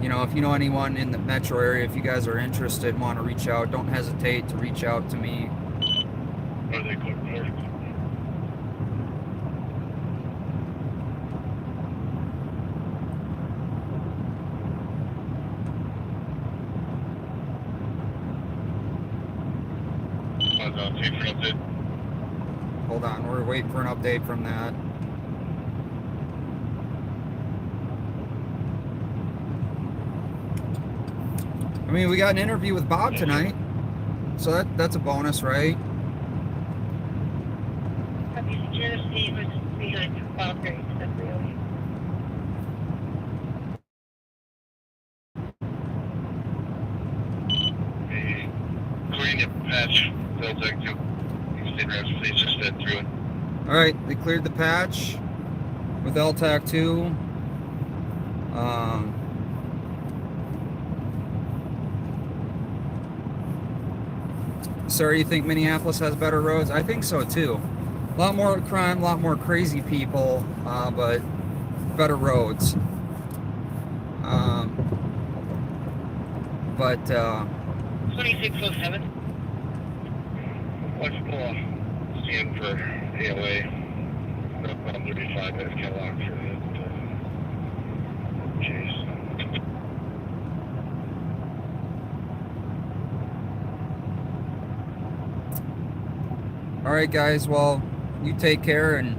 you know, if you know anyone in the metro area, if you guys are interested and want to reach out, don't hesitate to reach out to me. Are they clear? Hold on, we're waiting for an update from that. I mean, we got an interview with Bob tonight, so that's a bonus, right? Have you secured a seat with Bob Grace? Clearing the patch, Deltec 2. State Ramsey, please just head through it. All right, they cleared the patch with LTAC 2. Sir, you think Minneapolis has better roads? I think so too. A lot more crime, a lot more crazy people, but better roads. 2607. Let's pull off. Stand for AOA. Northbound 35 minutes, Cadillac for the chase. All right, guys. Well, you take care, and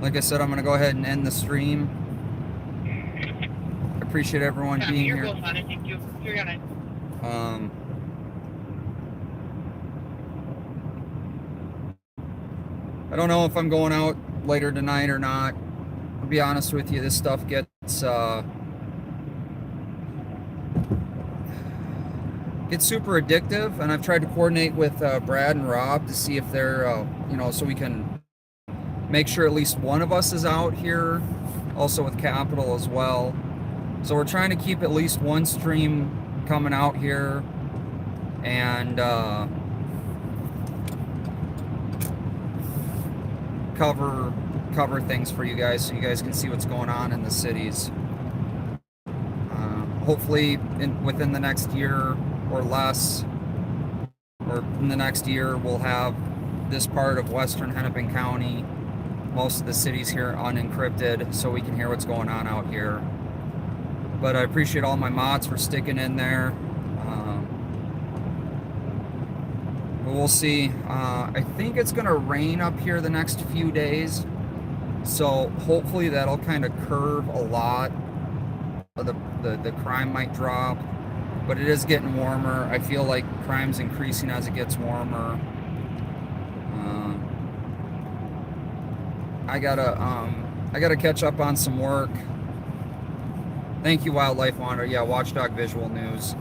like I said, I'm gonna go ahead and end the stream. I appreciate everyone being You're here. both on it. Thank you. You're gonna. I don't know if I'm going out later tonight or not. I'll be honest with you, this stuff gets super addictive, and I've tried to coordinate with Brad and Rob to see if they're, you know, so we can make sure at least one of us is out here, also with Capital as well. So we're trying to keep at least one stream coming out here, and cover things for you guys, so you guys can see what's going on in the cities. Hopefully within the next year or less, or in the next year, we'll have this part of western Hennepin County, most of the cities here, unencrypted, so we can hear what's going on out here. But I appreciate all my mods for sticking in there. But we'll see. I think it's gonna rain up here the next few days, so hopefully that'll kind of curb a lot of the crime might drop. But it is getting warmer. I feel like crime's increasing as it gets warmer. I gotta catch up on some work. Thank you, Wildlife Wanderer. Yeah, Watchdog Visual News.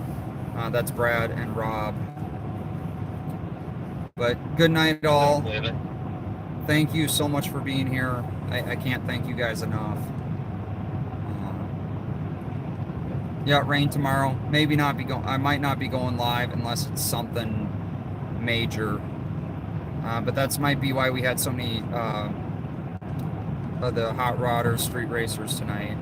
That's Brad and Rob. But good night, all. Thank you so much for being here. I can't thank you guys enough. Yeah, rain tomorrow. Maybe not be going. I might not be going live unless it's something major. But that's might be why we had so many of the hot rodders, street racers tonight.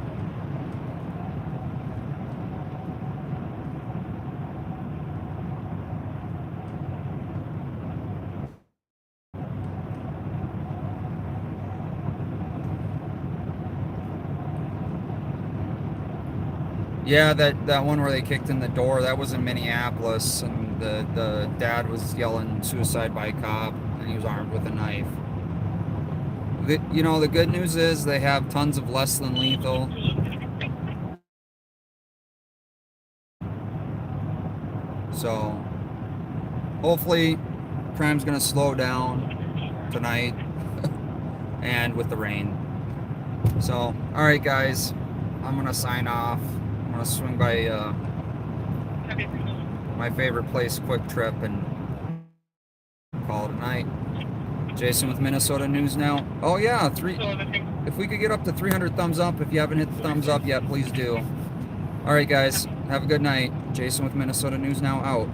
Yeah, that one where they kicked in the door, that was in Minneapolis, and the dad was yelling suicide by cop, and he was armed with a knife. The good news is they have tons of less than lethal. So hopefully crime's gonna slow down tonight and with the rain. So alright guys, I'm gonna sign off. I'm gonna swing by my favorite place, Quick Trip, and call it a night. Jason with Minnesota News Now. Oh yeah, if we could get up to 300 thumbs up, if you haven't hit the thumbs up yet, please do. Alright guys, have a good night. Jason with Minnesota News Now out.